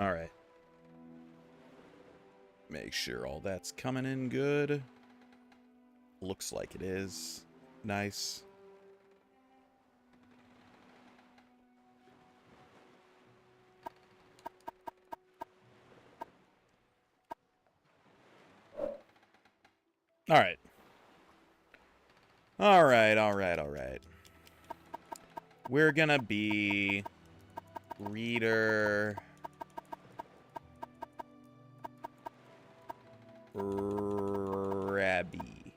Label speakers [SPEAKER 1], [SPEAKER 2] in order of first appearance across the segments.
[SPEAKER 1] All right. Make sure all that's coming in good. Looks like it is. Nice. All right. All right, all right, all right. We're gonna be Reader Rabby.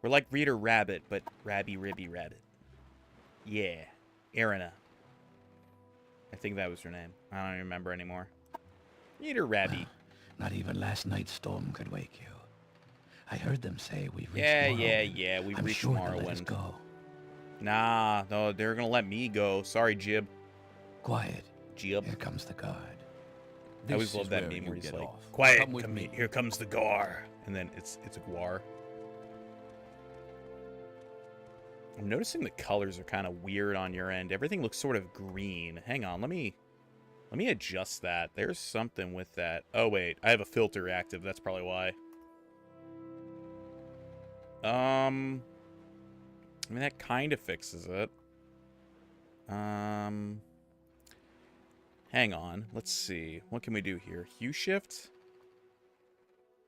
[SPEAKER 1] We're like Reader Rabbit, but Rabby Ribby Rabbit. Yeah. Erina. I think that was her name. I don't even remember anymore. Reader Rabby.
[SPEAKER 2] Not even last night's storm could wake you. I heard them say we've reached
[SPEAKER 1] Yeah,
[SPEAKER 2] Morrowind.
[SPEAKER 1] yeah. We've
[SPEAKER 2] I'm
[SPEAKER 1] reached
[SPEAKER 2] sure they'll let us
[SPEAKER 1] Morrowind.
[SPEAKER 2] go.
[SPEAKER 1] Nah, no, they're gonna let me go. Sorry, Jib.
[SPEAKER 2] Quiet.
[SPEAKER 1] Jib.
[SPEAKER 2] Here comes the guard.
[SPEAKER 1] I always love that meme where he's like, "Quiet, come here. Here comes the Gar," and then it's a Guar. I'm noticing the colors are kind of weird on your end. Everything looks sort of green. Hang on, let me adjust that. There's something with that. Oh wait, I have a filter active. That's probably why. I mean that kind of fixes it. Hang on. Let's see. What can we do here? Hue shift?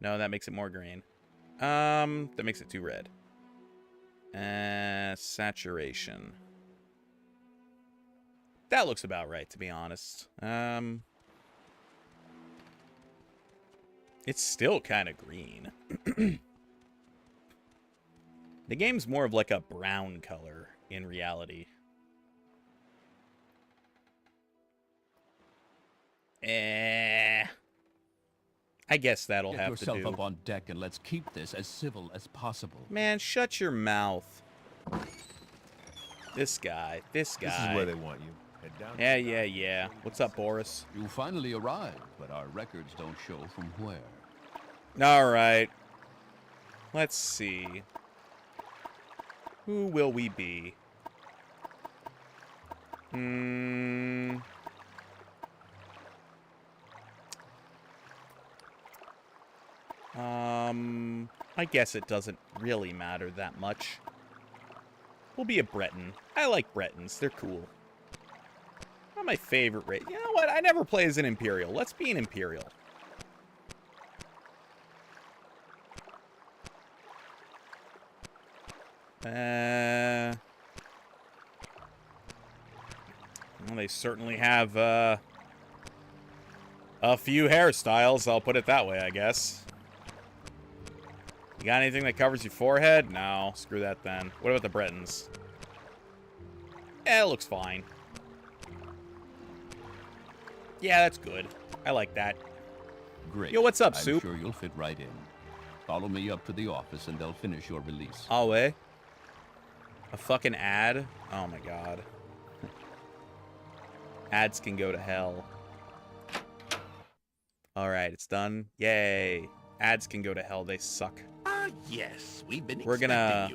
[SPEAKER 1] No, that makes it more green. That makes it too red. Saturation. That looks about right, to be honest. It's still kind of green. The game's more of like a brown color in reality. I guess that'll have to do.
[SPEAKER 2] Get yourself up on deck and let's keep this as civil as possible.
[SPEAKER 1] Man, shut your mouth. This guy.
[SPEAKER 3] This is where they want you. Head down.
[SPEAKER 1] Yeah. What's up, Boris?
[SPEAKER 2] You finally arrived, but our records don't show from where.
[SPEAKER 1] All right. Let's see. Who will we be? I guess it doesn't really matter that much. We'll be a Breton. I like Bretons. They're cool. Not my favorite race. You know what? I never play as an Imperial. Let's be an Imperial. Well, they certainly have a few hairstyles, I'll put it that way, I guess. You got anything that covers your forehead? No, screw that then. What about the Bretons? Yeah, it looks fine. Yeah, that's good. I like that.
[SPEAKER 2] Great.
[SPEAKER 1] Yo, what's up,
[SPEAKER 2] I'm
[SPEAKER 1] Soup?
[SPEAKER 2] sure you'll fit right in. Follow me up to the office and they'll finish your release.
[SPEAKER 1] Oh, eh? A fucking ad? Oh my god. Ads can go to hell. Alright, it's done. Yay. Ads can go to hell. They suck.
[SPEAKER 4] Yes, we've been
[SPEAKER 1] We're gonna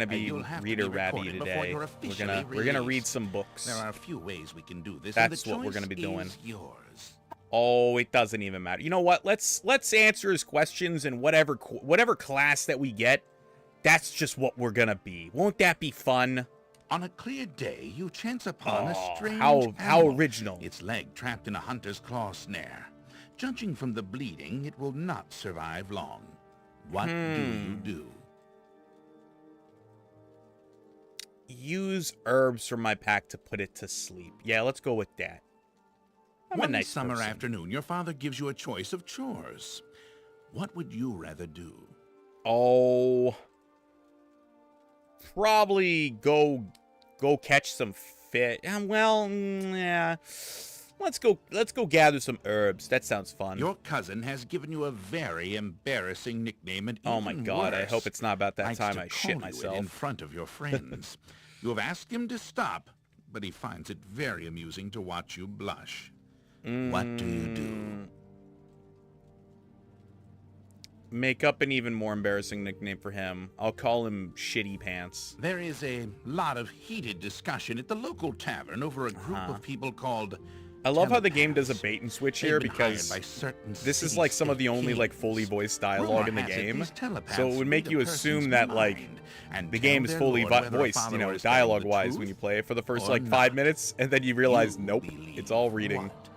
[SPEAKER 1] be
[SPEAKER 4] you'll have to
[SPEAKER 1] Reader
[SPEAKER 4] be
[SPEAKER 1] Rabby
[SPEAKER 4] recorded before
[SPEAKER 1] today.
[SPEAKER 4] you're officially
[SPEAKER 1] We're gonna read
[SPEAKER 4] released.
[SPEAKER 1] some books.
[SPEAKER 4] There are a few ways we can do this.
[SPEAKER 1] That's
[SPEAKER 4] and the
[SPEAKER 1] what we're gonna be
[SPEAKER 4] choice
[SPEAKER 1] doing.
[SPEAKER 4] is yours.
[SPEAKER 1] Oh, it doesn't even matter. You know what? Let's answer his questions in whatever class that we get. That's just what we're gonna be. Won't that be fun?
[SPEAKER 4] On a clear day, you chance upon a strange
[SPEAKER 1] how
[SPEAKER 4] animal.
[SPEAKER 1] original.
[SPEAKER 4] Its leg trapped in a hunter's claw snare. Judging from the bleeding, it will not survive long. What do you do?
[SPEAKER 1] Use herbs from my pack to put it to sleep. Yeah, let's go with that. I'm a
[SPEAKER 4] One
[SPEAKER 1] nice
[SPEAKER 4] summer
[SPEAKER 1] person.
[SPEAKER 4] afternoon, your father gives you a choice of chores. What would you rather do?
[SPEAKER 1] Oh, probably go catch some fish. Well, yeah. Let's go gather some herbs. That sounds fun.
[SPEAKER 4] Your cousin has given you a very embarrassing nickname, and
[SPEAKER 1] Oh my
[SPEAKER 4] even
[SPEAKER 1] god, I
[SPEAKER 4] worse,
[SPEAKER 1] hope it's not about that
[SPEAKER 4] likes
[SPEAKER 1] time
[SPEAKER 4] to
[SPEAKER 1] I
[SPEAKER 4] call
[SPEAKER 1] shit
[SPEAKER 4] you it
[SPEAKER 1] myself.
[SPEAKER 4] in front of your friends. You have asked him to stop, but he finds it very amusing to watch you blush. What do you do?
[SPEAKER 1] Make up an even more embarrassing nickname for him. I'll call him Shitty Pants.
[SPEAKER 4] There is a lot of heated discussion at the local tavern over a group of people called
[SPEAKER 1] I love how the game does a bait and switch here,
[SPEAKER 4] They've been hired
[SPEAKER 1] because
[SPEAKER 4] by certain
[SPEAKER 1] this is like some of the only like
[SPEAKER 4] city-state
[SPEAKER 1] fully
[SPEAKER 4] kings.
[SPEAKER 1] voiced dialogue in the
[SPEAKER 4] Rumor has it
[SPEAKER 1] game,
[SPEAKER 4] these telepaths
[SPEAKER 1] so it would make
[SPEAKER 4] read
[SPEAKER 1] you
[SPEAKER 4] a
[SPEAKER 1] assume
[SPEAKER 4] person's
[SPEAKER 1] that like
[SPEAKER 4] mind and
[SPEAKER 1] the
[SPEAKER 4] tell
[SPEAKER 1] game is
[SPEAKER 4] their
[SPEAKER 1] fully
[SPEAKER 4] lord whether a
[SPEAKER 1] voiced, you
[SPEAKER 4] follower
[SPEAKER 1] know,
[SPEAKER 4] is telling the
[SPEAKER 1] dialogue-wise when
[SPEAKER 4] truth
[SPEAKER 1] you play it for the first
[SPEAKER 4] or
[SPEAKER 1] like 5
[SPEAKER 4] not.
[SPEAKER 1] minutes, and then you realize,
[SPEAKER 4] You
[SPEAKER 1] nope,
[SPEAKER 4] believe
[SPEAKER 1] it's all reading.
[SPEAKER 4] what?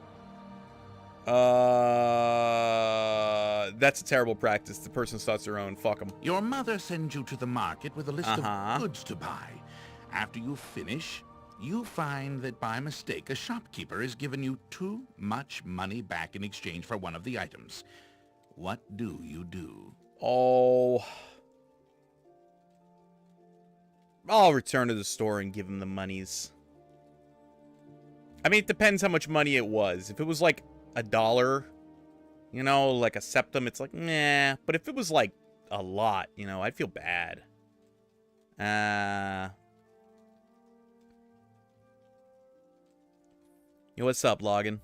[SPEAKER 1] That's a terrible practice. The person starts their own. Fuck them.
[SPEAKER 4] Your mother sends you to the market with a list
[SPEAKER 1] Uh-huh.
[SPEAKER 4] of goods to buy. After you finish, you find that by mistake a shopkeeper has given you too much money back in exchange for one of the items. What do you do?
[SPEAKER 1] Oh. I'll return to the store and give him the monies. I mean, it depends how much money it was. If it was like $1, you know, like a septum, it's like, nah. But if it was like a lot, you know, I'd feel bad. Yo, what's up, Logan?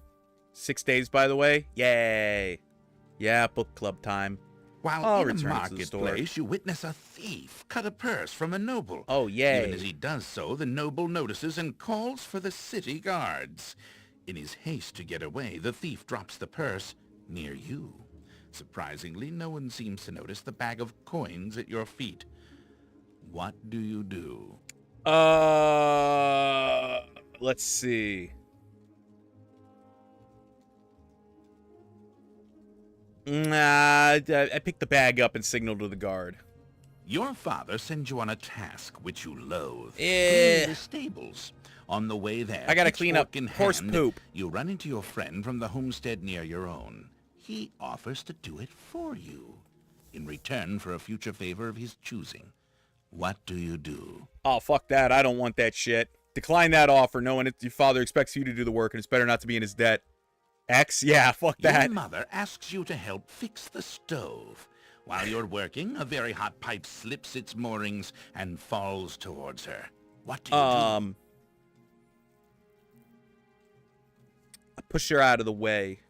[SPEAKER 1] 6 days, by the way? Yay. Yeah, book club time.
[SPEAKER 4] While
[SPEAKER 1] I'll
[SPEAKER 4] in a
[SPEAKER 1] return to the store.
[SPEAKER 4] marketplace, you witness a thief cut a purse from a noble.
[SPEAKER 1] Oh, yay.
[SPEAKER 4] Even as he does so, the noble notices and calls for the city guards. In his haste to get away, the thief drops the purse near you. Surprisingly, no one seems to notice the bag of coins at your feet. What do you do?
[SPEAKER 1] Let's see. Nah, I picked the bag up and signaled to the guard.
[SPEAKER 4] Your father sends you on a task which you loathe.
[SPEAKER 1] Eh.
[SPEAKER 4] Clean the stables. On the way there,
[SPEAKER 1] I gotta clean up
[SPEAKER 4] pitchfork in
[SPEAKER 1] horse
[SPEAKER 4] hand,
[SPEAKER 1] poop.
[SPEAKER 4] You run into your friend from the homestead near your own. He offers to do it for you, in return for a future favor of his choosing. What do you do?
[SPEAKER 1] Oh, fuck that. I don't want that shit. Decline that offer, knowing your father expects you to do the work, and it's better not to be in his debt. X? Yeah, fuck that.
[SPEAKER 4] Your mother asks you to help fix the stove. While you're working, a very hot pipe slips its moorings and falls towards her. What do you do?
[SPEAKER 1] I push her out of the way.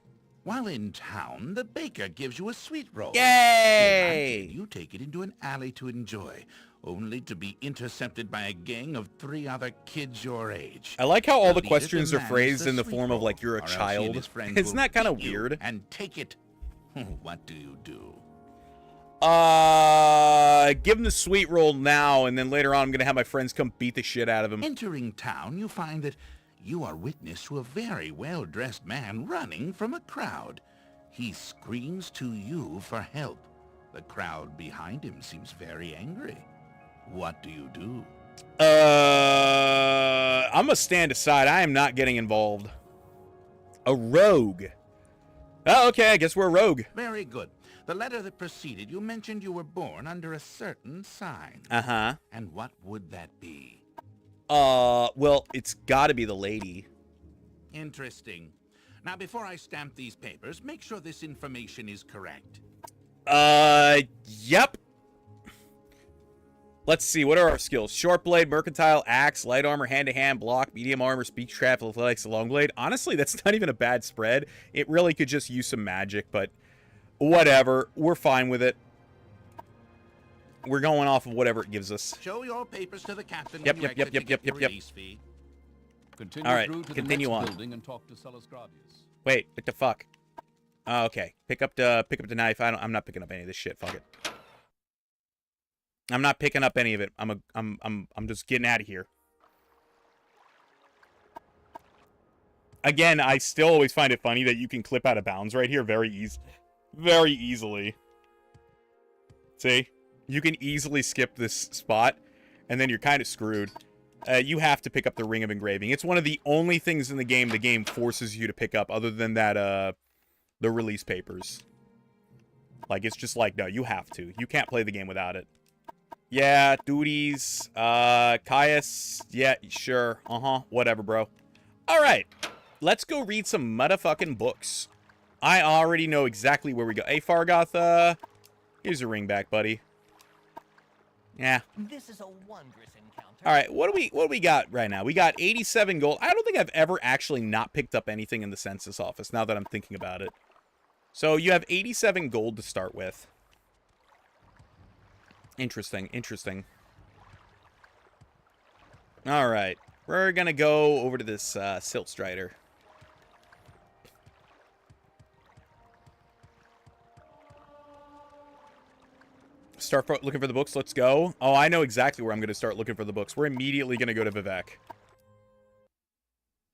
[SPEAKER 4] While in town, the baker gives you a sweet roll.
[SPEAKER 1] Yay!
[SPEAKER 4] Delighted, you take it into an alley to enjoy, only to be intercepted by a gang of 3 other kids your age.
[SPEAKER 1] I like how all the
[SPEAKER 4] leader
[SPEAKER 1] questions are
[SPEAKER 4] demands
[SPEAKER 1] phrased
[SPEAKER 4] the
[SPEAKER 1] in the
[SPEAKER 4] sweet
[SPEAKER 1] form of
[SPEAKER 4] roll,
[SPEAKER 1] like you're a
[SPEAKER 4] or else he
[SPEAKER 1] child.
[SPEAKER 4] and his friends
[SPEAKER 1] Isn't
[SPEAKER 4] will
[SPEAKER 1] that kind of
[SPEAKER 4] beat you
[SPEAKER 1] weird?
[SPEAKER 4] And take it. What do you do?
[SPEAKER 1] Give him the sweet roll now, and then later on I'm gonna have my friends come beat the shit out of him.
[SPEAKER 4] Entering town, you find that you are witness to a very well-dressed man running from a crowd. He screams to you for help. The crowd behind him seems very angry. What do you do?
[SPEAKER 1] I'm gonna stand aside. I am not getting involved. A rogue. Oh, okay, I guess we're a rogue.
[SPEAKER 4] Very good. The letter that preceded you mentioned you were born under a certain sign.
[SPEAKER 1] Uh-huh.
[SPEAKER 4] And what would that be?
[SPEAKER 1] Well, it's gotta be the lady.
[SPEAKER 4] Interesting. Now, before I stamp these papers, make sure this information is correct.
[SPEAKER 1] Yep. Let's see, what are our skills? Short blade, mercantile, axe, light armor, hand-to-hand, block, medium armor, speechcraft, athletics, long blade. Honestly, that's not even a bad spread. It really could just use some magic, but whatever. We're fine with it. We're going off of whatever it gives us.
[SPEAKER 4] Show your papers to the captain
[SPEAKER 1] Yep,
[SPEAKER 4] when you
[SPEAKER 1] yep, yep,
[SPEAKER 4] exit
[SPEAKER 1] yep,
[SPEAKER 4] to get
[SPEAKER 1] yep,
[SPEAKER 4] your
[SPEAKER 1] yep.
[SPEAKER 4] release fee.
[SPEAKER 5] Continue
[SPEAKER 1] All right,
[SPEAKER 5] through to
[SPEAKER 1] continue
[SPEAKER 5] the
[SPEAKER 1] on.
[SPEAKER 5] next building and talk to Celes Gravius.
[SPEAKER 1] Wait, what the fuck? Oh, okay. Pick up the knife. I'm not picking up any of this shit. Fuck it. I'm not picking up any of it. I'm just getting out of here. Again, I still always find it funny that you can clip out of bounds right here very easily. See? You can easily skip this spot, and then you're kind of screwed. You have to pick up the Ring of Engraving. It's one of the only things in the game forces you to pick up, other than that, the release papers. Like, it's just like, no, you have to. You can't play the game without it. Yeah, duties. Caius. Yeah, sure. Whatever, bro. Alright. Let's go read some motherfucking books. I already know exactly where we go. Hey, Fargoth, here's a ring back, buddy. Yeah.
[SPEAKER 6] This is a wondrous encounter.
[SPEAKER 1] Alright, what do we got right now? We got 87 gold. I don't think I've ever actually not picked up anything in the census office, now that I'm thinking about it. So, you have 87 gold to start with. Interesting, interesting. Alright. We're gonna go over to this Silt Strider. Start looking for the books. Let's go. Oh, I know exactly where I'm going to start looking for the books. We're immediately going to go to Vivek.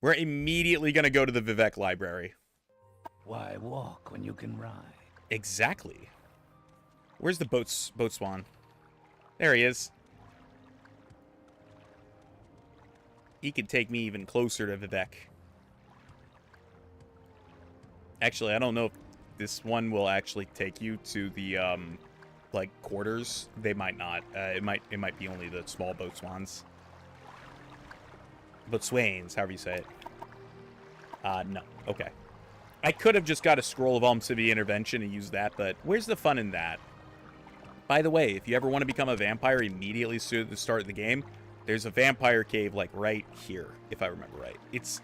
[SPEAKER 1] We're immediately going to go to the Vivek library.
[SPEAKER 2] Why walk when you can ride?
[SPEAKER 1] Exactly. Where's the boatswan? There he is. He could take me even closer to Vivek. Actually, I don't know if this one will actually take you to the, like, quarters. They might not. It might be only the small boatswans. Boatswains, however you say it. No. Okay. I could have just got a scroll of Almcibi intervention and used that, but where's the fun in that? By the way, if you ever want to become a vampire immediately soon at the start of the game, there's a vampire cave like right here, if I remember right. It's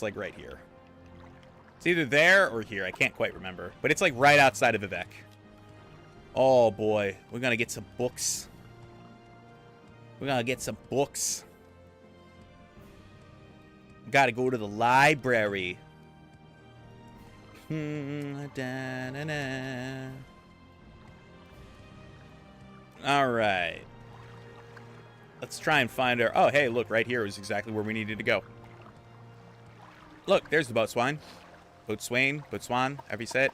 [SPEAKER 1] like right here. It's either there or here. I can't quite remember, but it's like right outside of Vivek. Oh boy, we're gonna get some books. We're gonna get some books. Gotta go to the library. Alright. Let's try and find our... Oh, hey, look, right here is exactly where we needed to go. Look, there's the boatswain. Boatswain, however you say it.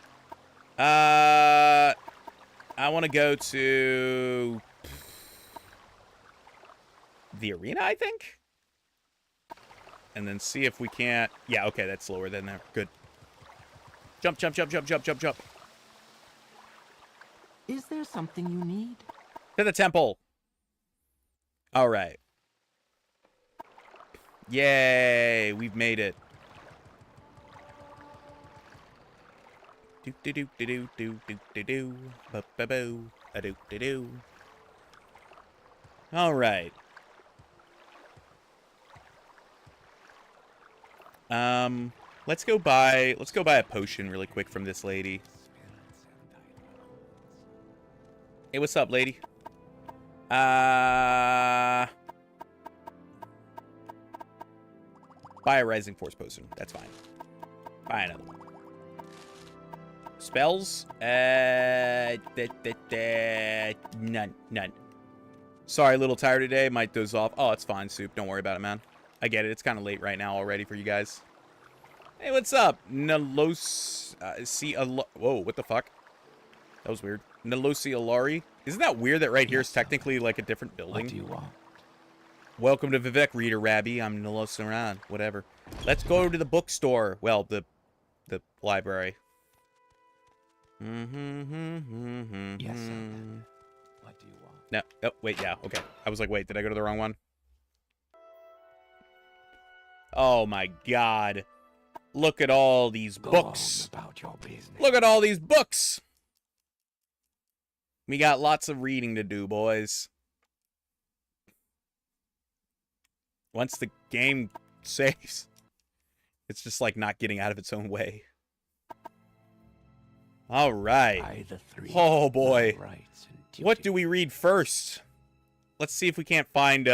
[SPEAKER 1] I want to go to... the arena, I think? And then see if we can't... Yeah, okay, that's lower than there. Good. Jump, jump, jump, jump, jump, jump, jump.
[SPEAKER 6] Is there something you need?
[SPEAKER 1] To the temple. All right. Yay, we've made it. Do do do do do do do do ba ba boo a do do do. All right. Let's go buy a potion really quick from this lady. Hey, what's up, lady? Buy a Rising Force potion. That's fine. Buy another one. Spells? None. Sorry, a little tired today. Might doze off. Oh, it's fine, Soup. Don't worry about it, man. I get it. It's kind of late right now already for you guys. Hey, what's up? Whoa, what the fuck? That was weird. Nalosi Alari. Isn't that weird that right here is technically like a different building?
[SPEAKER 2] What do you want?
[SPEAKER 1] Welcome to Vivek, Reader Rabbi. I'm Nalosi around. Whatever. Let's go to the bookstore. Well, the library.
[SPEAKER 2] Yes, sir. What do you want?
[SPEAKER 1] No. Oh, wait. Yeah. Okay. I was like, wait, did I go to the wrong one? Oh my God. Look at all these books.
[SPEAKER 2] Go on about your business.
[SPEAKER 1] Look at all these books. We got lots of reading to do, boys. Once the game saves, it's just like not getting out of its own way. All right. Oh boy. What do we read first? Let's see if we can't find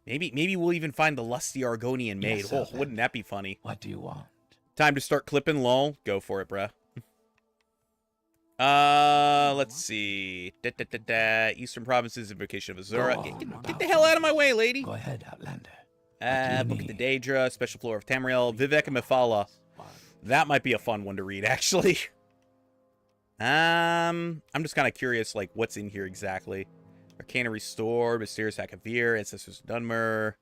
[SPEAKER 1] maybe we'll even find the lusty Argonian maid.
[SPEAKER 2] Yes,
[SPEAKER 1] Oh, wouldn't that be funny?
[SPEAKER 2] What do you want?
[SPEAKER 1] Time to start clipping, lol. Go for it, bruh. Let's see. Eastern Provinces, Invocation of Azura. Get the hell out of my way, lady.
[SPEAKER 2] Go ahead, Outlander.
[SPEAKER 1] Book of the Daedra, Special Floor of Tamriel, Vivek and Mephala. That might be a fun one to read, actually. I'm just kind of curious, like, what's in here exactly. Arcana Restore, Mysterious Akavir, Ancestors of Dunmer.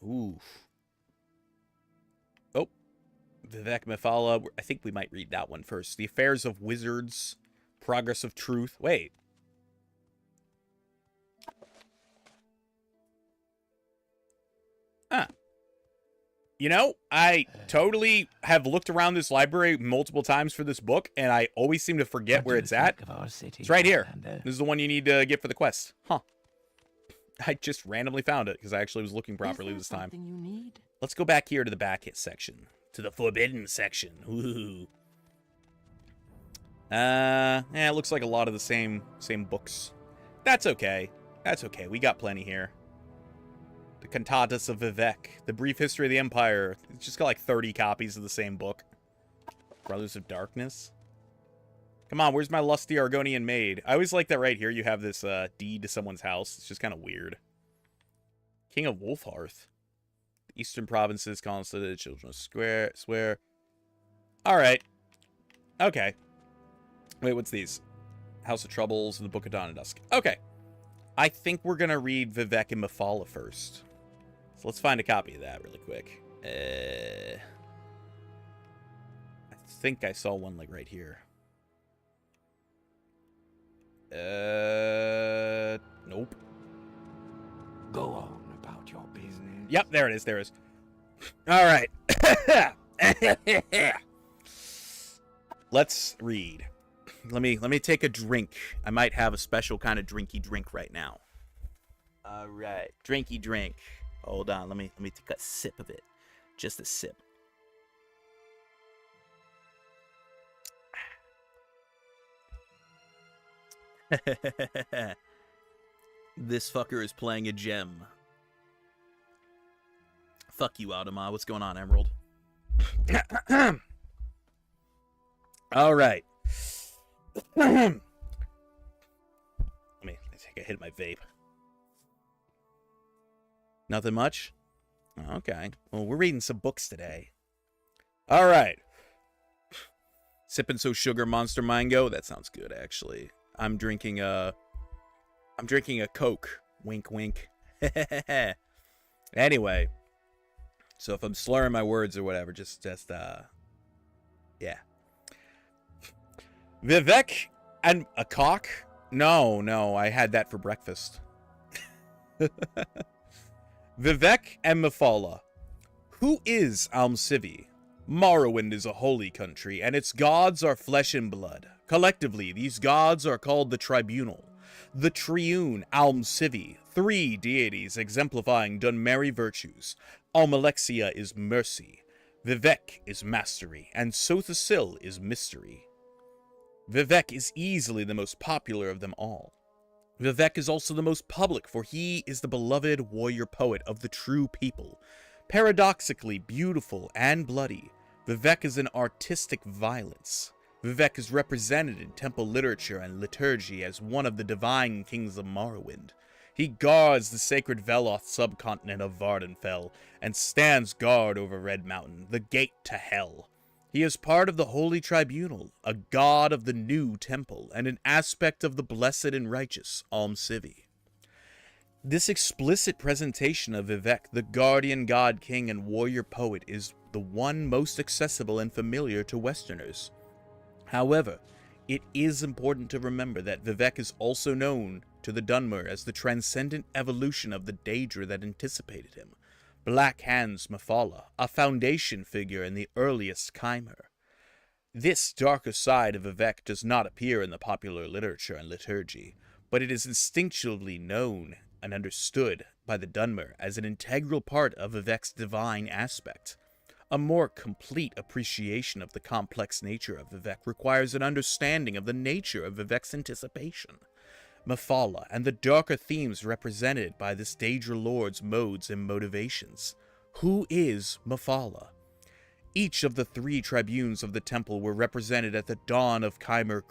[SPEAKER 1] Ooh. Oh. Vivek Mephala. I think we might read that one first. The Affairs of Wizards, Progress of Truth. Wait. Huh. You know, I totally have looked around this library multiple times for this book, and I always seem to forget where it's at. It's right here. This is the one you need to get for the quest. Huh. I just randomly found it, because I actually was looking properly this time.
[SPEAKER 6] You need?
[SPEAKER 1] Let's go back here to the back hit section. To the forbidden section. Ooh. Yeah, it looks like a lot of the same books. That's okay. That's okay. We got plenty here. The Cantatas of Vivek. The Brief History of the Empire. It's just got like 30 copies of the same book. Brothers of Darkness. Come on, where's my lusty Argonian maid? I always like that right here you have this deed to someone's house. It's just kind of weird. King of Wolfhearth. The Eastern Provinces, consulated, Children's Swear. Alright. Okay. Wait, what's these? House of Troubles and the Book of Dawn and Dusk. Okay. I think we're going to read Vivec and Mephala first. So let's find a copy of that really quick. I think I saw one like right here. Nope.
[SPEAKER 2] Go on about your business.
[SPEAKER 1] Yep, there it is. There it is. All right. Let's read. Let me take a drink. I might have a special kind of drinky drink right now. All right, drinky drink. Hold on. Let me take a sip of it. Just a sip. This fucker is playing a gem. Fuck you, Audemars. What's going on, Emerald? All right. Let me take a hit of my vape. Nothing much? Okay. Well, we're reading some books today. All right. Sipping So Sugar Monster Mango. That sounds good, actually. I'm drinking a Coke. Wink, wink. Anyway. So if I'm slurring my words or whatever, just yeah. Vivec and a cock? No, I had that for breakfast. Vivec and Mephala. Who is Almcivi? Morrowind is a holy country, and its gods are flesh and blood. Collectively, these gods are called the Tribunal. The Triune Almcivi, 3 deities exemplifying Dunmeri virtues. Almalexia is mercy, Vivec is mastery, and Sothasil is mystery. Vivec is easily the most popular of them all. Vivec is also the most public, for he is the beloved warrior poet of the true people. Paradoxically beautiful and bloody, Vivec is an artistic violence. Vivec is represented in temple literature and liturgy as one of the divine kings of Morrowind. He guards the sacred Veloth subcontinent of Vardenfell and stands guard over Red Mountain, the gate to hell. He is part of the Holy Tribunal, a god of the new temple, and an aspect of the blessed and righteous Almcivi. This explicit presentation of Vivec, the guardian god king and warrior poet, is the one most accessible and familiar to Westerners. However, it is important to remember that Vivec is also known to the Dunmer as the transcendent evolution of the Daedra that anticipated him. Black Hands Mephala, a foundation figure in the earliest Chimer. This darker side of Vivec does not appear in the popular literature and liturgy, but it is instinctually known and understood by the Dunmer as an integral part of Vivec's divine aspect. A more complete appreciation of the complex nature of Vivec requires an understanding of the nature of Vivec's anticipation. Mephala, and the darker themes represented by this Daedra Lord's modes and motivations. Who is Mephala? Each of the 3 tribunes of the temple were represented at the dawn of Chimeri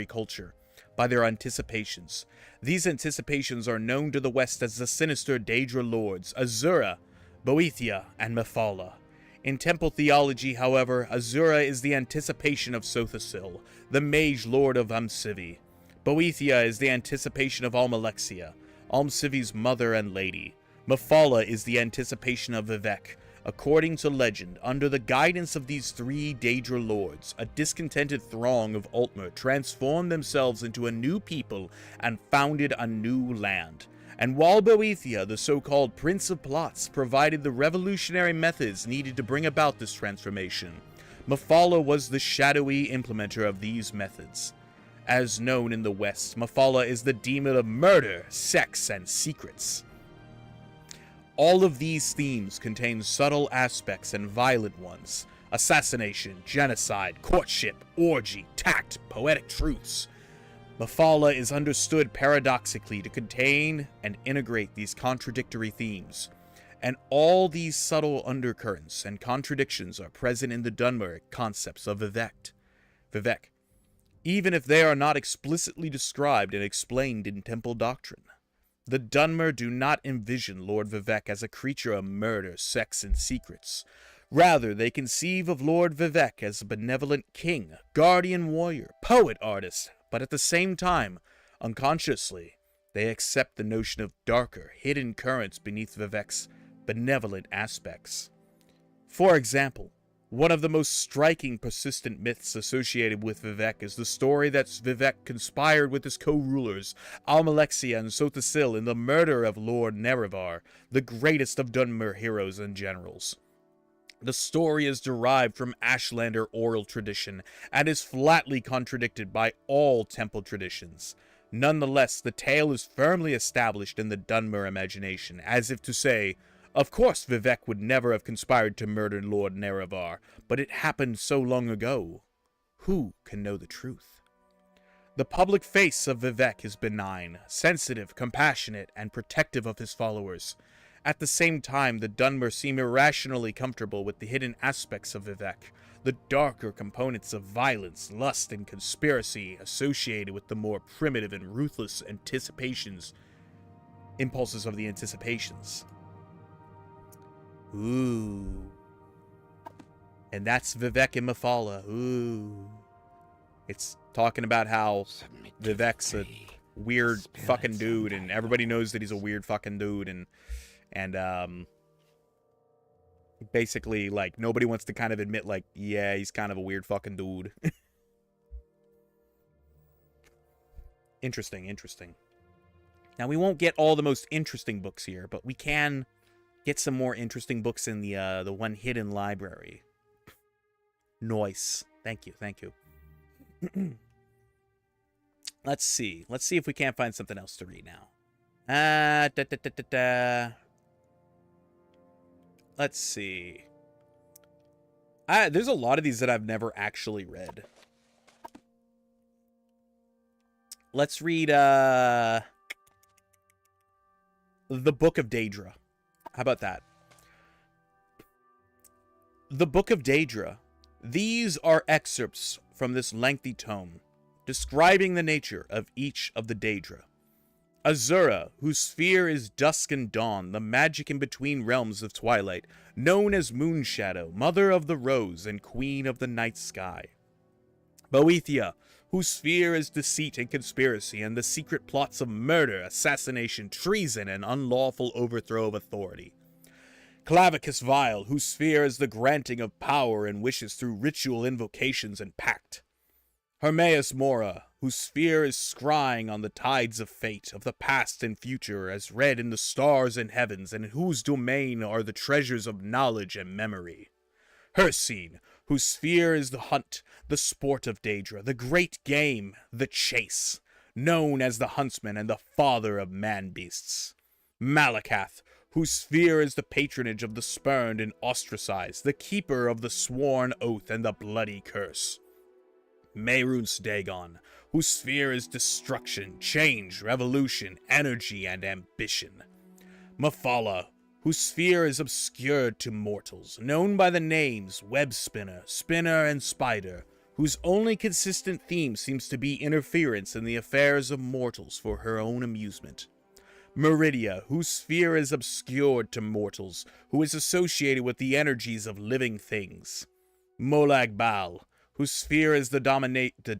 [SPEAKER 1] culture by their anticipations. These anticipations are known to the West as the sinister Daedra Lords, Azura, Boethia, and Mephala. In temple theology, however, Azura is the anticipation of Sothasil, the mage lord of Almcivi. Boethia is the anticipation of Almalexia, Almcivi's mother and lady. Mephala is the anticipation of Vivec. According to legend, under the guidance of these 3 Daedra lords, a discontented throng of Altmer transformed themselves into a new people and founded a new land. And while Boethia, the so-called Prince of Plots, provided the revolutionary methods needed to bring about this transformation, Mephala was the shadowy implementer of these methods. As known in the West, Mephala is the demon of murder, sex, and secrets. All of these themes contain subtle aspects and violent ones. Assassination, genocide, courtship, orgy, tact, poetic truths. Mephala is understood paradoxically to contain and integrate these contradictory themes. And all these subtle undercurrents and contradictions are present in the Dunmer concepts of Vivec. even if they are not explicitly described and explained in temple doctrine. The Dunmer do not envision Lord Vivec as a creature of murder, sex, and secrets. Rather, they conceive of Lord Vivec as a benevolent king, guardian warrior, poet artist, but at the same time, unconsciously, they accept the notion of darker, hidden currents beneath Vivec's benevolent aspects. For example, one of the most striking persistent myths associated with Vivec is the story that Vivec conspired with his co-rulers, Almalexia and Sotasil, in the murder of Lord Nerevar, the greatest of Dunmer heroes and generals. The story is derived from Ashlander oral tradition and is flatly contradicted by all temple traditions. Nonetheless, the tale is firmly established in the Dunmer imagination, as if to say, of course Vivec would never have conspired to murder Lord Nerevar, but it happened so long ago. Who can know the truth? The public face of Vivec is benign, sensitive, compassionate, and protective of his followers. At the same time, the Dunmer seem irrationally comfortable with the hidden aspects of Vivec, the darker components of violence, lust, and conspiracy associated with the more primitive and ruthless impulses of the anticipations. Ooh. And that's Vivec and Mephala. Ooh. It's talking about how Vivec's a weird fucking dude, and everybody knows that he's a weird fucking dude, and basically, like, nobody wants to kind of admit, like, yeah, he's kind of a weird fucking dude. Interesting. Now, we won't get all the most interesting books here, but we can get some more interesting books in the one hidden library. Nice. Thank you. Let's see if we can't find something else to read now. Let's see. There's a lot of these that I've never actually read. Let's read The Book of Daedra. How about that? The Book of Daedra. These are excerpts from this lengthy tome, describing the nature of each of the Daedra. Azura, whose sphere is dusk and dawn, the magic in between realms of twilight, known as Moonshadow, mother of the rose and queen of the night sky. Boethia, whose sphere is deceit and conspiracy and the secret plots of murder, assassination, treason, and unlawful overthrow of authority. Clavicus Vile, whose sphere is the granting of power and wishes through ritual invocations and pact. Hermaeus Mora, whose sphere is scrying on the tides of fate, of the past and future, as read in the stars and heavens, and in whose domain are the treasures of knowledge and memory. Hircine, whose sphere is the hunt, the sport of Daedra, the great game, the chase, known as the huntsman and the father of man-beasts. Malakath, whose sphere is the patronage of the spurned and ostracized, the keeper of the sworn oath and the bloody curse. Mehrunes Dagon, whose sphere is destruction, change, revolution, energy, and ambition. Mephala, whose sphere is obscured to mortals, known by the names Web Spinner, Spinner, and Spider, whose only consistent theme seems to be interference in the affairs of mortals for her own amusement. Meridia, whose sphere is obscured to mortals, who is associated with the energies of living things. Molag Bal, whose sphere is the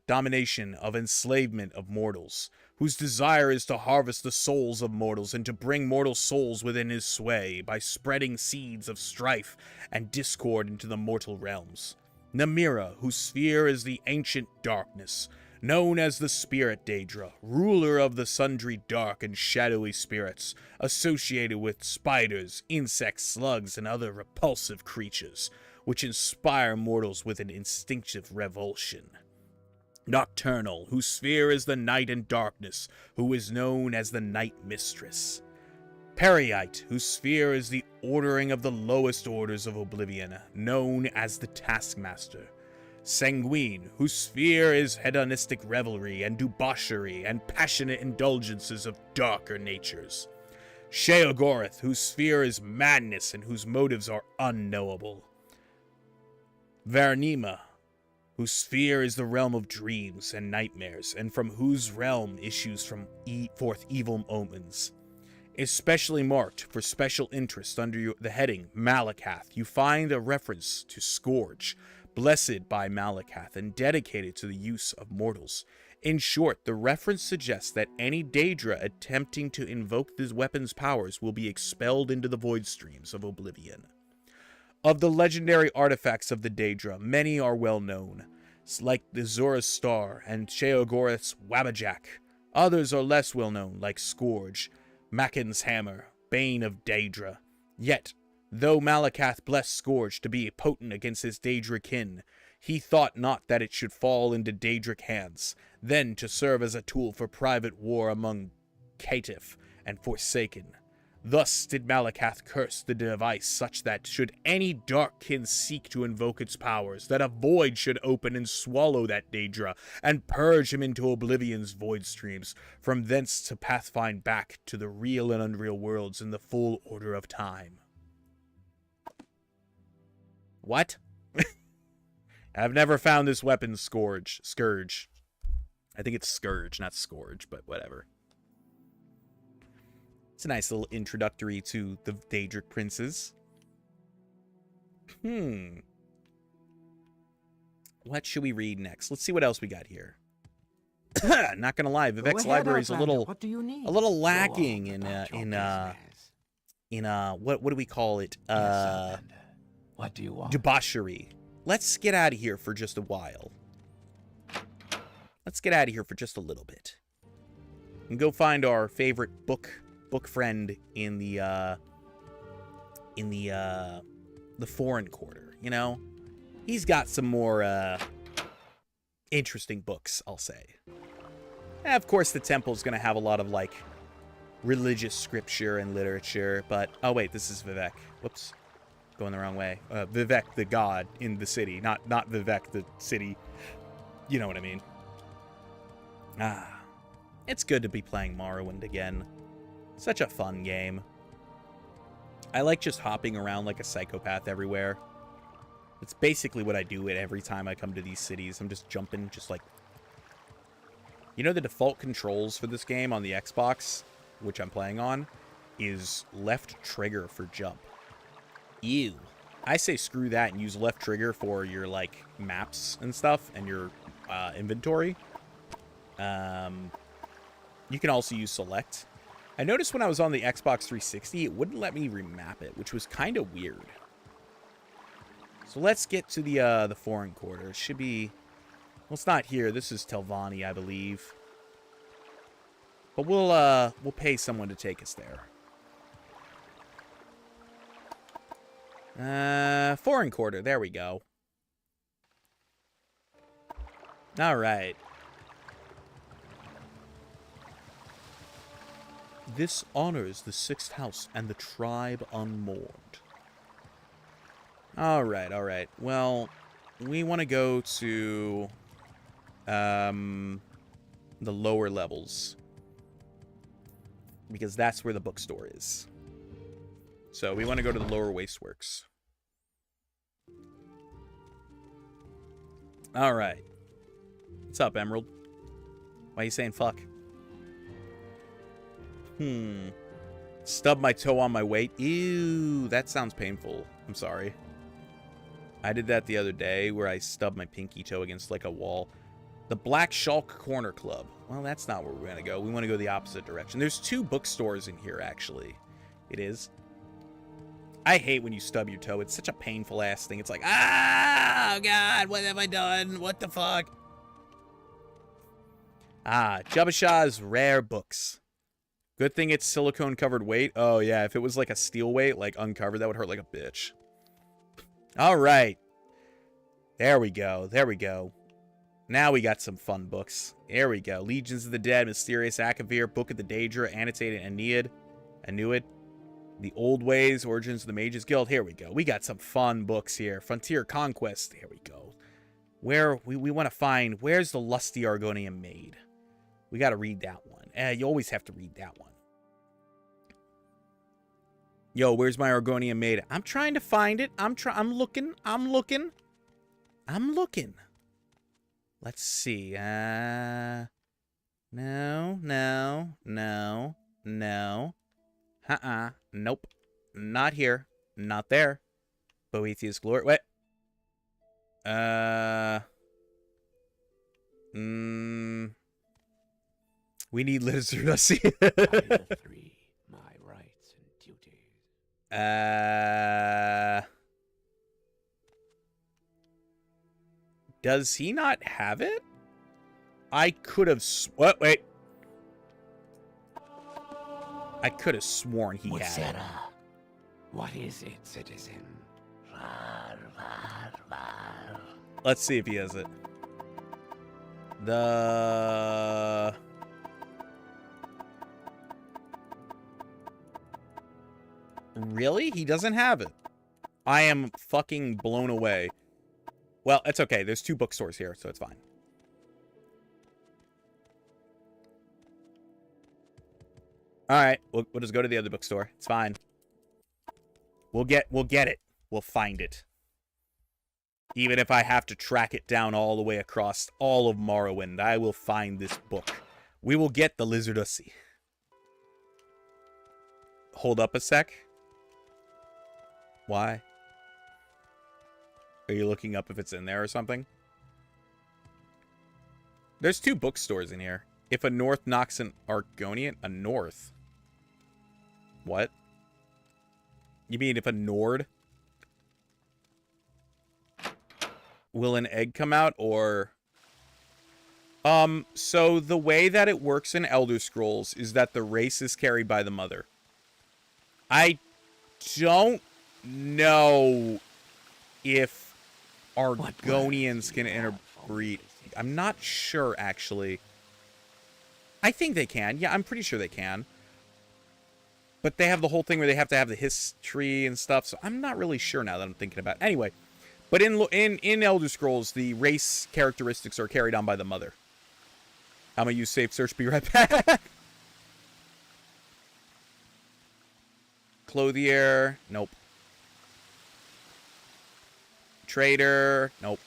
[SPEAKER 1] domination of enslavement of mortals, whose desire is to harvest the souls of mortals and to bring mortal souls within his sway by spreading seeds of strife and discord into the mortal realms. Namira, whose sphere is the ancient darkness, known as the Spirit Daedra, ruler of the sundry dark and shadowy spirits, associated with spiders, insects, slugs, and other repulsive creatures, which inspire mortals with an instinctive revulsion. Nocturnal, whose sphere is the night and darkness, who is known as the Night Mistress. Periite, whose sphere is the ordering of the lowest orders of oblivion, known as the Taskmaster. Sanguine, whose sphere is hedonistic revelry and debauchery and passionate indulgences of darker natures. Sheogorath, whose sphere is madness and whose motives are unknowable. Vernima, whose sphere is the realm of dreams and nightmares, and from whose realm issues forth evil omens. Especially marked for special interest under the heading Malakath, you find a reference to Scourge, blessed by Malakath and dedicated to the use of mortals. In short, the reference suggests that any Daedra attempting to invoke this weapon's powers will be expelled into the void streams of oblivion. Of the legendary artifacts of the Daedra, many are well known, like the Zora's Star and Sheogorath's Wabajak. Others are less well known, like Scourge, Makin's Hammer, Bane of Daedra. Yet, though Malakath blessed Scourge to be potent against his Daedra kin, he thought not that it should fall into Daedric hands, then to serve as a tool for private war among caitiff and Forsaken. Thus did Malakath curse the device such that, should any dark kin seek to invoke its powers, that a void should open and swallow that Daedra, and purge him into Oblivion's void streams, from thence to pathfind back to the real and unreal worlds in the full order of time. What? I've never found this weapon, Scourge. I think it's Scourge, not Scourge, but whatever. It's a nice little introductory to the Daedric princes. What should we read next? Let's see what else we got here. Not gonna lie, Vivek's library is a little lacking in what do we call it?
[SPEAKER 2] Yes, Outlander. What do you want?
[SPEAKER 1] Debauchery. Let's get out of here for just a while. Let's get out of here for just a little bit. And go find our favorite book friend in the foreign quarter, you know? He's got some more interesting books, I'll say. And of course, the temple's gonna have a lot of, like, religious scripture and literature, but... Oh, wait, this is Vivek. Whoops. Going the wrong way. Vivek, the god in the city. Not Vivek, the city. You know what I mean. It's good to be playing Morrowind again. Such a fun game. I like just hopping around like a psychopath everywhere. It's basically what I do every time I come to these cities. I'm just jumping, just like... You know, the default controls for this game on the Xbox, which I'm playing on, is left trigger for jump. Ew. I say screw that and use left trigger for your, like, maps and stuff and your inventory. You can also use select. I noticed when I was on the Xbox 360, it wouldn't let me remap it, which was kind of weird. So let's get to the foreign quarter. It should be... Well, it's not here. This is Telvanni, I believe. But we'll pay someone to take us there. Foreign quarter. There we go. All right. This honors the 6th house and the tribe unmourned. All right. Well, we want to go to the lower levels because that's where the bookstore is. So we want to go to the lower wasteworks. All right. What's up, Emerald? Why are you saying fuck? Stub my toe on my weight. Ew, that sounds painful. I'm sorry. I did that the other day where I stubbed my pinky toe against like a wall. The Black Shulk Corner Club. Well, that's not where we're going to go. We want to go the opposite direction. There's 2 bookstores in here, actually. It is. I hate when you stub your toe. It's such a painful ass thing. It's like, oh God, what have I done? What the fuck? Jabba Shah's rare books. Good thing it's silicone covered weight. Oh yeah, if it was like a steel weight, like uncovered, that would hurt like a bitch. All right. There we go. Now we got some fun books. There we go. Legions of the Dead, Mysterious Akavir, Book of the Daedra, Annotated Aeneid. The Old Ways, Origins of the Mages Guild. Here we go. We got some fun books here. Frontier Conquest. Here we go. Where we want to find, where's the Lusty Argonian Maid? We got to read that one. You always have to read that one. Yo, where's my Argonian Maid? I'm trying to find it. I'm looking. Let's see. No, no, no, no. Nope. Not here. Not there. Boethius Glory. Wait. We need literacy.
[SPEAKER 2] The three, my rights and duties.
[SPEAKER 1] Does he not have it? I could have what? Wait. I could have sworn he had it.
[SPEAKER 2] Mutsera, what is it, citizen? Rar, rar, rar.
[SPEAKER 1] Let's see if he has it. Really? He doesn't have it. I am fucking blown away. Well, it's okay. There's 2 bookstores here, so it's fine. Alright, we'll just go to the other bookstore. It's fine. We'll get it. We'll find it. Even if I have to track it down all the way across all of Morrowind, I will find this book. We will get the Lizardussy. Hold up a sec. Why? Are you looking up if it's in there or something? There's 2 bookstores in here. If a North knocks an Argonian... A North? What? You mean if a Nord? Will an egg come out, or... So the way that it works in Elder Scrolls is that the race is carried by the mother. I don't know if Argonians can interbreed. I'm not sure, actually. I think they can. Yeah, I'm pretty sure they can. But they have the whole thing where they have to have the history and stuff, so I'm not really sure now that I'm thinking about it. Anyway, but in Elder Scrolls, the race characteristics are carried on by the mother. I'm gonna use safe search, be right back. Clothier, nope. Trader, nope.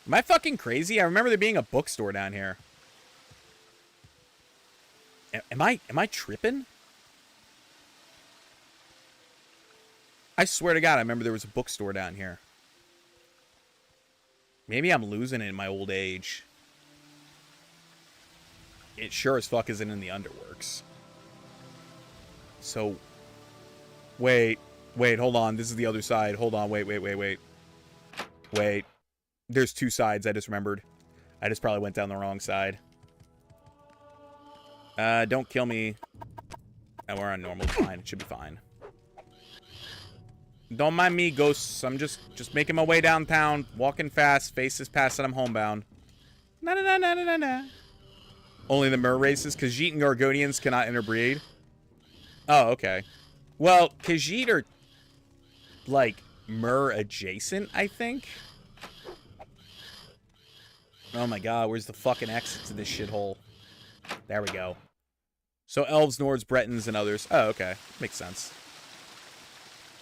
[SPEAKER 1] Am I fucking crazy? I remember there being a bookstore down here. Am I tripping? I swear to God, I remember there was a bookstore down here. Maybe I'm losing it in my old age. It sure as fuck isn't in the Underworks. So, wait, hold on. This is the other side. Hold on, wait. Wait. There's 2 sides, I just remembered. I just probably went down the wrong side. Don't kill me. Oh, we're on normal. Fine. It should be fine. Don't mind me, ghosts. I'm just making my way downtown, walking fast, faces past that I'm homebound. Na. Only the Mer races? Khajiit and Argonians cannot interbreed? Oh, okay. Well, Khajiit are, like, Mer adjacent, I think? Oh my god, where's the fucking exit to this shithole? There we go. So Elves, Nords, Bretons, and others. Oh, okay. Makes sense.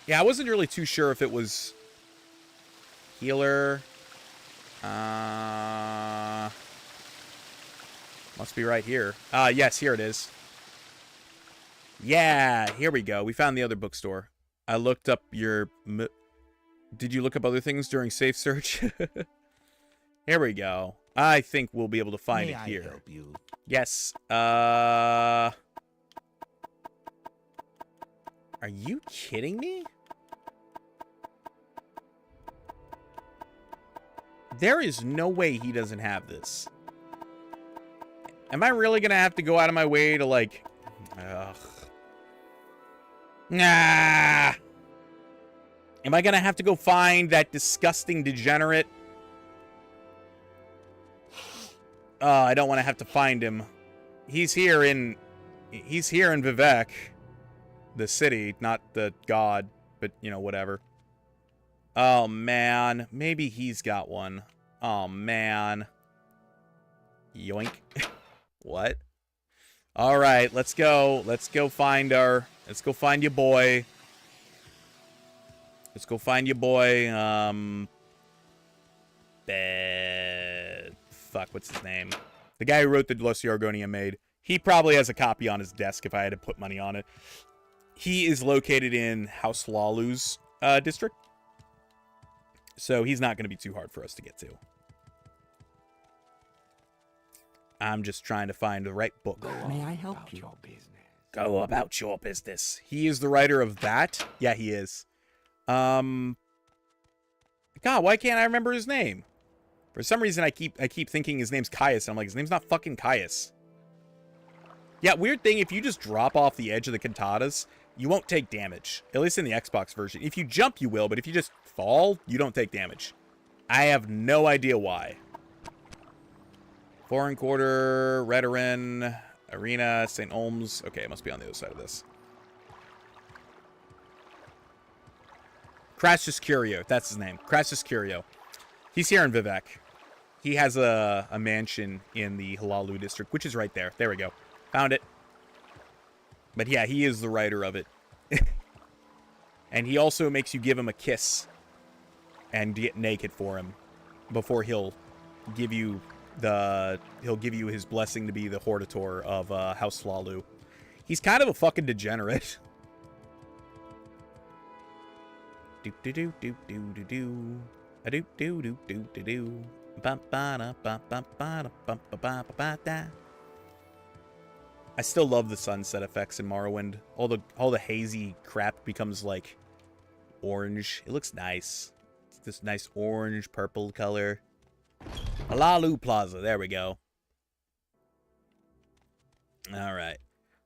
[SPEAKER 1] Yeah, I wasn't really too sure if it was healer. Must be right here. Yes, here it is. Yeah, here we go. We found the other bookstore. I looked up your... Did you look up other things during safe search? Here we go. I think we'll be able to find it here.
[SPEAKER 2] May I help you?
[SPEAKER 1] Yes. Are you kidding me? There is no way he doesn't have this. Am I really gonna have to go out of my way to, like... Ugh. Nah! Am I gonna have to go find that disgusting degenerate? I don't want to have to find him. He's here in Vivec. The city, not the god, but, you know, whatever. Oh, man. Maybe he's got one. Oh, man. Yoink. What? All right, let's go. Let's go find your boy. Let's go find your boy. Fuck, what's his name? The guy who wrote the Los Argonia Maid. He probably has a copy on his desk if I had to put money on it. He is located in House Lalu's district. So he's not going to be too hard for us to get to. I'm just trying to find the right book.
[SPEAKER 6] May I help you?
[SPEAKER 1] Go about your business. He is the writer of that? Yeah, he is. God, why can't I remember his name? For some reason, I keep thinking his name's Caius. And I'm like, his name's not fucking Caius. Yeah, weird thing, if you just drop off the edge of the cantatas, you won't take damage. At least in the Xbox version. If you jump, you will, but if you just fall, you don't take damage. I have no idea why. Foreign Quarter, Redoran, Arena, St. Olms. Okay, it must be on the other side of this. Crassus Curio, that's his name. Crassus Curio. He's here in Vivek. He has a mansion in the Hlaalu district, which is right there. There we go. Found it. But yeah, he is the writer of it. And he also makes you give him a kiss and get naked for him before he'll give you his blessing to be the Hortator of House Hlaalu. He's kind of a fucking degenerate. Do do do do do do do. A do do do do do do. Ba ba da ba ba ba da ba ba ba ba da. I still love the sunset effects in Morrowind. All the hazy crap becomes like orange. It looks nice. It's this nice orange purple color. Hlaalu Plaza. There we go. All right.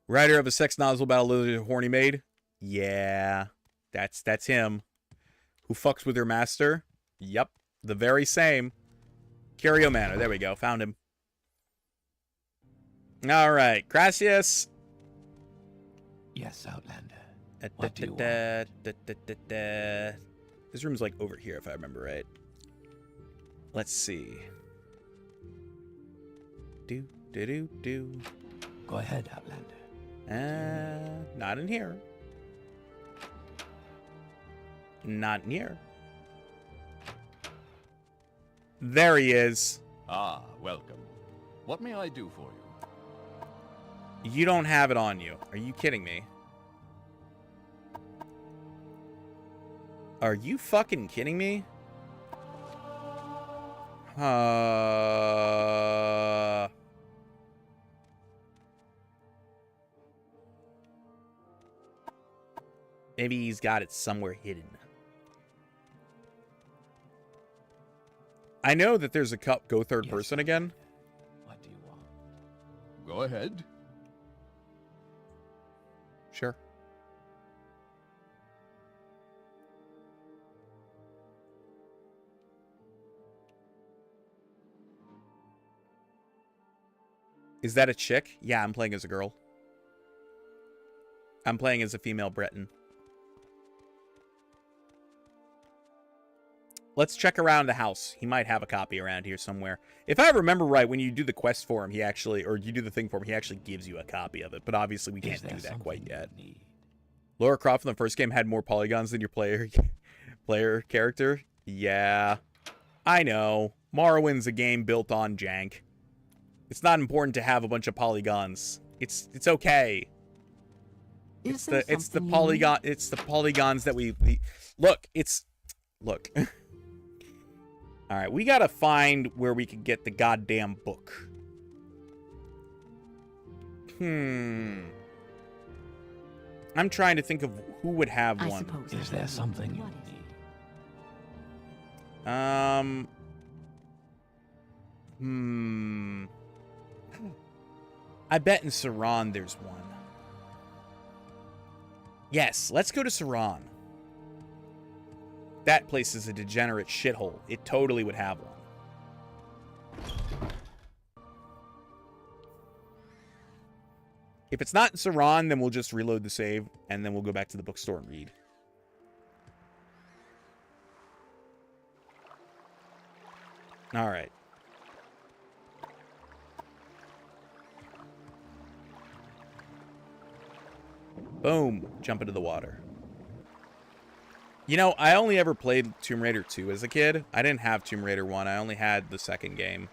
[SPEAKER 1] Writer of a sex nozzle about a little horny maid. Yeah, that's him. Who fucks with her master? Yep, the very same. Curio Manor. There we go. Found him. All right, Gracias.
[SPEAKER 2] Yes, Outlander. What do you want?
[SPEAKER 1] This room's like over here, if I remember right. Let's see. Do do do do.
[SPEAKER 2] Go ahead, Outlander.
[SPEAKER 1] Not in here. Not in here. There he is.
[SPEAKER 5] Ah, welcome. What may I do for you?
[SPEAKER 1] You don't have it on you. Are you kidding me? Are you fucking kidding me? Maybe he's got it somewhere hidden. I know that there's a cup. Go third person again.
[SPEAKER 2] What do you want?
[SPEAKER 5] Go ahead.
[SPEAKER 1] Sure. Is that a chick? Yeah, I'm playing as a girl. I'm playing as a female Breton. Let's check around the house. He might have a copy around here somewhere. If I remember right, when you do the quest for him, he actually, or you do the thing for him, he actually gives you a copy of it. But obviously, we can't do that quite yet. Lara Croft in the first game had more polygons than your player character. Yeah, I know. Morrowind's a game built on jank. It's not important to have a bunch of polygons. It's okay. It's the polygons that we look. Look. All right, we gotta find where we can get the goddamn book. I'm trying to think of who would have one.
[SPEAKER 2] Is there something you need?
[SPEAKER 1] I bet in Saran there's one. Yes, let's go to Saran. That place is a degenerate shithole. It totally would have one. If it's not in Saran, then we'll just reload the save, and then we'll go back to the bookstore and read. All right. Boom. Jump into the water. You know, I only ever played Tomb Raider 2 as a kid. I didn't have Tomb Raider 1. I only had the second game.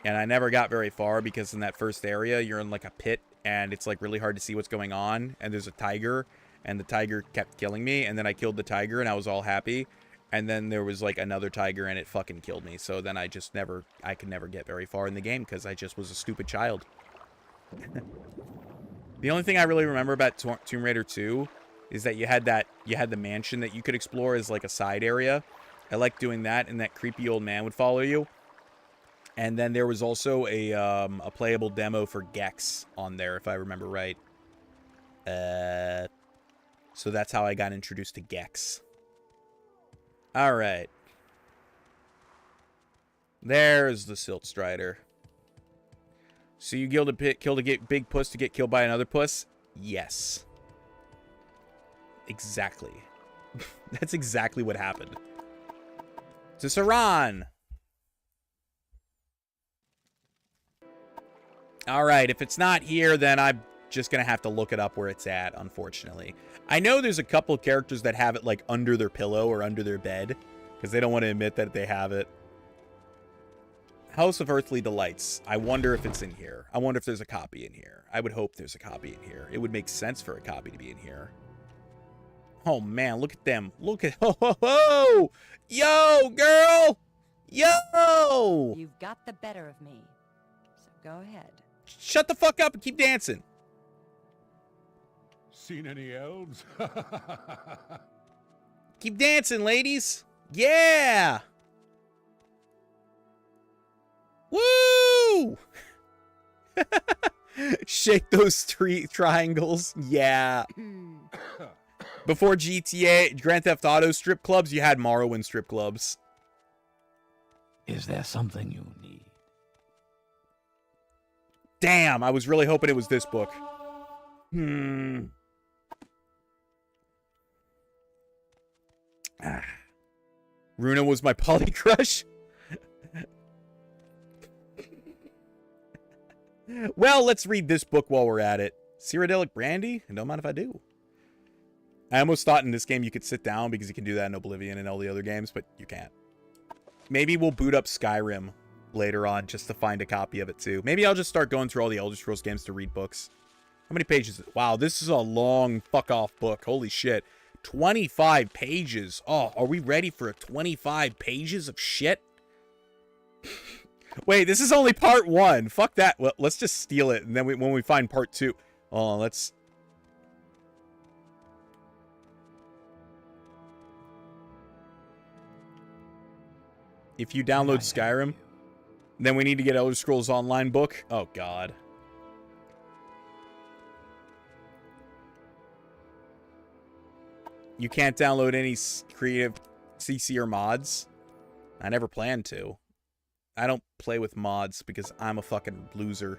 [SPEAKER 1] And I never got very far because in that first area, you're in like a pit and it's like really hard to see what's going on. And there's a tiger and the tiger kept killing me. And then I killed the tiger and I was all happy. And then there was like another tiger and it fucking killed me. So then I just never, I could never get very far in the game because I just was a stupid child. The only thing I really remember about Tomb Raider 2 is that you had the mansion that you could explore as like a side area. I liked doing that, and that creepy old man would follow you. And then there was also a playable demo for Gex on there, if I remember right. So that's how I got introduced to Gex. All right. There's the Silt Strider. So you killed a big puss to get killed by another puss? Yes. Exactly. That's exactly what happened. To Saran. Alright, if it's not here, then I'm just going to have to look it up where it's at, unfortunately. I know there's a couple characters that have it, like, under their pillow or under their bed, because they don't want to admit that they have it. House of Earthly Delights. I wonder if it's in here. I wonder if there's a copy in here. I would hope there's a copy in here. It would make sense for a copy to be in here. Oh, man, look at them. Look at... Ho, ho, ho! Yo, girl! Yo!
[SPEAKER 7] You've got the better of me. So go ahead.
[SPEAKER 1] Shut the fuck up and keep dancing.
[SPEAKER 5] Seen any elves?
[SPEAKER 1] Keep dancing, ladies. Yeah! Woo! Shake those three triangles. Yeah. Before GTA, Grand Theft Auto strip clubs, you had Morrowind strip clubs.
[SPEAKER 2] Is there something you need?
[SPEAKER 1] Damn, I was really hoping it was this book. Runa was my poly crush. Well, let's read this book while we're at it. Cyrodiilic Brandy? Don't mind if I do. I almost thought in this game you could sit down because you can do that in Oblivion and all the other games, but you can't. Maybe we'll boot up Skyrim later on just to find a copy of it too. Maybe I'll just start going through all the Elder Scrolls games to read books. How many pages? Wow, this is a long fuck-off book. Holy shit. 25 pages. Oh, are we ready for 25 pages of shit? Wait, this is only part 1. Fuck that. Well, let's just steal it, and then when we find part 2... Oh, let's... If you download Skyrim, then we need to get Elder Scrolls Online book. Oh, God. You can't download any creative CC or mods. I never planned to. I don't play with mods because I'm a fucking loser.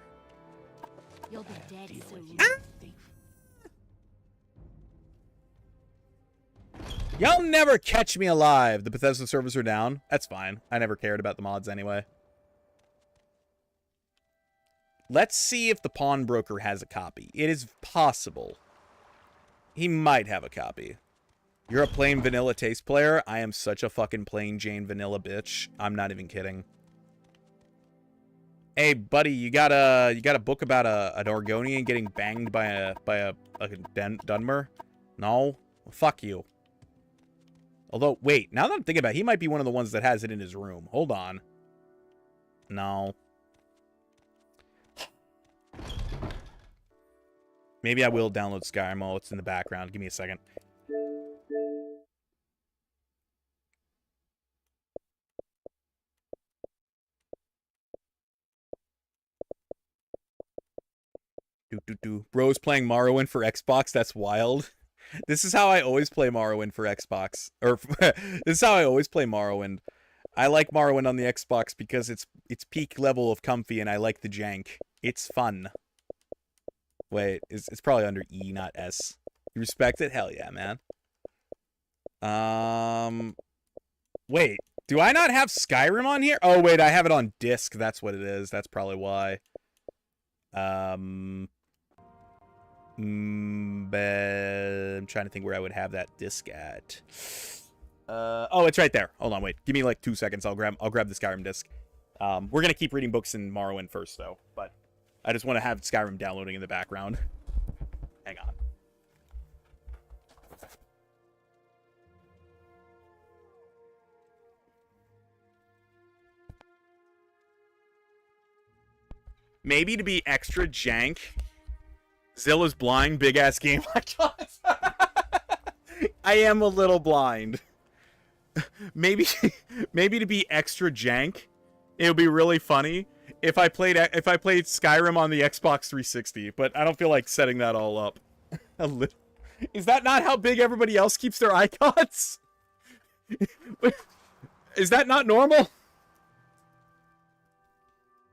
[SPEAKER 7] You'll be dead soon.
[SPEAKER 1] Y'all never catch me alive. The Bethesda servers are down. That's fine. I never cared about the mods anyway. Let's see if the pawnbroker has a copy. It is possible. He might have a copy. You're a plain vanilla taste player? I am such a fucking plain Jane vanilla bitch. I'm not even kidding. Hey, buddy, you got a book about an Argonian getting banged by a Dunmer? No? Well, fuck you. Although, wait, now that I'm thinking about it, he might be one of the ones that has it in his room. Hold on. No. Maybe I will download Skyrim while it's in the background. Give me a second. Bro's playing Morrowind for Xbox. That's wild. This is how I always play Morrowind for Xbox. Or this is how I always play Morrowind. I like Morrowind on the Xbox because it's peak level of comfy and I like the jank. It's fun. Wait, it's probably under E, not S. You respect it? Hell yeah, man. Wait, do I not have Skyrim on here? Oh, wait, I have it on disc. That's what it is. That's probably why. But I'm trying to think where I would have that disc at. Oh, it's right there. Hold on, wait. Give me like 2 seconds. I'll grab the Skyrim disc. We're gonna keep reading books in Morrowind first, though. But I just want to have Skyrim downloading in the background. Hang on. Maybe to be extra jank, Zilla's blind, big ass game like us. I am a little blind. Maybe to be extra jank, it would be really funny if I played Skyrim on the Xbox 360. But I don't feel like setting that all up. Is that not how big everybody else keeps their icons? Is that not normal?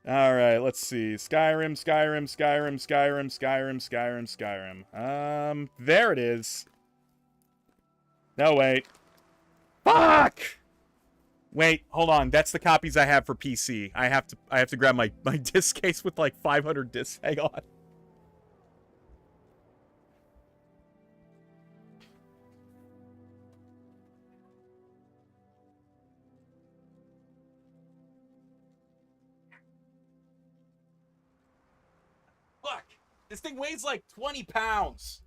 [SPEAKER 1] All right, let's see. Skyrim. There it is. No, wait. Fuck! Wait, hold on. That's the copies I have for PC. I have to grab my disc case with like 500 discs. Hang on. Fuck! This thing weighs like 20 pounds.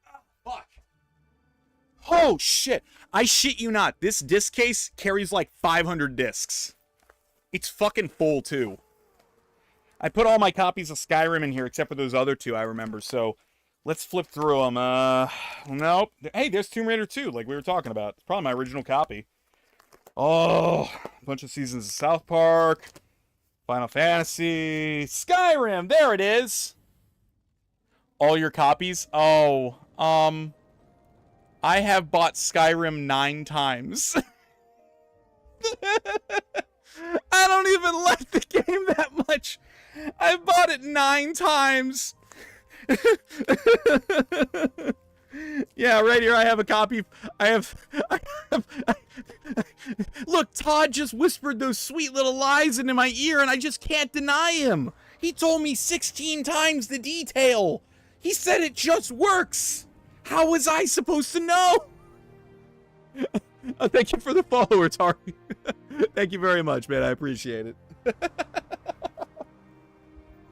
[SPEAKER 1] Oh, fuck. Oh, shit. I shit you not. This disc case carries like 500 discs. It's fucking full, too. I put all my copies of Skyrim in here except for those other two I remember, so let's flip through them. Nope. Hey, there's Tomb Raider 2, like we were talking about. It's probably my original copy. Oh, a bunch of seasons of South Park. Final Fantasy. Skyrim, there it is. All your copies? Oh, I have bought Skyrim 9 times. I don't even like the game that much. I've bought it 9 times. Yeah, right here I have a copy. I have Look, Todd just whispered those sweet little lies into my ear and I just can't deny him. He told me 16 times the detail. He said it just works. How was I supposed to know? Oh, thank you for the follower, Tari. Thank you very much, man. I appreciate it.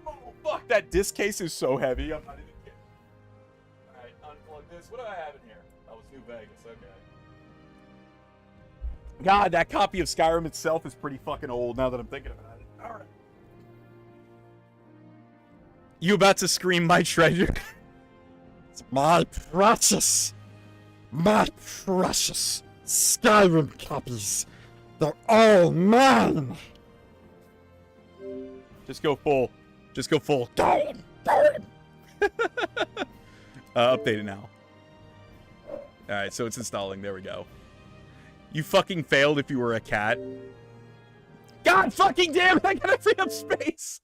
[SPEAKER 1] Oh, fuck. That disc case is so heavy. I'm not even kidding. Alright, unplug this. What do I have in here? Oh, it's New Vegas. Okay. God, that copy of Skyrim itself is pretty fucking old now that I'm thinking about it. Alright. You about to scream my treasure? My precious Skyrim copies. They're all mine. Just go full. Just go full. Update it now. Alright, so it's installing. There we go. You fucking failed if you were a cat. God fucking damn it, I gotta free up space.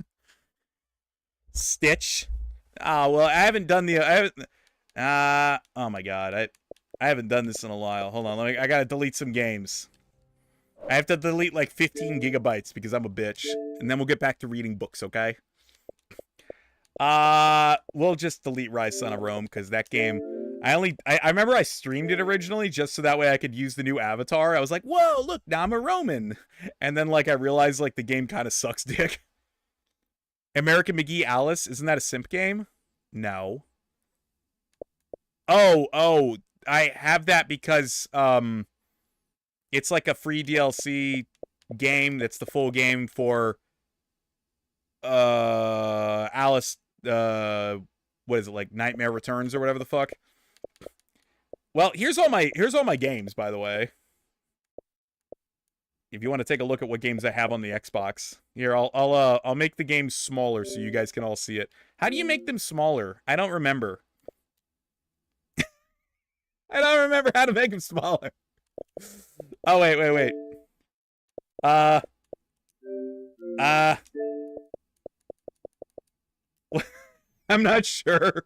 [SPEAKER 1] Stitch. Ah, well, I haven't done the... oh my god, I haven't done this in a while. Hold on, I gotta delete some games. I have to delete like 15 gigabytes because I'm a bitch. And then we'll get back to reading books, okay? We'll just delete Rise Son of Rome because that game... I remember I streamed it originally just so that way I could use the new avatar. I was like, whoa, look, now I'm a Roman. And then like I realized like the game kind of sucks dick. American McGee Alice, isn't that a simp game? No. Oh, I have that because it's like a free DLC game that's the full game for Alice, what is it, like Nightmare Returns or whatever the fuck? Well, here's all my games, by the way. If you want to take a look at what games I have on the Xbox. Here, I'll make the games smaller so you guys can all see it. How do you make them smaller? I don't remember. I don't remember how to make them smaller. Oh, wait. I'm not sure.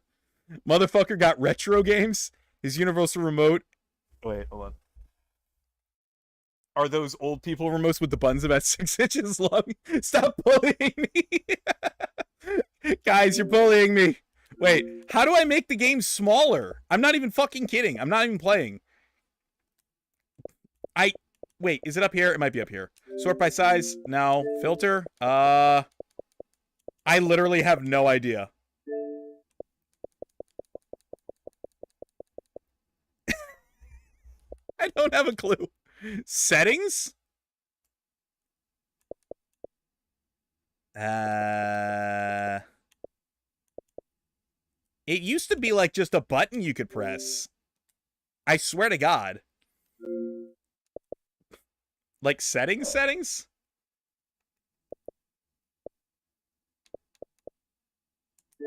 [SPEAKER 1] Motherfucker got retro games? His universal remote... Wait, hold on. Are those old people remotes with the buttons about 6 inches long? Stop bullying me! Guys, you're bullying me! Wait, how do I make the game smaller? I'm not even fucking kidding. I'm not even playing. Wait, is it up here? It might be up here. Sort by size? No. Filter? I literally have no idea. I don't have a clue. Settings? It used to be like just a button you could press. I swear to God. Like settings?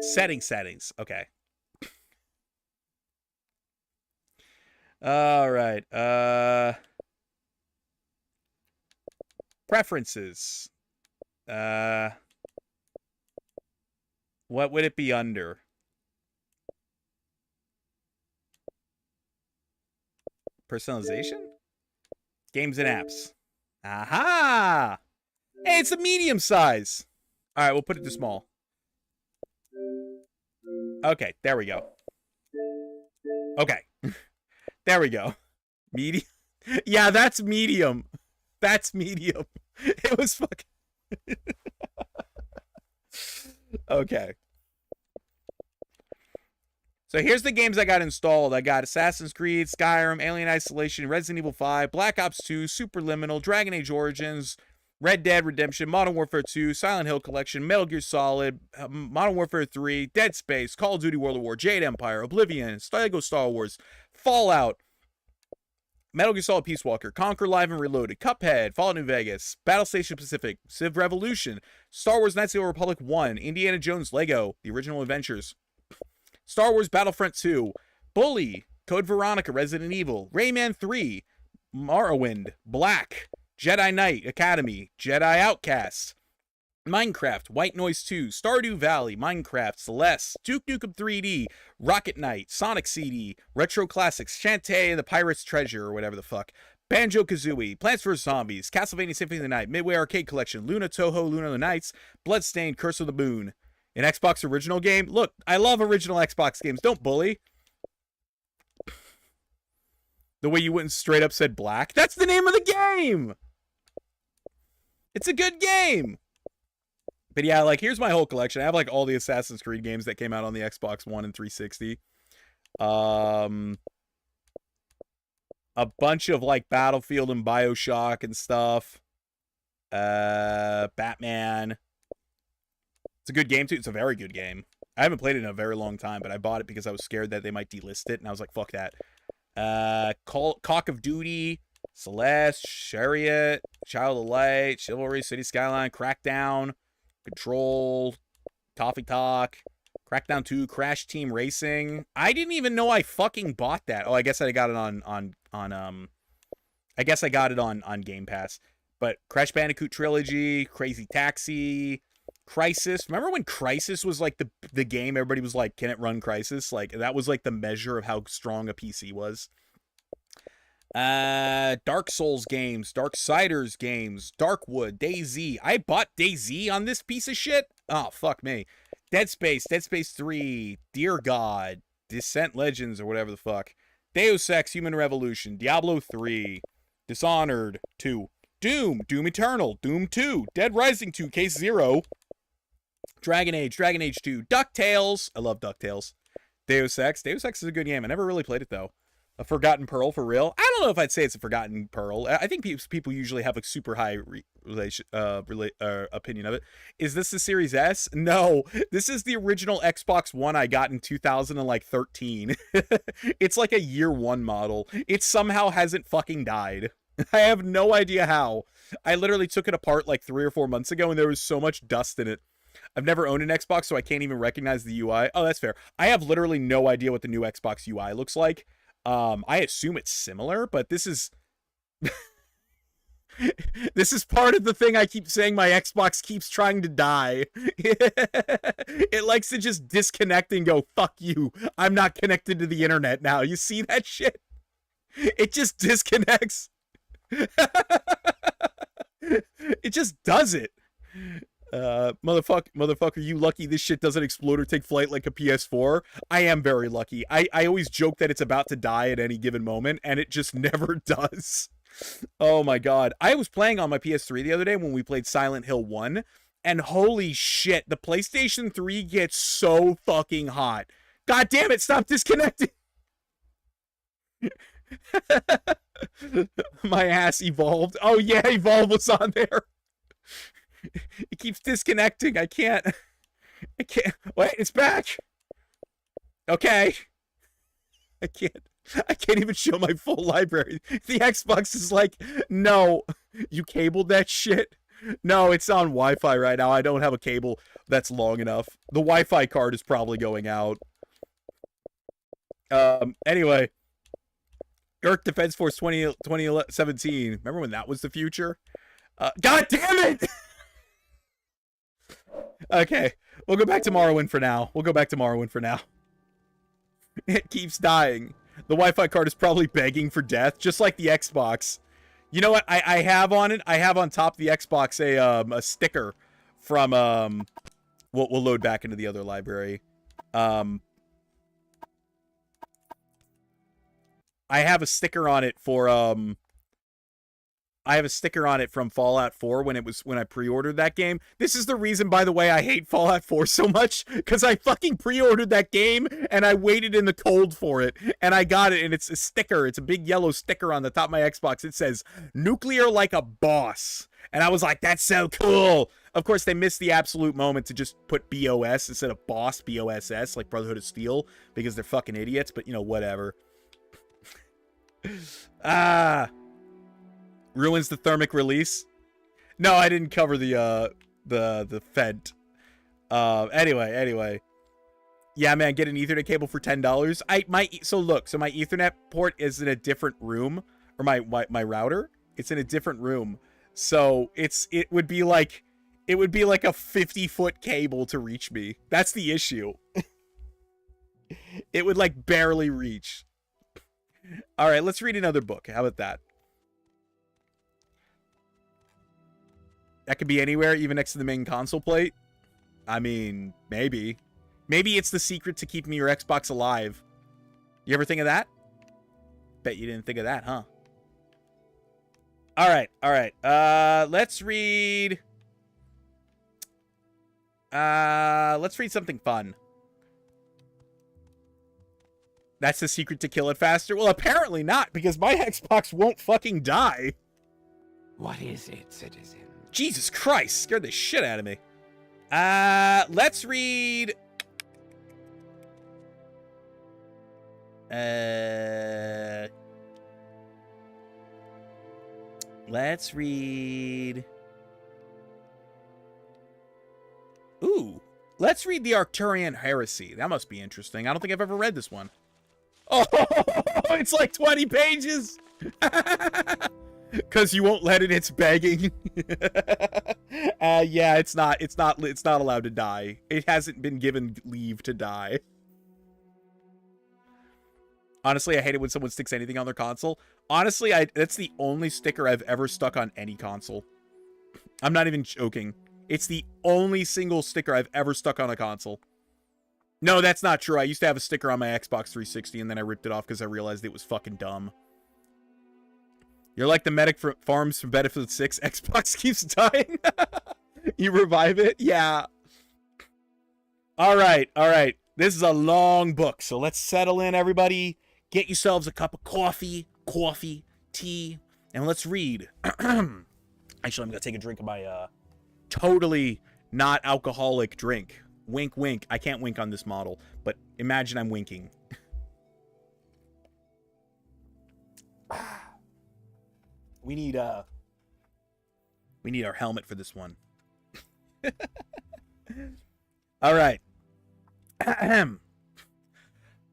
[SPEAKER 1] Settings. Okay. All right. Preferences. What would it be under? Personalization? Games and apps. Aha! Hey, it's a medium size. All right, we'll put it to small. Okay, there we go. Okay. There we go. Medium. Yeah, that's medium. That's medium. It was fucking... Okay. So here's the games I got installed. I got Assassin's Creed, Skyrim, Alien Isolation, Resident Evil 5, Black Ops 2, Superliminal, Dragon Age Origins, Red Dead Redemption, Modern Warfare 2, Silent Hill Collection, Metal Gear Solid, Modern Warfare 3, Dead Space, Call of Duty World at War, Jade Empire, Oblivion, LEGO Star Wars, Fallout, Metal Gear Solid Peace Walker, Conquer Live and Reloaded, Cuphead, Fallout New Vegas, Battle Station Pacific, Civ Revolution, Star Wars Knights of the Old Republic 1, Indiana Jones Lego, The Original Adventures, Star Wars Battlefront 2, Bully, Code Veronica, Resident Evil, Rayman 3, Morrowind, Black, Jedi Knight Academy, Jedi Outcast, Minecraft, White Noise 2, Stardew Valley, Minecraft, Celeste, Duke Nukem 3D, Rocket Knight, Sonic CD, Retro Classics, Shantae and the Pirate's Treasure, or whatever the fuck, Banjo-Kazooie, Plants vs. Zombies, Castlevania Symphony of the Night, Midway Arcade Collection, Luna Toho, Luna of the Nights, Bloodstained, Curse of the Moon. An Xbox original game? Look, I love original Xbox games. Don't bully. The way you went and straight up said Black. That's the name of the game! It's a good game! But yeah, like, here's my whole collection. I have, like, all the Assassin's Creed games that came out on the Xbox One and 360. A bunch of, like, Battlefield and BioShock and stuff. Batman. It's a good game, too. It's a very good game. I haven't played it in a very long time, but I bought it because I was scared that they might delist it, and I was like, fuck that. Cock of Duty, Celeste, Chariot, Child of Light, Chivalry, City Skyline, Crackdown, Control, Toffee Talk, Crackdown 2, Crash Team Racing. I didn't even know I fucking bought that. Oh, I guess I got it on Game Pass. But Crash Bandicoot Trilogy, Crazy Taxi, Crysis. Remember when Crysis was like the game everybody was like, can it run Crysis? Like, that was like the measure of how strong a PC was. Dark Souls games, Darksiders games, Darkwood, DayZ. I bought DayZ on this piece of shit? Oh, fuck me. Dead Space 3, Dear God, Descent Legends, or whatever the fuck. Deus Ex Human Revolution, Diablo 3, Dishonored 2, Doom Eternal, Doom 2, Dead Rising 2, Case 0, Dragon Age 2, DuckTales. I love DuckTales. Deus Ex is a good game. I never really played it, though. A Forgotten Pearl, for real? I don't know if I'd say it's a Forgotten Pearl. I think people usually have a super high opinion of it. Is this the Series S? No. This is the original Xbox One I got in 2013. It's like a year one model. It somehow hasn't fucking died. I have no idea how. I literally took it apart like 3 or 4 months ago, and there was so much dust in it. I've never owned an Xbox, so I can't even recognize the UI. Oh, that's fair. I have literally no idea what the new Xbox UI looks like. I assume it's similar, but this is... This is part of the thing I keep saying my Xbox keeps trying to die. It likes to just disconnect and go, fuck you. I'm not connected to the internet now. You see that shit? It just disconnects. It just does it. Motherfucker, you lucky this shit doesn't explode or take flight like a PS4. I am very lucky. I always joke that it's about to die at any given moment, and it just never does. Oh my god. I was playing on my PS3 the other day when we played Silent Hill 1, and holy shit, the PlayStation 3 gets so fucking hot. God damn it, stop disconnecting! My ass evolved. Oh yeah, Evolve was on there. It keeps disconnecting. I can't. Wait, it's back. Okay. I can't even show my full library. The Xbox is like, no, you cabled that shit? No, it's on Wi-Fi right now. I don't have a cable that's long enough. The Wi-Fi card is probably going out. Anyway. Earth Defense Force 2017. Remember when that was the future? God damn it! Okay, we'll go back to Morrowind for now. It keeps dying. The Wi-Fi card is probably begging for death, just like the Xbox. You know what? I have on it. I have on top of the Xbox a sticker from We'll load back into the other library. I have a sticker on it for I have a sticker on it from Fallout 4 when I pre-ordered that game. This is the reason, by the way, I hate Fallout 4 so much, because I fucking pre-ordered that game and I waited in the cold for it, and I got it, and it's a sticker. It's a big yellow sticker on the top of my Xbox. It says, "Nuclear like a boss." And I was like, that's so cool. Of course, they missed the absolute moment to just put BOS instead of boss, BOSS, like Brotherhood of Steel, because they're fucking idiots, but, you know, whatever. Ruins the thermic release. No, I didn't cover the Fent. Anyway. Yeah, man, get an Ethernet cable for $10. So my Ethernet port is in a different room, or my router. It's in a different room. So it would be like a 50-foot cable to reach me. That's the issue. It would like barely reach. All right, let's read another book. How about that? That could be anywhere, even next to the main console plate. I mean, maybe. Maybe it's the secret to keeping your Xbox alive. You ever think of that? Bet you didn't think of that, huh? All right. Let's read something fun. That's the secret to kill it faster? Well, apparently not, because my Xbox won't fucking die.
[SPEAKER 2] What is it, citizen?
[SPEAKER 1] Jesus Christ, scared the shit out of me. Let's read... Let's read... Ooh. Let's read the Arcturian Heresy. That must be interesting. I don't think I've ever read this one. Oh, it's like 20 pages! Because you won't let it, it's begging. Yeah, it's not allowed to die. It hasn't been given leave to die. Honestly, I hate it when someone sticks anything on their console. Honestly, that's the only sticker I've ever stuck on any console. I'm not even joking. It's the only single sticker I've ever stuck on a console. No, that's not true. I used to have a sticker on my Xbox 360, and then I ripped it off because I realized it was fucking dumb. You're like the medic from Farms from Battlefield 6. Xbox keeps dying. You revive it? Yeah. All right. This is a long book, so let's settle in, everybody. Get yourselves a cup of coffee, tea, and let's read. Actually, I'm going to take a drink of my totally not alcoholic drink. Wink, wink. I can't wink on this model, but imagine I'm winking. We need our helmet for this one. All right.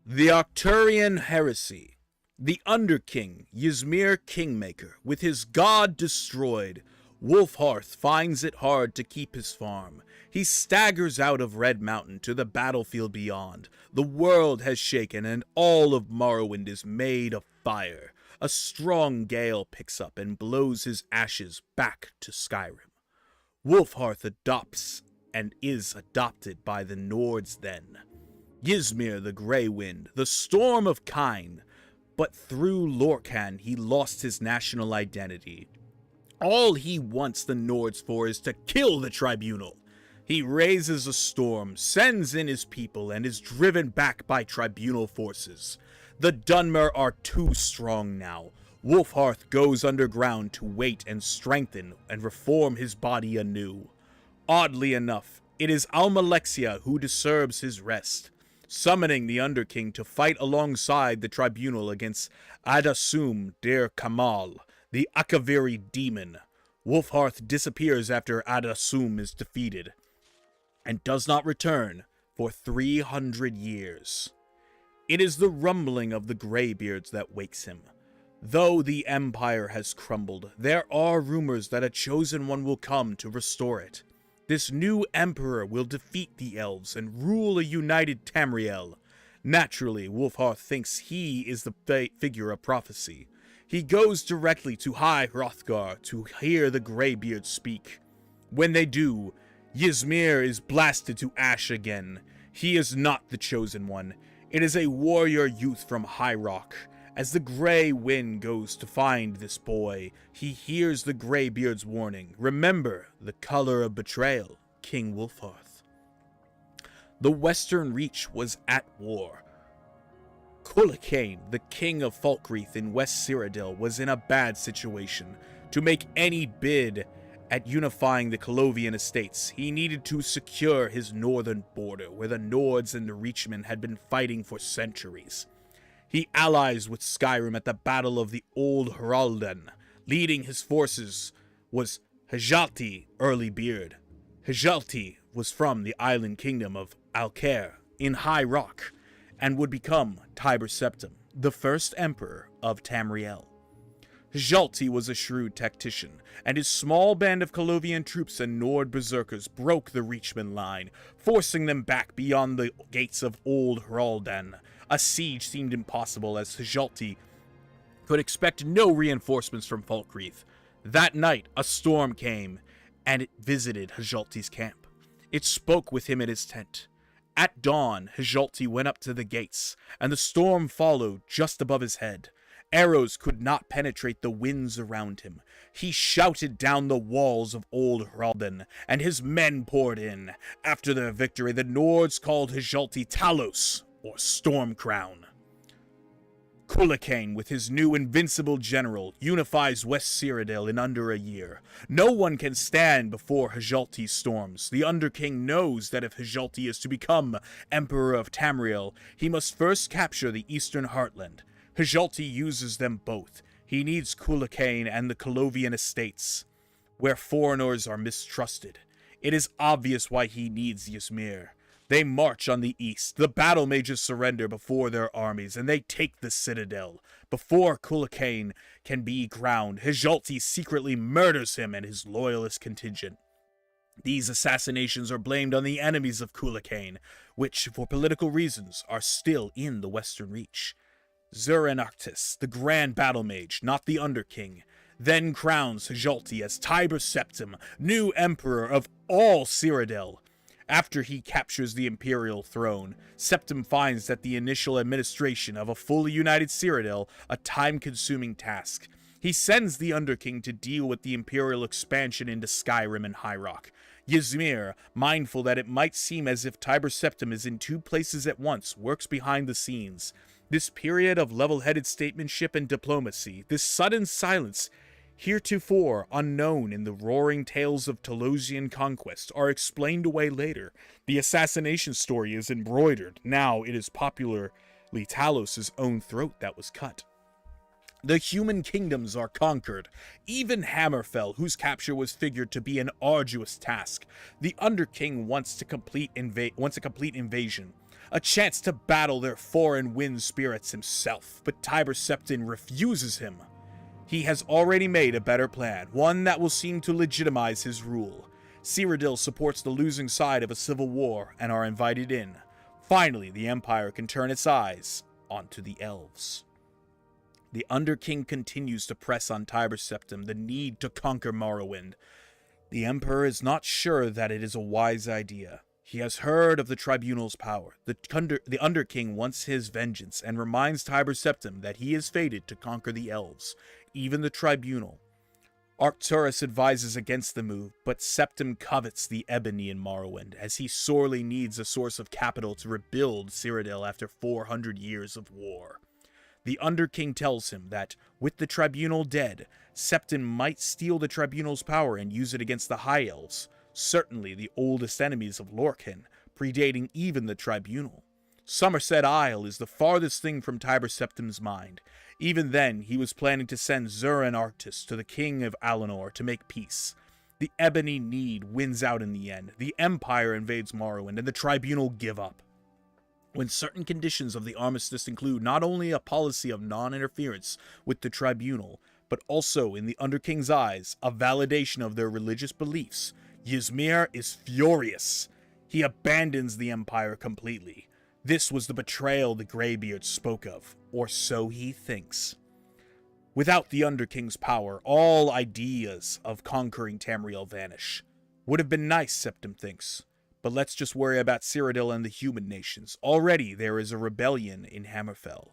[SPEAKER 1] The Arcturian Heresy. The Underking, Ysmir Kingmaker, with his god destroyed, Wolfhearth finds it hard to keep his farm. He staggers out of Red Mountain to the battlefield beyond. The world has shaken, and all of Morrowind is made of fire. A strong gale picks up and blows his ashes back to Skyrim. Wulfharth adopts and is adopted by the Nords then. Ysmir the Grey Wind, the Storm of Kine, but through Lorkhan he lost his national identity. All he wants the Nords for is to kill the Tribunal. He raises a storm, sends in his people, and is driven back by Tribunal forces. The Dunmer are too strong now. Wulfharth goes underground to wait and strengthen and reform his body anew. Oddly enough, it is Almalexia who disturbs his rest, summoning the Underking to fight alongside the Tribunal against Adasum Der Kamal, the Akaviri demon. Wulfharth disappears after Adasum is defeated, and does not return for 300 years. It is the rumbling of the Greybeards that wakes him. Though the Empire has crumbled, there are rumors that a chosen one will come to restore it. This new Emperor will defeat the Elves and rule a united Tamriel. Naturally, Wulfharth thinks he is the figure of prophecy. He goes directly to High Hrothgar to hear the Greybeards speak. When they do, Ysmir is blasted to ash again. He is not the chosen one. It is a warrior youth from High Rock. As the Grey Wind goes to find this boy, he hears the Greybeard's warning. Remember the color of betrayal, King Wulfharth. The Western Reach was at war. Cuchulainn, the king of Falkreath in West Cyrodiil, was in a bad situation. To make any bid at unifying the Colovian estates, he needed to secure his northern border, where the Nords and the Reachmen had been fighting for centuries. He allies with Skyrim at the Battle of the Old Hraldan. Leading his forces was Hjalti Earlybeard. Hjalti was from the island kingdom of Alcair in High Rock, and would become Tiber Septim, the first emperor of Tamriel. Hjalti was a shrewd tactician, and his small band of Colovian troops and Nord berserkers broke the Reachmen line, forcing them back beyond the gates of Old Hraldan. A siege seemed impossible, as Hjalti could expect no reinforcements from Falkreath. That night, a storm came, and it visited Hjalti's camp. It spoke with him at his tent. At dawn, Hjalti went up to the gates, and the storm followed just above his head. Arrows could not penetrate the winds around him. He shouted down the walls of Old Hraldan, and his men poured in. After their victory, the Nords called Hjalti Talos, or Stormcrown. Cuchulainn, with his new invincible general, unifies West Cyrodiil in under a year. No one can stand before Hjalti's storms. The Underking knows that if Hjalti is to become Emperor of Tamriel, he must first capture the Eastern Heartland. Hjalti uses them both. He needs Cuchulainn and the Colovian estates, where foreigners are mistrusted. It is obvious why he needs Ysmir. They march on the east. The battle mages surrender before their armies, and they take the citadel. Before Cuchulainn can be crowned, Hjalti secretly murders him and his loyalist contingent. These assassinations are blamed on the enemies of Cuchulainn, which, for political reasons, are still in the Western Reach. Zurenactus, the Grand Battle Mage, not the Underking, then crowns Hjalti as Tiber Septim, new emperor of all Cyrodiil. After he captures the imperial throne, Septim finds that the initial administration of a fully united Cyrodiil a time-consuming task. He sends the Underking to deal with the imperial expansion into Skyrim and High Rock. Ysmir, mindful that it might seem as if Tiber Septim is in two places at once, works behind the scenes. This period of level-headed statesmanship and diplomacy, this sudden silence, heretofore unknown in the roaring tales of Talosian conquest, are explained away later. The assassination story is embroidered. Now it is popularly Talos' own throat that was cut. The human kingdoms are conquered, even Hammerfell, whose capture was figured to be an arduous task. The Underking wants a complete invasion, a chance to battle their foreign wind spirits himself, but Tiber Septim refuses him. He has already made a better plan, one that will seem to legitimize his rule. Cyrodiil supports the losing side of a civil war and are invited in. Finally, the Empire can turn its eyes onto the Elves. The Underking continues to press on Tiber Septim the need to conquer Morrowind. The Emperor is not sure that it is a wise idea. He has heard of the Tribunal's power. The Underking wants his vengeance and reminds Tiber Septim that he is fated to conquer the elves, even the Tribunal. Arcturus advises against the move, but Septim covets the ebony in Morrowind, as he sorely needs a source of capital to rebuild Cyrodiil after 400 years of war. The Underking tells him that, with the Tribunal dead, Septim might steal the Tribunal's power and use it against the High Elves, certainly the oldest enemies of Lorkhan, predating even the Tribunal. Somerset Isle is the farthest thing from Tiber Septim's mind. Even then, he was planning to send Zurin Arctus to the King of Alinor to make peace. The Ebony Need wins out in the end. The Empire invades Morrowind, and the Tribunal give up. When certain conditions of the armistice include not only a policy of non-interference with the Tribunal, but also, in the Underking's eyes, a validation of their religious beliefs, Ysmir is furious. He abandons the Empire completely. This was the betrayal the Greybeard spoke of, or so he thinks. Without the Underking's power, all ideas of conquering Tamriel vanish. Would have been nice, Septim thinks. But let's just worry about Cyrodiil and the human nations. Already there is a rebellion in Hammerfell.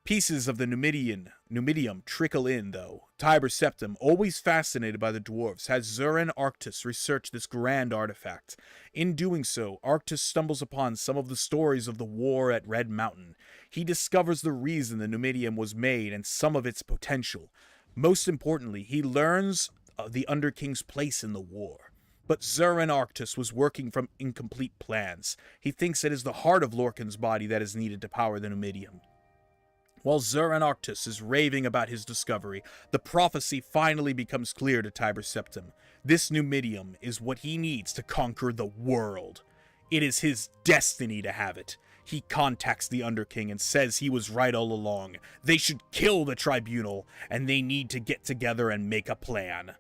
[SPEAKER 1] Pieces of the Numidium trickle in, though. Tiber Septim, always fascinated by the dwarves, has Zurin Arctus research this grand artifact. In doing so, Arctus stumbles upon some of the stories of the war at Red Mountain. He discovers the reason the Numidium was made and some of its potential. Most importantly, he learns of the Underking's place in the war. But Zurin Arctus was working from incomplete plans. He thinks it is the heart of Lorkhan's body that is needed to power the Numidium. While Zurin Arctus is raving about his discovery, the prophecy finally becomes clear to Tiber Septim. This Numidium is what he needs to conquer the world. It is his destiny to have it. He contacts the Underking and says he was right all along. They should kill the Tribunal, and they need to get together and make a plan.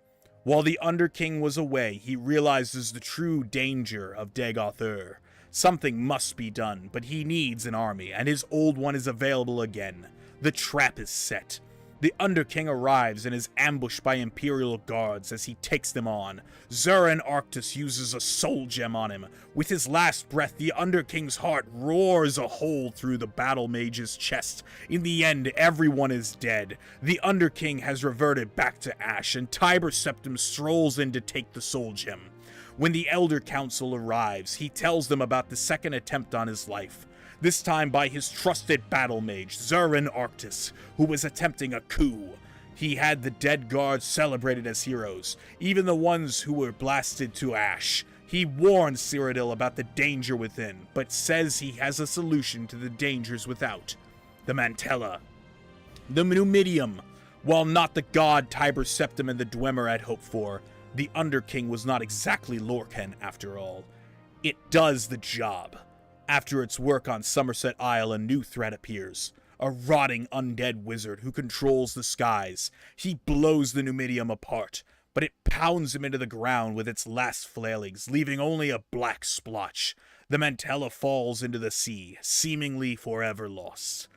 [SPEAKER 1] While the Underking was away, he realizes the true danger of Dagoth Ur. Something must be done, but he needs an army, and his old one is available again. The trap is set. The Underking arrives and is ambushed by Imperial guards as he takes them on. Zurin Arctus uses a soul gem on him. With his last breath, the Underking's heart roars a hole through the battle mage's chest. In the end, everyone is dead. The Underking has reverted back to ash, and Tiber Septim strolls in to take the soul gem. When the Elder Council arrives, he tells them about the second attempt on his life. This time by his trusted battle mage, Zurin Arctus, who was attempting a coup. He had the dead guards celebrated as heroes, even the ones who were blasted to ash. He warns Cyrodiil about the danger within, but says he has a solution to the dangers without. The Mantella. The Numidium. While not the god Tiber Septim and the Dwemer had hoped for, the Underking was not exactly Lorkhan after all. It does the job. After its work on Somerset Isle, a new threat appears. A rotting undead wizard who controls the skies. He blows the Numidium apart, but it pounds him into the ground with its last flailings, leaving only a black splotch. The Mantella falls into the sea, seemingly forever lost.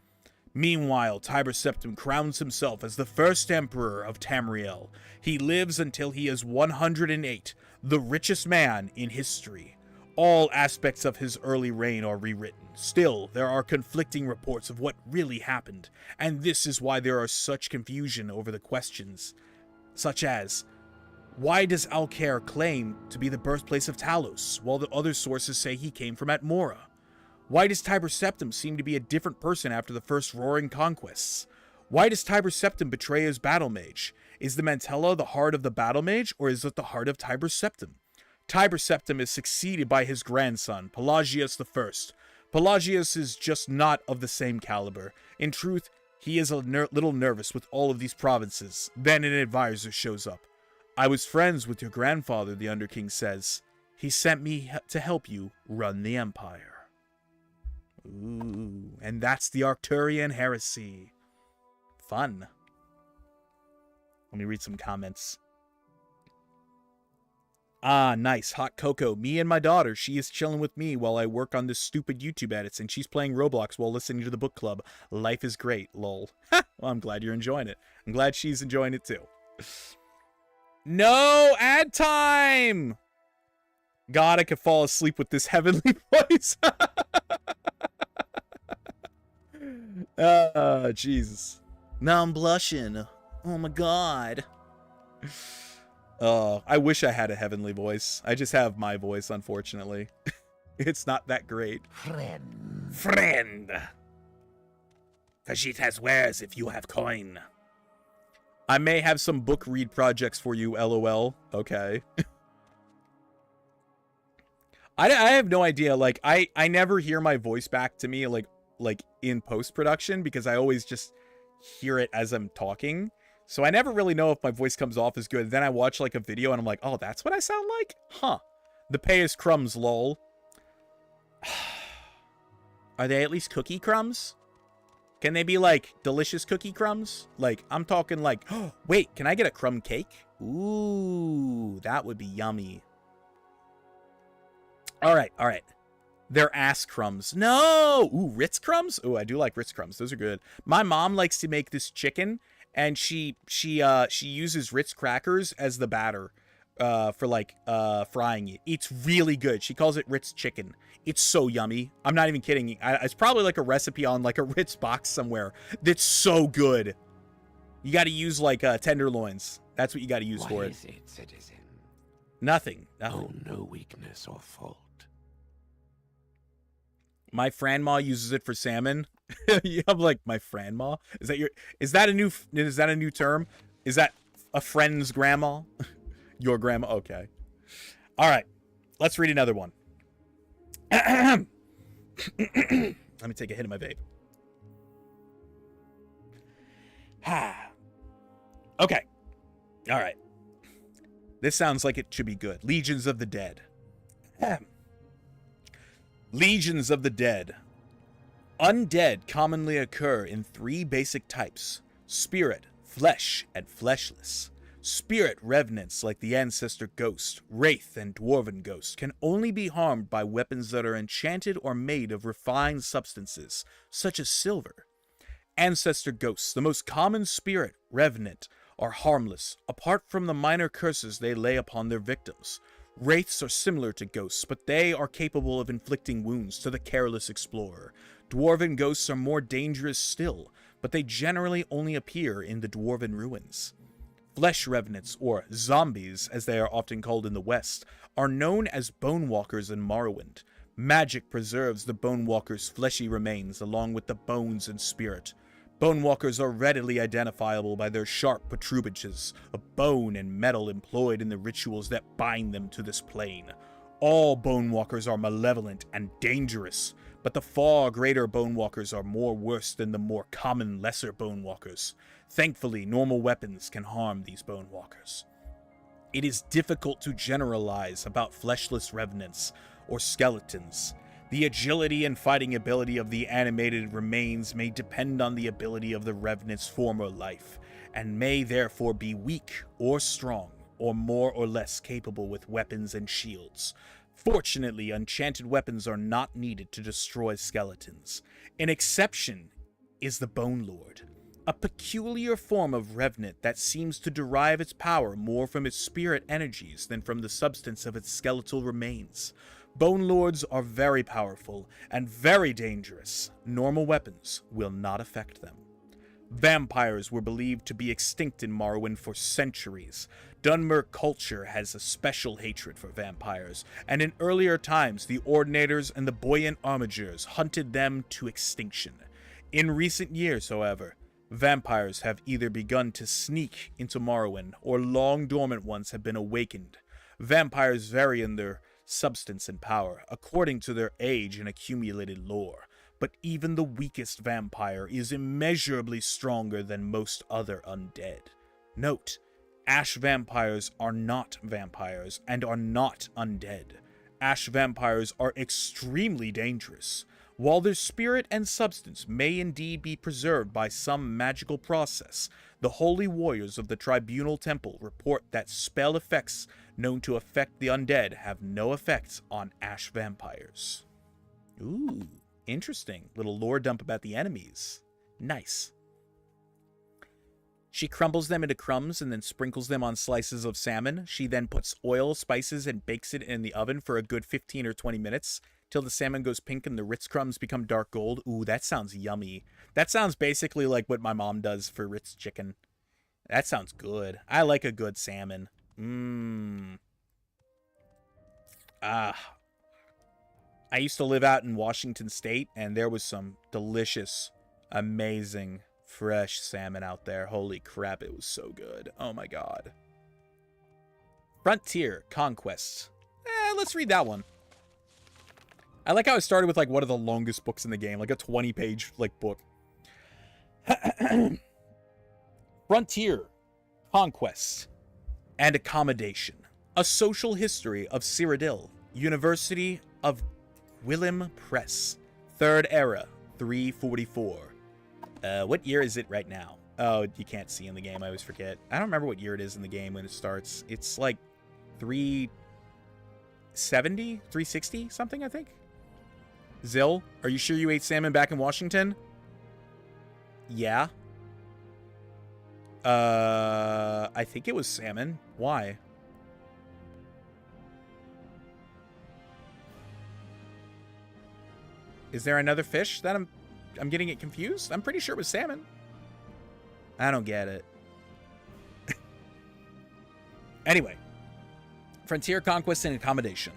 [SPEAKER 1] Meanwhile, Tiber Septim crowns himself as the first emperor of Tamriel. He lives until he is 108, the richest man in history. All aspects of his early reign are rewritten. Still, there are conflicting reports of what really happened, and this is why there are such confusion over the questions. Such as, why does Alcair claim to be the birthplace of Talos, while the other sources say he came from Atmora? Why does Tiber Septim seem to be a different person after the first roaring conquests? Why does Tiber Septim betray his battle mage? Is the Mantella the heart of the battle mage, or is it the heart of Tiber Septim? Tiber Septim is succeeded by his grandson, Pelagius I. Pelagius is just not of the same caliber. In truth, he is a little nervous with all of these provinces. Then an advisor shows up. I was friends with your grandfather, the Underking says. He sent me to help you run the Empire. Ooh, and that's the Arcturian heresy. Fun. Let me read some comments. Ah, nice. Hot cocoa. Me and my daughter. She is chilling with me while I work on this stupid YouTube edits, and she's playing Roblox while listening to the book club. Life is great, lol. Well, I'm glad you're enjoying it. I'm glad she's enjoying it too. No, ad time. God, I could fall asleep with this heavenly voice. Jesus. Now I'm blushing. Oh my God. I wish I had a heavenly voice. I just have my voice, unfortunately. It's not that great. Friend. Khajiit has wares if you have coin. I may have some book read projects for you, LOL. Okay. I have no idea. Like, I never hear my voice back to me, like in post-production, because I always just hear it as I'm talking. So I never really know if my voice comes off as good. Then I watch, like, a video and I'm like, oh, that's what I sound like? Huh. The pay is crumbs, lol. Are they at least cookie crumbs? Can they be, like, delicious cookie crumbs? Like, I'm talking like, oh, wait, can I get a crumb cake? Ooh, that would be yummy. All right. They're ass crumbs. No! Ooh, Ritz crumbs? Ooh, I do like Ritz crumbs. Those are good. My mom likes to make this chicken, and she uses Ritz crackers as the batter for, like, frying it. It's really good. She calls it Ritz chicken. It's so yummy. I'm not even kidding. It's probably like a recipe on like a Ritz box somewhere. That's so good. You got to use like tenderloins. That's what you got to use for it.
[SPEAKER 2] What is it, citizen?
[SPEAKER 1] Nothing.
[SPEAKER 2] Oh, no weakness or fault.
[SPEAKER 1] My Franma uses it for salmon. I'm like, my Franma? Is that a new term? Is that a friend's grandma? Your grandma? Okay. All right. Let's read another one. Let me take a hit of my vape. Okay. All right. This sounds like it should be good. Legions of the Dead. Legions of the Dead. Undead commonly occur in 3 basic types: spirit, flesh, and fleshless. Spirit revenants like the Ancestor Ghost, Wraith, and Dwarven Ghost can only be harmed by weapons that are enchanted or made of refined substances, such as silver. Ancestor Ghosts, the most common spirit revenant, are harmless, apart from the minor curses they lay upon their victims. Wraiths are similar to ghosts, but they are capable of inflicting wounds to the careless explorer. Dwarven Ghosts are more dangerous still, but they generally only appear in the Dwarven ruins. Flesh revenants, or zombies as they are often called in the West, are known as Bone Walkers in Morrowind. Magic preserves the Bone Walkers' fleshy remains along with the bones and spirit. Bone Walkers are readily identifiable by their sharp protuberances of bone and metal employed in the rituals that bind them to this plane. All Bone Walkers are malevolent and dangerous, but the far greater Bone Walkers are more worse than the more common lesser Bone Walkers. Thankfully, normal weapons can harm these Bone Walkers. It is difficult to generalize about fleshless revenants or skeletons. The agility and fighting ability of the animated remains may depend on the ability of the revenant's former life, and may therefore be weak or strong, or more or less capable with weapons and shields. Fortunately, enchanted weapons are not needed to destroy skeletons. An exception is the Bone Lord, a peculiar form of revenant that seems to derive its power more from its spirit energies than from the substance of its skeletal remains. Bone Lords are very powerful and very dangerous. Normal weapons will not affect them. Vampires were believed to be extinct in Morrowind for centuries. Dunmer culture has a special hatred for vampires, and in earlier times the Ordinators and the Buoyant Armigers hunted them to extinction. In recent years, however, vampires have either begun to sneak into Morrowind, or long dormant ones have been awakened. Vampires vary in their substance and power, according to their age and accumulated lore, but even the weakest vampire is immeasurably stronger than most other undead. Note, Ash vampires are not vampires and are not undead. Ash vampires are extremely dangerous. While their spirit and substance may indeed be preserved by some magical process, the holy warriors of the Tribunal Temple report that spell effects known to affect the undead have no effects on Ash vampires. Ooh, interesting. Little lore dump about the enemies. Nice. She crumbles them into crumbs and then sprinkles them on slices of salmon. She then puts oil, spices, and bakes it in the oven for a good 15 or 20 minutes till the salmon goes pink and the Ritz crumbs become dark gold. Ooh, that sounds yummy. That sounds basically like what my mom does for Ritz chicken. That sounds good. I like a good salmon. I used to live out in Washington State, and there was some delicious, amazing, fresh salmon out there. Holy crap, it was so good. Oh my god. Frontier Conquest. Let's read that one. I like how it started with like one of the longest books in the game, like a 20-page like book. Frontier Conquest and Accommodation. A Social History of Cyrodiil. University of Gwilym Press. Third Era, 344. What year is it right now? Oh, you can't see in the game. I always forget. I don't remember what year it is in the game when it starts. It's like 370, 360 something, I think. Zill, are you sure you ate salmon back in Washington? Yeah. I think it was salmon. Why? Is there another fish that I'm getting it confused? I'm pretty sure it was salmon. I don't get it. Anyway, Frontier Conquest and Accommodation.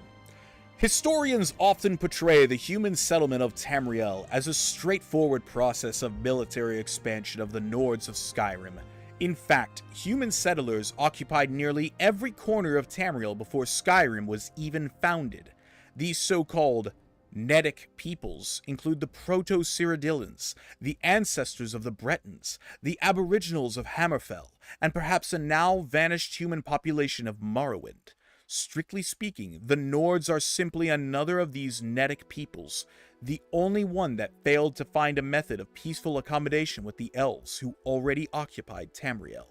[SPEAKER 1] Historians often portray the human settlement of Tamriel as a straightforward process of military expansion of the Nords of Skyrim. In fact, human settlers occupied nearly every corner of Tamriel before Skyrim was even founded. These so-called Nedic peoples include the Proto-Cyrodiilans, the ancestors of the Bretons, the Aboriginals of Hammerfell, and perhaps a now-vanished human population of Morrowind. Strictly speaking, the Nords are simply another of these Nedic peoples, the only one that failed to find a method of peaceful accommodation with the Elves who already occupied Tamriel.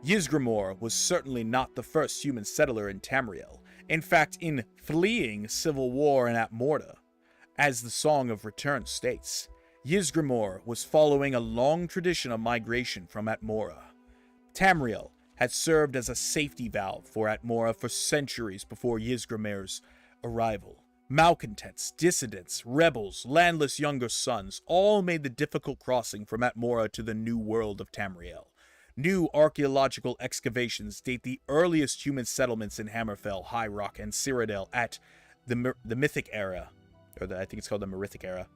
[SPEAKER 1] Ysgramor was certainly not the first human settler in Tamriel. In fact, in fleeing civil war in Atmorda, as the Song of Return states, Ysgramor was following a long tradition of migration from Atmora. Tamriel had served as a safety valve for Atmora for centuries before Ysgramor's arrival. Malcontents, dissidents, rebels, landless younger sons all made the difficult crossing from Atmora to the new world of Tamriel. New archaeological excavations date the earliest human settlements in Hammerfell, High Rock, and Cyrodiil at the Mythic Era, or I think it's called the Merithic Era,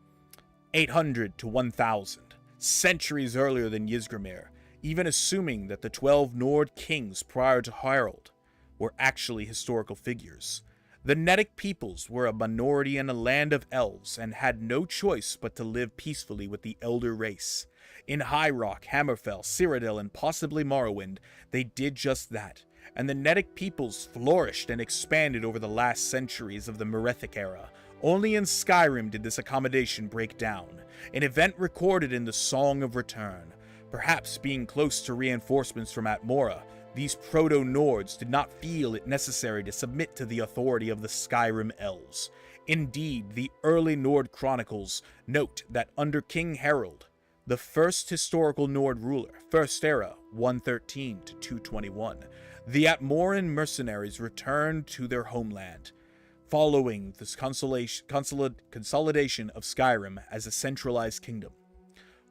[SPEAKER 1] 800 to 1000, centuries earlier than Ysgramor, even assuming that the 12 Nord kings prior to Harald were actually historical figures. The Nedic peoples were a minority in a land of elves and had no choice but to live peacefully with the Elder race. In High Rock, Hammerfell, Cyrodiil, and possibly Morrowind, they did just that, and the Nedic peoples flourished and expanded over the last centuries of the Merethic Era. Only in Skyrim did this accommodation break down, an event recorded in the Song of Return. Perhaps being close to reinforcements from Atmora, these Proto-Nords did not feel it necessary to submit to the authority of the Skyrim Elves. Indeed, the early Nord chronicles note that under King Harald, the first historical Nord ruler, First Era, 113 to 221, the Atmoran mercenaries returned to their homeland, following this consolidation of Skyrim as a centralized kingdom.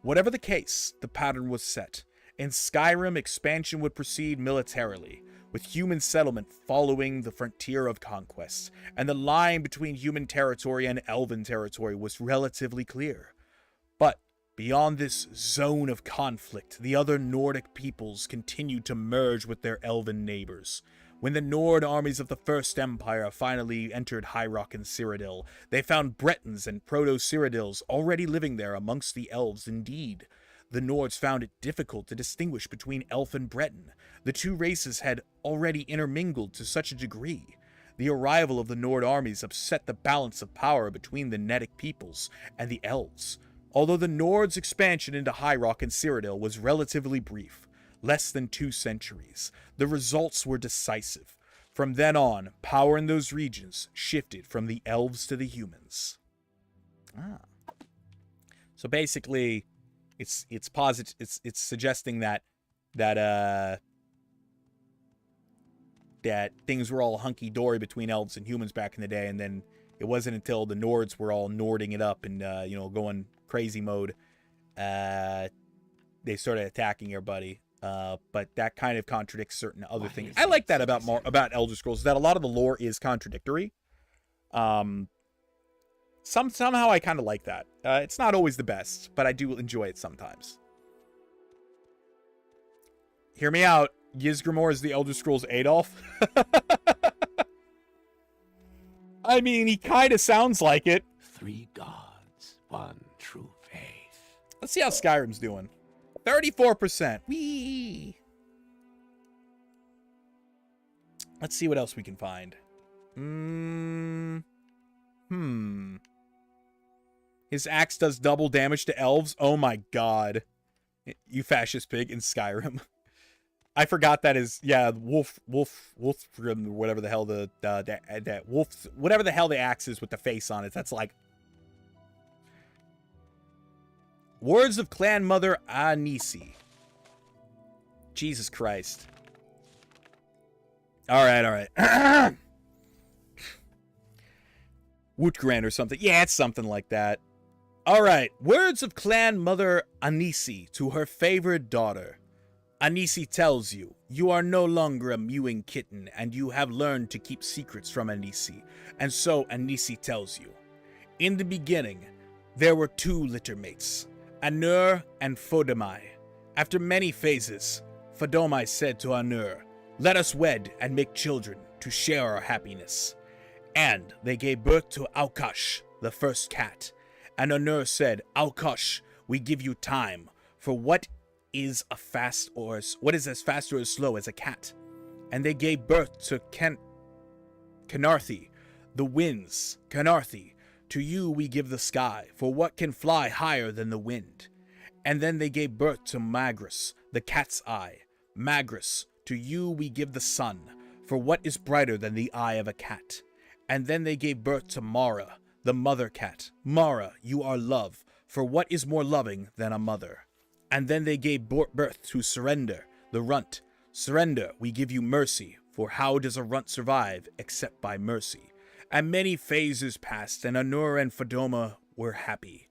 [SPEAKER 1] Whatever the case, the pattern was set. In Skyrim, expansion would proceed militarily, with human settlement following the frontier of conquest, and the line between human territory and elven territory was relatively clear. But beyond this zone of conflict, the other Nordic peoples continued to merge with their elven neighbors. When the Nord armies of the First Empire finally entered High Rock and Cyrodiil, they found Bretons and Proto-Cyrodiils already living there amongst the elves. Indeed, the Nords found it difficult to distinguish between elf and Breton. The two races had already intermingled to such a degree. The arrival of the Nord armies upset the balance of power between the Nedic peoples and the elves. Although the Nords' expansion into High Rock and Cyrodiil was relatively brief, less than 2 centuries, the results were decisive. From then on, power in those regions shifted from the elves to the humans. So basically, it's suggesting that that things were all hunky-dory between elves and humans back in the day, and then it wasn't until the Nords were all Nording it up and, going crazy mode, they started attacking everybody. But that kind of contradicts certain other things. I like that about Elder Scrolls, that a lot of the lore is contradictory. Somehow I kind of like that. It's not always the best, but I do enjoy it sometimes. Hear me out. Ysgramor is the Elder Scrolls Adolf. I mean, he kind of sounds like it.
[SPEAKER 2] 3 gods, 1 true faith.
[SPEAKER 1] Let's see how Skyrim's doing. 34%. Whee! Let's see what else we can find. His axe does double damage to elves. Oh my god. You fascist pig in Skyrim. I forgot that is, yeah, wolf, whatever the hell that wolf, whatever the hell the axe is with the face on it. That's like words of clan mother Anisi. Jesus Christ. All right. Wootgrand or something. Yeah, it's something like that. All right. Words of clan mother Anisi to her favored daughter. Anisi tells you, you are no longer a mewing kitten, and you have learned to keep secrets from Anisi. And so Anisi tells you, in the beginning, there were 2 littermates, Anur and Fodomai. After many phases, Fodomai said to Anur, let us wed and make children to share our happiness. And they gave birth to Aukash, the first cat. And Anur said, Aukash, we give you time, for what is as fast or as slow as a cat. And they gave birth to Canarthi, the winds. Canarthi, to you we give the sky, for what can fly higher than the wind? And then they gave birth to Magris, the cat's eye. Magris, to you we give the sun, for what is brighter than the eye of a cat? And then they gave birth to Mara, the mother cat. Mara, you are love, for what is more loving than a mother? And then they gave birth to Surrender, the runt. Surrender, we give you mercy, for how does a runt survive except by mercy? And many phases passed, and Anur and Fodoma were happy.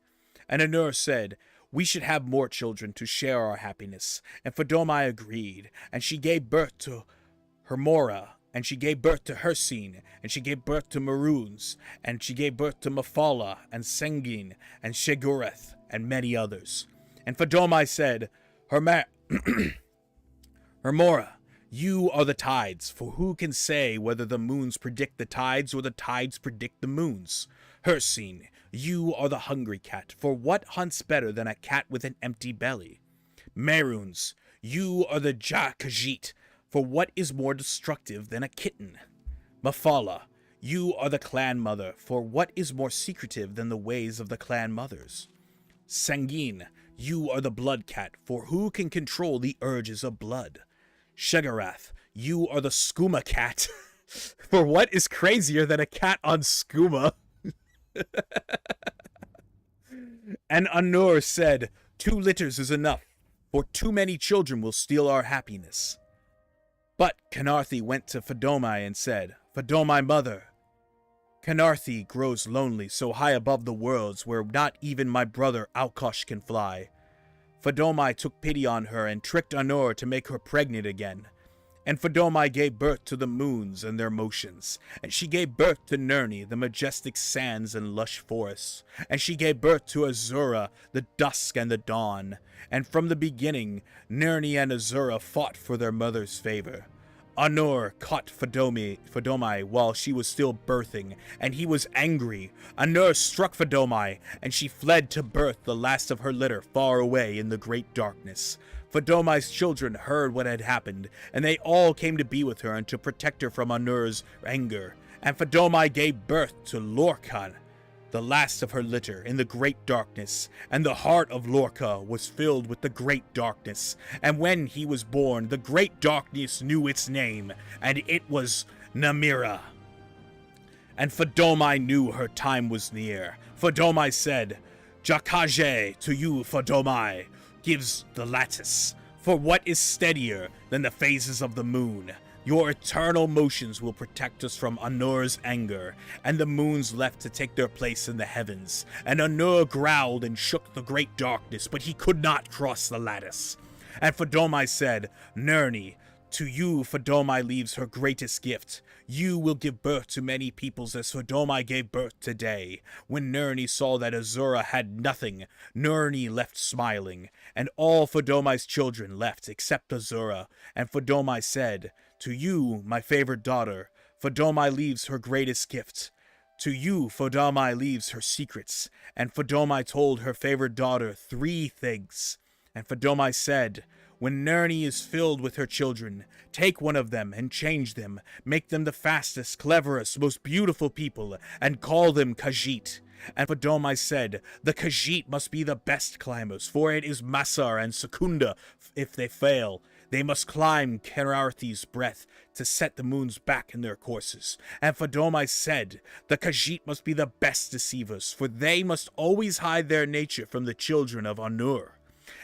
[SPEAKER 1] And Anur said, we should have more children to share our happiness. And Fodoma agreed, and she gave birth to Hermora, and she gave birth to Hersine, and she gave birth to Maroons, and she gave birth to Mafala, and Sengin, and Shegoreth, and many others. And Fodoma said, Hermora, you are the tides, for who can say whether the moons predict the tides or the tides predict the moons? Hersine, you are the hungry cat, for what hunts better than a cat with an empty belly? Maroons, you are the Khajiit, for what is more destructive than a kitten? Mafala, you are the clan mother, for what is more secretive than the ways of the clan mothers? Sangin, you are the blood cat, for who can control the urges of blood? Shegarath, you are the skooma cat, for what is crazier than a cat on skooma? And Anur said, 2 litters is enough, for too many children will steal our happiness. But Canarthi went to Fodomai and said, Fodomai mother, Canarthi grows lonely so high above the worlds where not even my brother Aukash can fly. Fodomai took pity on her and tricked Anur to make her pregnant again. And Fodomai gave birth to the moons and their motions. And she gave birth to Nerni, the majestic sands and lush forests. And she gave birth to Azura, the dusk and the dawn. And from the beginning, Nerni and Azura fought for their mother's favor. Anur caught Fodomai while she was still birthing, and he was angry. Anur struck Fodomai, and she fled to birth the last of her litter far away in the great darkness. Fodomai's children heard what had happened, and they all came to be with her and to protect her from Anur's anger. And Fodomai gave birth to Lorkhan, the last of her litter, in the great darkness. And the heart of Lorca was filled with the great darkness. And when he was born, the great darkness knew its name, and it was Namira. And Fodomai knew her time was near. Fodomai said, Jakaje to you, Fodomai, gives the lattice, For what is steadier than the phases of the moon? Your eternal motions will protect us from Anur's anger, and the moons left to take their place in the heavens. And Anur growled and shook the great darkness, but he could not cross the lattice. And Fodomai said, Nirni, to you Fodomai leaves her greatest gift. You will give birth to many peoples as Fodomai gave birth today. When Nirni saw that Azura had nothing, Nirni left smiling, and all Fodomai's children left except Azura. And Fodomai said, to you, my favorite daughter, Fodomai leaves her greatest gift. To you, Fodomai leaves her secrets. And Fodomai told her favorite daughter 3 things. And Fodomai said, when Nirni is filled with her children, take one of them and change them, make them the fastest, cleverest, most beautiful people, and call them Khajiit. And Fodomai said, the Khajiit must be the best climbers, for it is Masar and Secunda. If they fail, they must climb Kerarthi's breath to set the moons back in their courses. And Fodomai said, the Khajiit must be the best deceivers, for they must always hide their nature from the children of Anur.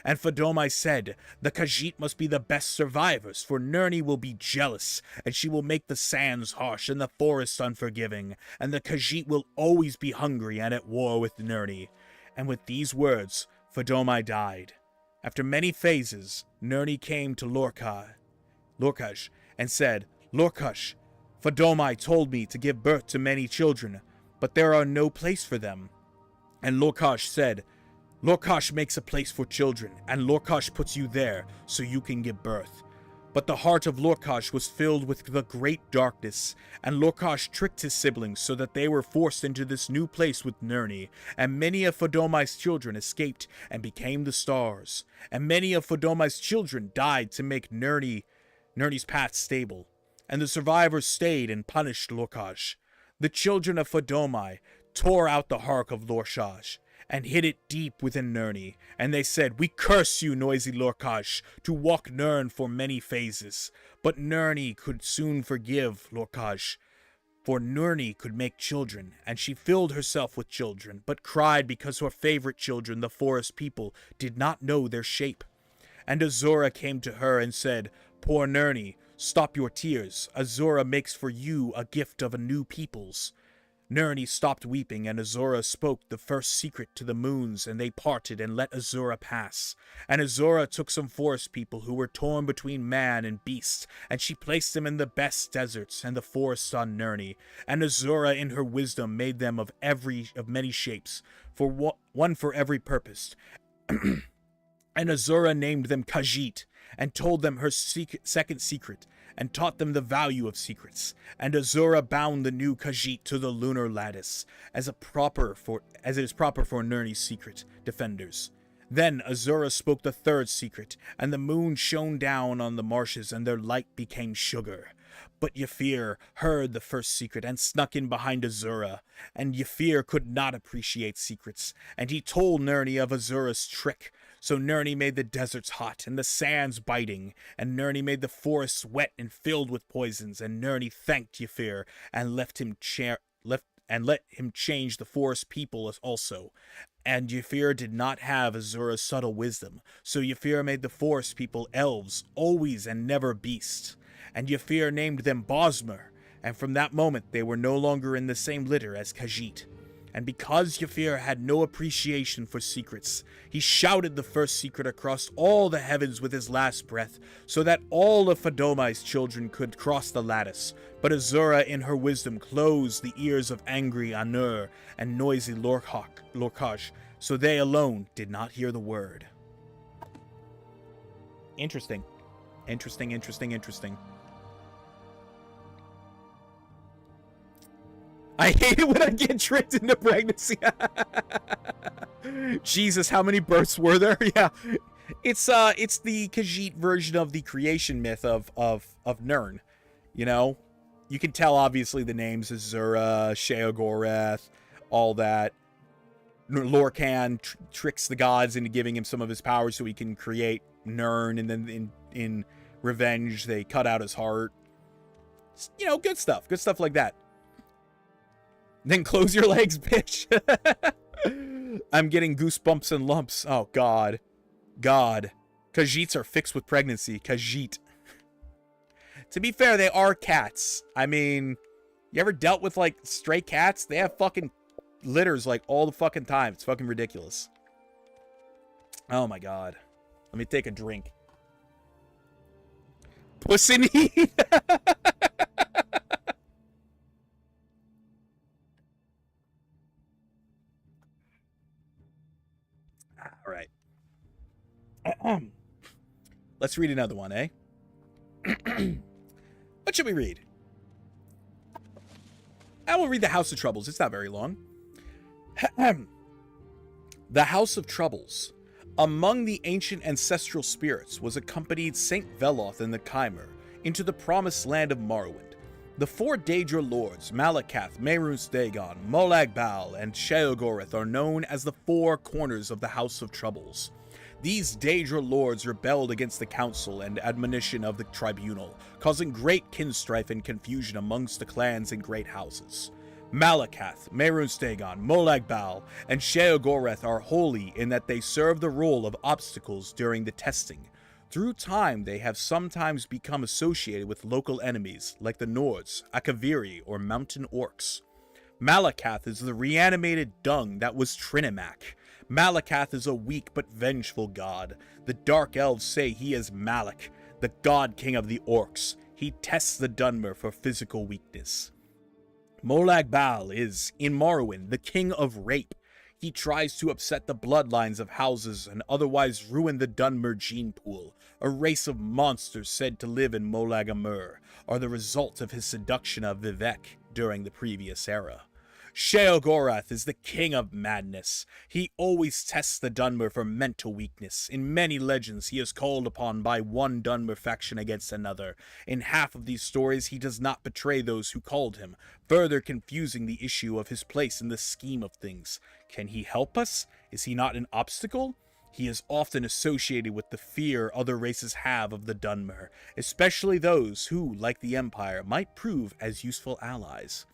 [SPEAKER 1] And Fodomai said, the Khajiit must be the best survivors, for Nirni will be jealous, and she will make the sands harsh and the forests unforgiving, and the Khajiit will always be hungry and at war with Nirni. And with these words, Fodomai died. After many phases, Nirni came to Lorkaj and said, Lorkaj, Fodomai told me to give birth to many children, but there are no place for them. And Lorkaj said, Lorkaj makes a place for children, and Lorkaj puts you there so you can give birth. But the heart of Lorkaj was filled with the great darkness, and Lorkaj tricked his siblings so that they were forced into this new place with Nirni, and many of Fodomai's children escaped and became the stars, and many of Fodomai's children died to make Nirni's path stable, and the survivors stayed and punished Lorkaj. The children of Fodomai tore out the heart of Lorkaj, and hid it deep within Nirni, and they said, we curse you, noisy Lorkaj, to walk Nirn for many phases. But Nirni could soon forgive Lorkaj, for Nirni could make children, and she filled herself with children, but cried because her favorite children, the forest people, did not know their shape. And Azura came to her and said, poor Nirni, stop your tears. Azura makes for you a gift of a new peoples. Nirni stopped weeping, and Azura spoke the first secret to the moons, and they parted and let Azura pass. And Azura took some forest people who were torn between man and beast, and she placed them in the best deserts and the forests on Nirni. And Azura in her wisdom made them of many shapes, for one for every purpose. And Azura named them Khajiit, and told them her second secret, and taught them the value of secrets. And Azura bound the new Khajiit to the lunar lattice, as it is proper for Nirni's secret defenders. Then Azura spoke the third secret, and the moon shone down on the marshes, and their light became sugar. But Ymir heard the first secret and snuck in behind Azura, and Ymir could not appreciate secrets, and he told Nirni of Azura's trick. So Nirni made the deserts hot and the sands biting, and Nirni made the forests wet and filled with poisons, and Nirni thanked Ymir and let him change the forest people also. And Ymir did not have Azura's subtle wisdom, so Ymir made the forest people elves, always and never beasts. And Ymir named them Bosmer, and from that moment they were no longer in the same litter as Khajiit. And because Ymir had no appreciation for secrets, he shouted the first secret across all the heavens with his last breath, so that all of Fodomai's children could cross the lattice. But Azura in her wisdom closed the ears of angry Anur and noisy Lorkaj, so they alone did not hear the word. Interesting. Interesting. I hate it when I get tricked into pregnancy. Jesus, how many births were there? Yeah. It's the Khajiit version of the creation myth of Nirn. You know? You can tell obviously the names Azura, Sheogorath, all that. Lorcan tricks the gods into giving him some of his powers so he can create Nirn, and then in revenge they cut out his heart. You know, good stuff like that. Then close your legs, bitch. I'm getting goosebumps and lumps. Oh, God. Khajiits are fixed with pregnancy. Khajiit. To be fair, they are cats. I mean, you ever dealt with, like, stray cats? They have fucking litters, like, all the fucking time. It's fucking ridiculous. Oh, my God. Let me take a drink. Pussy. All right. Let's read another one, eh? What should we read? I will read The House of Troubles. It's not very long. The House of Troubles. Among the ancient ancestral spirits was accompanied Saint Veloth and the Chimer into the promised land of Morrowind. The four Daedra lords, Malakath, Mehrunes Dagon, Molag Bal, and Sheogorath, are known as the Four Corners of the House of Troubles. These Daedra lords rebelled against the council and admonition of the tribunal, causing great kinstrife and confusion amongst the clans and great houses. Malakath, Mehrunes Dagon, Molag Bal, and Sheogorath are holy in that they serve the role of obstacles during the testing. Through time, they have sometimes become associated with local enemies like the Nords, Akaviri, or mountain orcs. Malakath is the reanimated dung that was Trinimac. Malakath is a weak but vengeful god. The Dark Elves say he is Malak, the god king of the orcs. He tests the Dunmer for physical weakness. Molag Bal is, in Morrowind, the king of rape. He tries to upset the bloodlines of houses and otherwise ruin the Dunmer gene pool. A race of monsters said to live in Molag Amur are the result of his seduction of Vivek during the previous era. Sheogorath is the king of madness. He always tests the Dunmer for mental weakness. In many legends, he is called upon by one Dunmer faction against another. In half of these stories, he does not betray those who called him, further confusing the issue of his place in the scheme of things. Can he help us? Is he not an obstacle? He is often associated with the fear other races have of the Dunmer, especially those who, like the Empire, might prove as useful allies.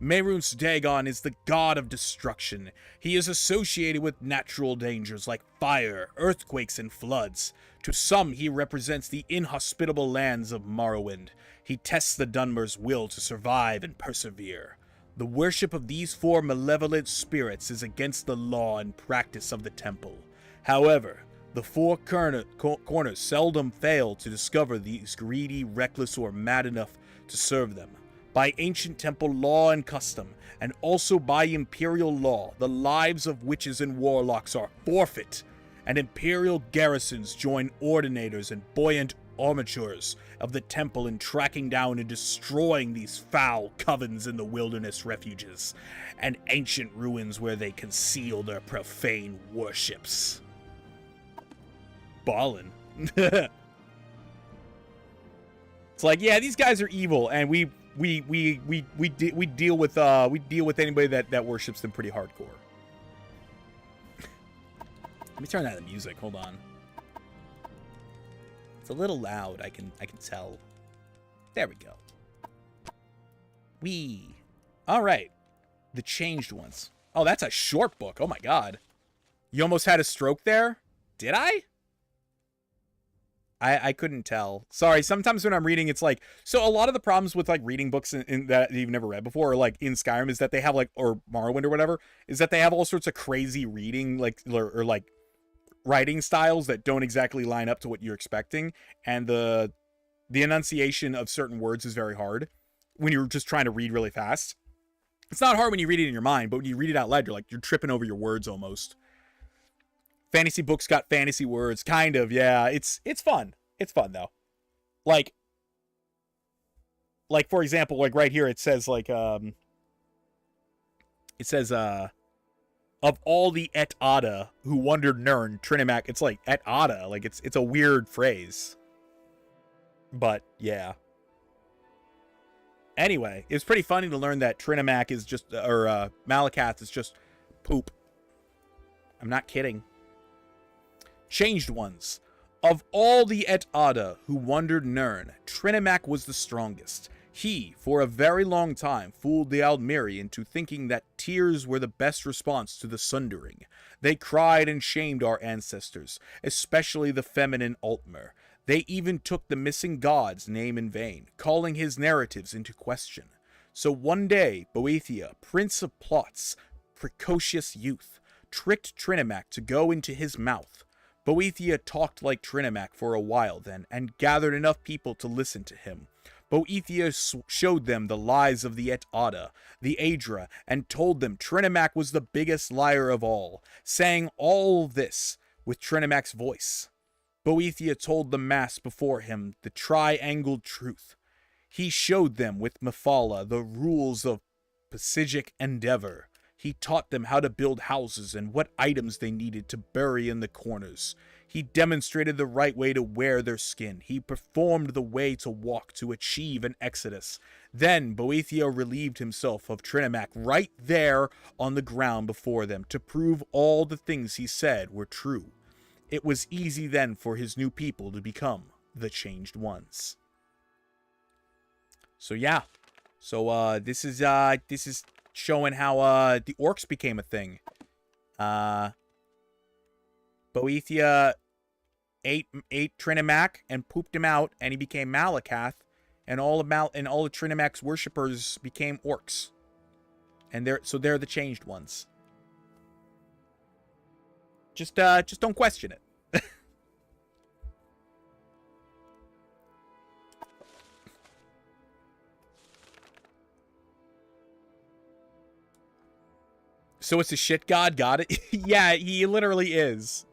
[SPEAKER 1] Mehrunes Dagon is the god of destruction. He is associated with natural dangers like fire, earthquakes, and floods. To some, he represents the inhospitable lands of Morrowind. He tests the Dunmer's will to survive and persevere. The worship of these four malevolent spirits is against the law and practice of the temple. However, the four corners seldom fail to discover these greedy, reckless, or mad enough to serve them. By ancient temple law and custom, and also by imperial law, the lives of witches and warlocks are forfeit, and imperial garrisons join ordinators and buoyant armatures of the temple in tracking down and destroying these foul covens in the wilderness refuges, and ancient ruins where they conceal their profane worships. Ballin'. It's like, yeah, these guys are evil, and we deal with anybody that worships them pretty hardcore. Let me turn down the music. Hold on. It's a little loud. I can tell. There we go. All right. The Changed Ones. Oh, that's a short book. Oh my God. You almost had a stroke there? Did I? I couldn't tell. Sorry, sometimes when I'm reading, it's like... So a lot of the problems with, like, reading books in that you've never read before, or, like, in Skyrim, is that they have, like... Or Morrowind or whatever, is that they have all sorts of crazy reading, like... Or like, writing styles that don't exactly line up to what you're expecting. And the enunciation of certain words is very hard when you're just trying to read really fast. It's not hard when you read it in your mind, but when you read it out loud, you're tripping over your words almost. Fantasy books got fantasy words, kind of, yeah. It's fun. It's fun, though. Like, for example, like, right here, it says, like, of all the Et Ada who wandered Nirn, Trinimac, it's like, Et Ada, like, it's a weird phrase. But, yeah. Anyway, it's pretty funny to learn that Trinimac is just, or, Malakath is just poop. I'm not kidding. Changed Ones. Of all the Et Ada who wandered Nirn, Trinimac was the strongest. He, for a very long time, fooled the Aldmeri into thinking that tears were the best response to the sundering. They cried and shamed our ancestors, especially the feminine Altmer. They even took the missing god's name in vain, calling his narratives into question. So one day, Boethia, prince of plots, precocious youth, tricked Trinimac to go into his mouth. Boethia talked like Trinimac for a while then, and gathered enough people to listen to him. Boethia showed them the lies of the Et Ada, the Aedra, and told them Trinimac was the biggest liar of all, saying all this with Trinimac's voice. Boethia told the mass before him the triangled truth. He showed them with Mephala the rules of Psijic endeavor. He taught them how to build houses and what items they needed to bury in the corners. He demonstrated the right way to wear their skin. He performed the way to walk to achieve an exodus. Then Boethia relieved himself of Trinimac right there on the ground before them to prove all the things he said were true. It was easy then for his new people to become the Changed Ones. So yeah. So this is showing how the orcs became a thing. Boethia ate Trinimac and pooped him out, and he became Malakath, and all of Trinimac's worshippers became orcs. And they're the Changed Ones. Just don't question it. So it's a shit god, got it? Yeah, he literally is.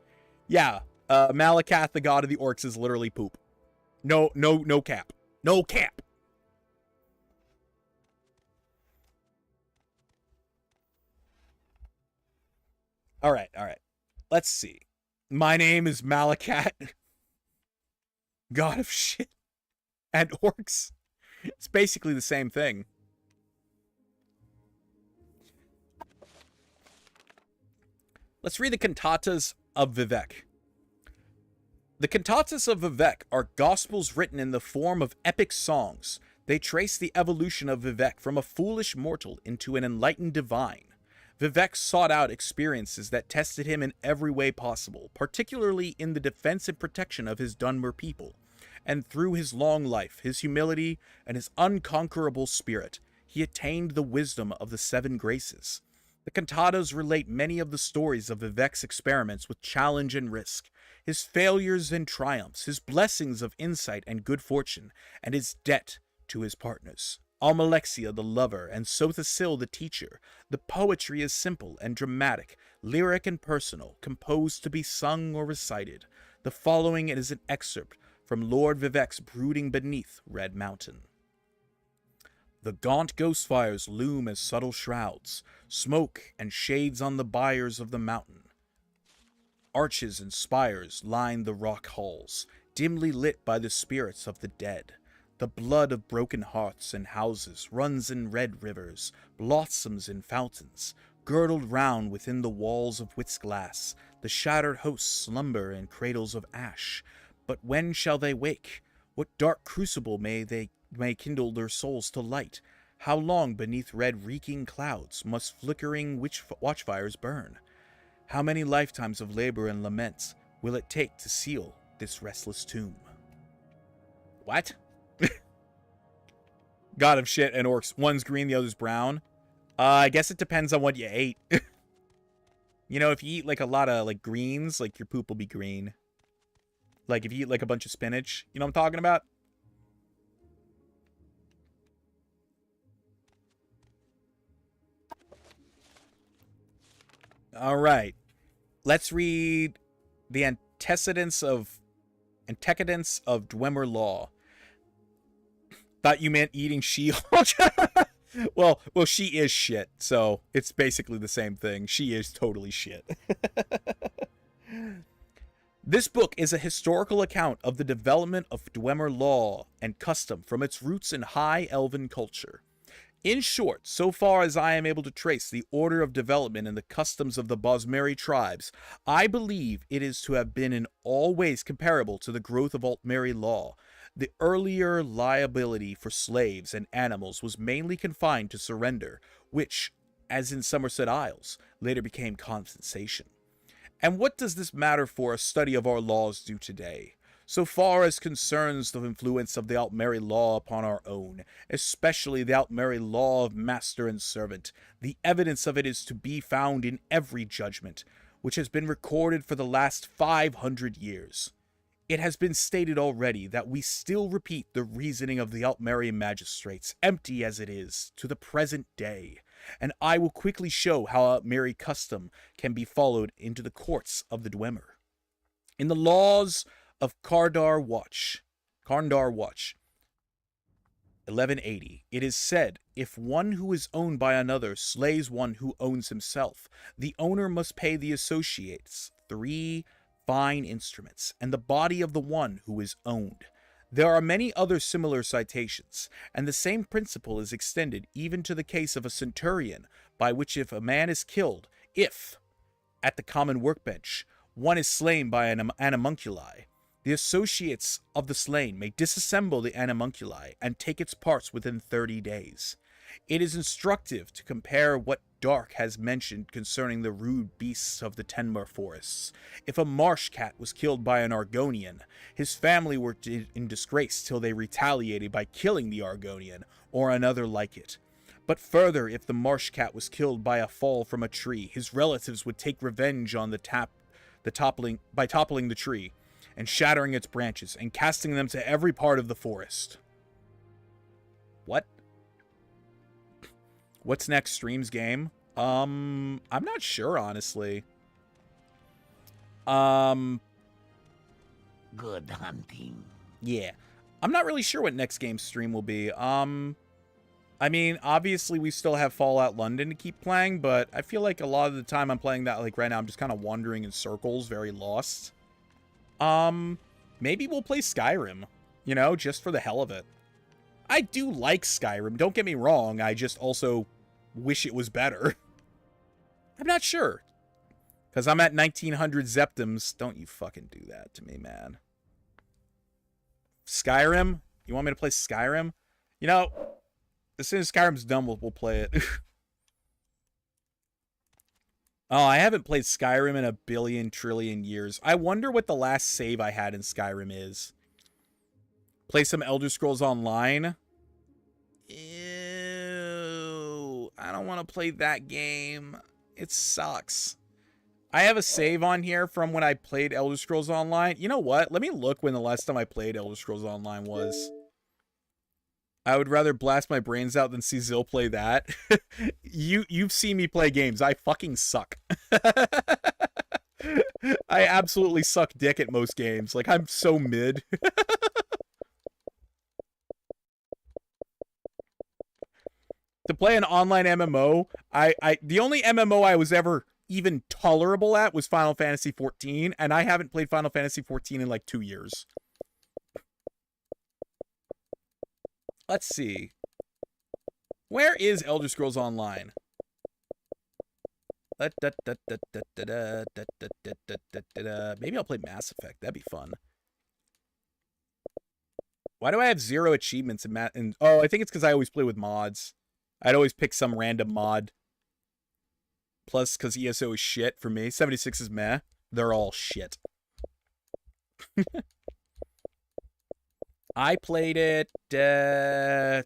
[SPEAKER 1] Yeah, Malakath, the god of the orcs, is literally poop. No cap. No cap. All right. Let's see. My name is Malakath, god of shit and orcs. It's basically the same thing. Let's read the cantatas of Vivec. The cantatas of Vivec are gospels written in the form of epic songs. They trace the evolution of Vivec from a foolish mortal into an enlightened divine. Vivec sought out experiences that tested him in every way possible, particularly in the defense and protection of his Dunmer people. And through his long life, his humility, and his unconquerable spirit, he attained the wisdom of the 7 graces. The cantatas relate many of the stories of Vivec's experiments with challenge and risk, his failures and triumphs, his blessings of insight and good fortune, and his debt to his partners. Almalexia the lover and Sothasil the teacher. The poetry is simple and dramatic, lyric and personal, composed to be sung or recited. The following is an excerpt from Lord Vivec's Brooding Beneath Red Mountain. The gaunt ghost fires loom as subtle shrouds, smoke and shades on the byres of the mountain. Arches and spires line the rock halls, dimly lit by the spirits of the dead. The blood of broken hearts and houses runs in red rivers, blossoms in fountains. Girdled round within the walls of Wit's glass, the shattered hosts slumber in cradles of ash. But when shall they wake? What dark crucible may kindle their souls to light? How long beneath red reeking clouds must flickering watchfires burn? How many lifetimes of labor and lament will it take to seal this restless tomb? What? God of shit and orcs. One's green, the other's brown. I guess it depends on what you ate. You know, if you eat like a lot of like greens, like your poop will be green. Like if you eat like a bunch of spinach, you know what I'm talking about? All right. Let's read the antecedents of Dwemer Law. Thought you meant eating She-Hulk. well, she is shit, so it's basically the same thing. She is totally shit. This book is a historical account of the development of Dwemer law and custom from its roots in High Elven culture. In short, so far as I am able to trace the order of development in the customs of the Bosmeri tribes, I believe it is to have been in all ways comparable to the growth of Altmeri law. The earlier liability for slaves and animals was mainly confined to surrender, which, as in Somerset Isles, later became compensation. And what does this matter for a study of our laws do today? So far as concerns the influence of the Altmerry law upon our own, especially the Altmerry law of master and servant, the evidence of it is to be found in every judgment, which has been recorded for the last 500 years. It has been stated already that we still repeat the reasoning of the Altmerry magistrates, empty as it is, to the present day, and I will quickly show how Altmerry custom can be followed into the courts of the Dwemer. In the laws of Cardar Watch, 1180, it is said, if one who is owned by another slays one who owns himself, the owner must pay the associates 3 fine instruments, and the body of the one who is owned. There are many other similar citations, and the same principle is extended even to the case of a centurion, by which if a man is killed, if, at the common workbench, one is slain by an animunculi, the associates of the slain may disassemble the animunculi and take its parts within 30 days. It is instructive to compare what Dark has mentioned concerning the rude beasts of the Tenmar forests. If a marsh cat was killed by an Argonian, his family were in disgrace till they retaliated by killing the Argonian, or another like it. But further, if the marsh cat was killed by a fall from a tree, his relatives would take revenge on toppling the tree, and shattering its branches, and casting them to every part of the forest. What? What's next? Stream's game? I'm not sure, honestly.
[SPEAKER 2] Good hunting.
[SPEAKER 1] Yeah. I'm not really sure what next game's stream will be. I mean, obviously we still have Fallout London to keep playing, but I feel like a lot of the time I'm playing that, like right now, I'm just kind of wandering in circles, very lost. Maybe we'll play Skyrim, you know, just for the hell of it. I do like Skyrim, don't get me wrong, I just also wish it was better. I'm not sure. Because I'm at 1900 Zeptims. Don't you fucking do that to me, man. Skyrim? You want me to play Skyrim? You know, as soon as Skyrim's done, we'll play it. Oh, I haven't played Skyrim in a billion trillion years. I wonder what the last save I had in Skyrim is. Play some Elder Scrolls Online? Ew. I don't want to play that game. It sucks. I have a save on here from when I played Elder Scrolls Online. You know what? Let me look when the last time I played Elder Scrolls Online was. I would rather blast my brains out than see Zill play that. You've seen me play games. I fucking suck. I absolutely suck dick at most games. Like, I'm so mid. To play an online MMO, the only MMO I was ever even tolerable at was Final Fantasy XIV, and I haven't played Final Fantasy XIV in like 2 years. Let's see. Where is Elder Scrolls Online? Maybe I'll play Mass Effect. That'd be fun. Why do I have 0 achievements in oh, I think it's because I always play with mods. I'd always pick some random mod. Plus, because ESO is shit for me. 76 is meh. They're all shit. I played it, did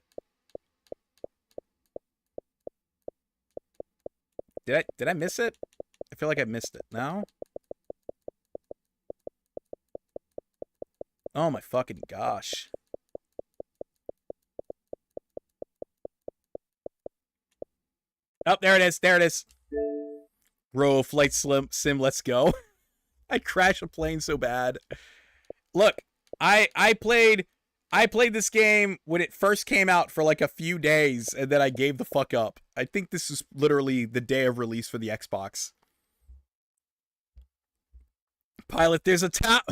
[SPEAKER 1] I miss it? I feel like I missed it. No? Oh my fucking gosh. Oh, there it is. There it is. Bro, Flight Sim, let's go. I crashed a plane so bad. Look, I played this game when it first came out for like a few days, and then I gave the fuck up. I think this is literally the day of release for the Xbox. Pilot, there's a tap.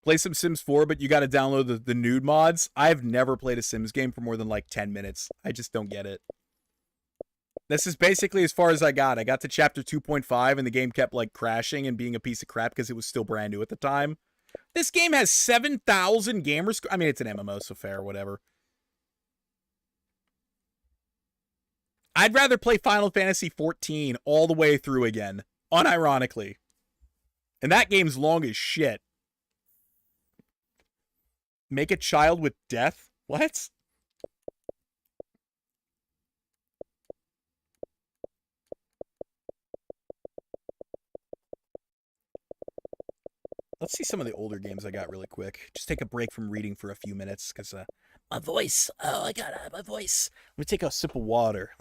[SPEAKER 1] Play some Sims 4, but you gotta download the nude mods. I've never played a Sims game for more than like 10 minutes. I just don't get it. This is basically as far as I got. I got to chapter 2.5 and the game kept like crashing and being a piece of crap because it was still brand new at the time. This game has 7,000 gamers. I mean, it's an MMO, so fair, whatever. I'd rather play Final Fantasy XIV all the way through again, unironically. And that game's long as shit. Make a child with death? What? Let's see some of the older games I got really quick. Just take a break from reading for a few minutes, because my voice. Oh, I got my voice. Let me take a sip of water.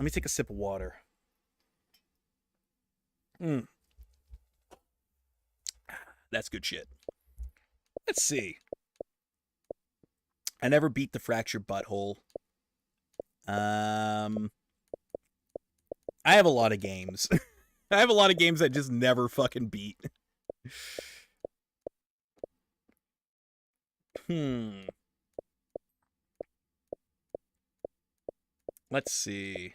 [SPEAKER 1] That's good shit. Let's see. I never beat the Fractured Butthole. I have a lot of games. I have a lot of games I just never fucking beat. Let's see.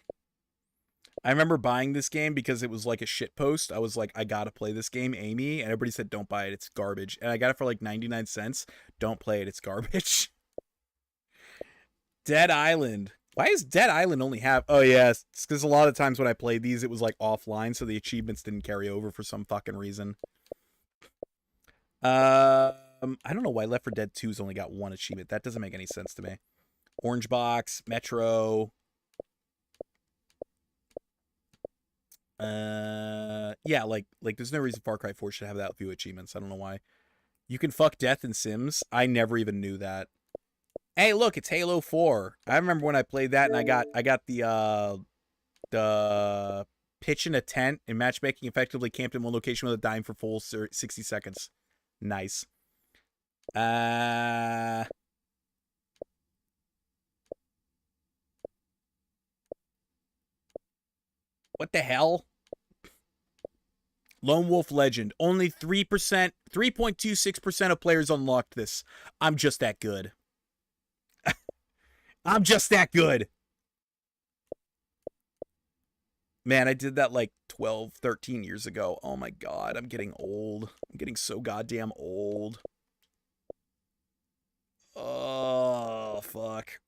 [SPEAKER 1] I remember buying this game because it was like a shit post. I was like, I gotta play this game, Amy. And everybody said, don't buy it, it's garbage. And I got it for like 99 cents. Don't play it, it's garbage. Dead Island. Why does Dead Island only have... Oh, yeah. It's because a lot of times when I played these, it was like offline, so the achievements didn't carry over for some fucking reason. I don't know why Left 4 Dead 2's only got one achievement. That doesn't make any sense to me. Orange Box, Metro. Yeah, like there's no reason Far Cry 4 should have that few achievements. I don't know why. You can fuck death in Sims. I never even knew that. Hey, look, it's Halo 4. I remember when I played that and I got the pitch in a tent and matchmaking effectively camped in one location with a dime for full 60 seconds. Nice. What the hell? Lone Wolf Legend. Only 3%, 3.26% of players unlocked this. I'm just that good. I'm just that good. Man, I did that like 12, 13 years ago. Oh my god, I'm getting old. I'm getting so goddamn old. Oh, fuck.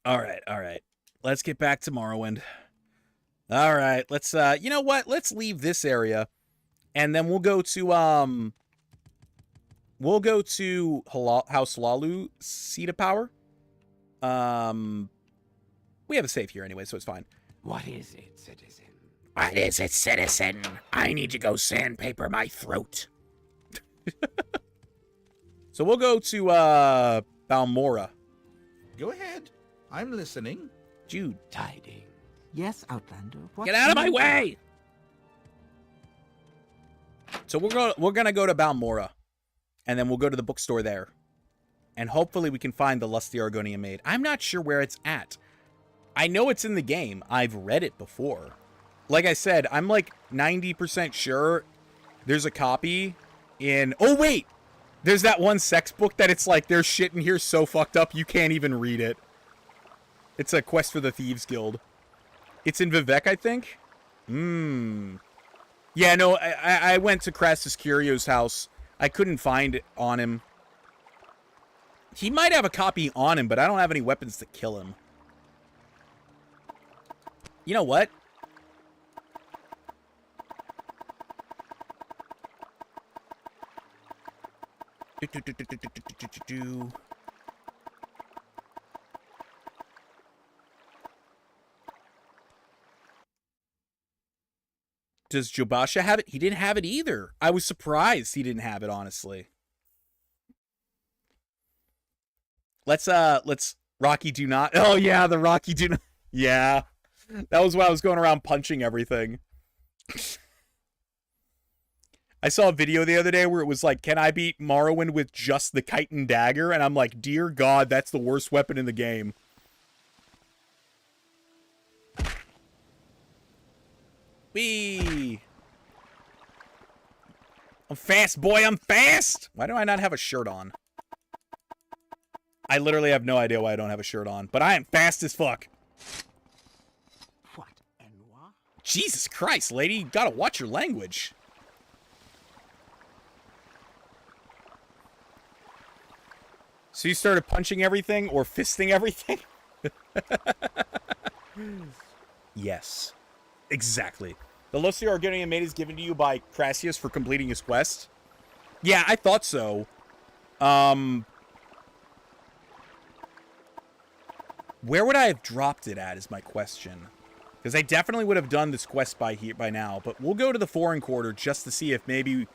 [SPEAKER 1] All right. Let's get back to Morrowind. All right, let's, you know what? Let's leave this area, and then we'll go to, House Lalu, Seat of Power. We have a safe here anyway, so it's fine.
[SPEAKER 2] What is it, citizen?
[SPEAKER 6] What is it, citizen? I need to go sandpaper my throat.
[SPEAKER 1] So we'll go to, Balmora.
[SPEAKER 4] Go ahead. I'm listening.
[SPEAKER 1] Jude.
[SPEAKER 2] Tidings.
[SPEAKER 6] Yes, Outlander. What
[SPEAKER 1] Get out of my
[SPEAKER 6] do you-
[SPEAKER 1] way! So we're gonna go to Balmora, and then we'll go to the bookstore there, and hopefully we can find the Lusty Argonian Maid. I'm not sure where it's at. I know it's in the game. I've read it before. Like I said, I'm like 90% sure there's a copy in... Oh, wait! There's that one sex book that it's like, there's shit in here so fucked up you can't even read it. It's a Quest for the Thieves Guild. It's in Vivec, I think? Yeah, no, I went to Crassus Curio's house. I couldn't find it on him. He might have a copy on him, but I don't have any weapons to kill him. You know what? Does Jobasha have it? He didn't have it either. I was surprised he didn't have it, honestly. Let's Rocky do not. Oh yeah, the Rocky do not. Yeah. That was why I was going around punching everything. I saw a video the other day where it was like, can I beat Morrowind with just the kite and dagger? And I'm like, dear God, that's the worst weapon in the game. Whee! I'm fast, boy, I'm fast! Why do I not have a shirt on? I literally have no idea why I don't have a shirt on, but I am fast as fuck.
[SPEAKER 6] What, Enwa?
[SPEAKER 1] Jesus Christ, lady, you gotta watch your language. So you started punching everything or fisting everything? Yes. Exactly. The Lusty Argonian maid is given to you by Crassius for completing his quest. Yeah, I thought so. Where would I have dropped it at is my question. Because I definitely would have done this quest by now, but we'll go to the foreign quarter just to see if maybe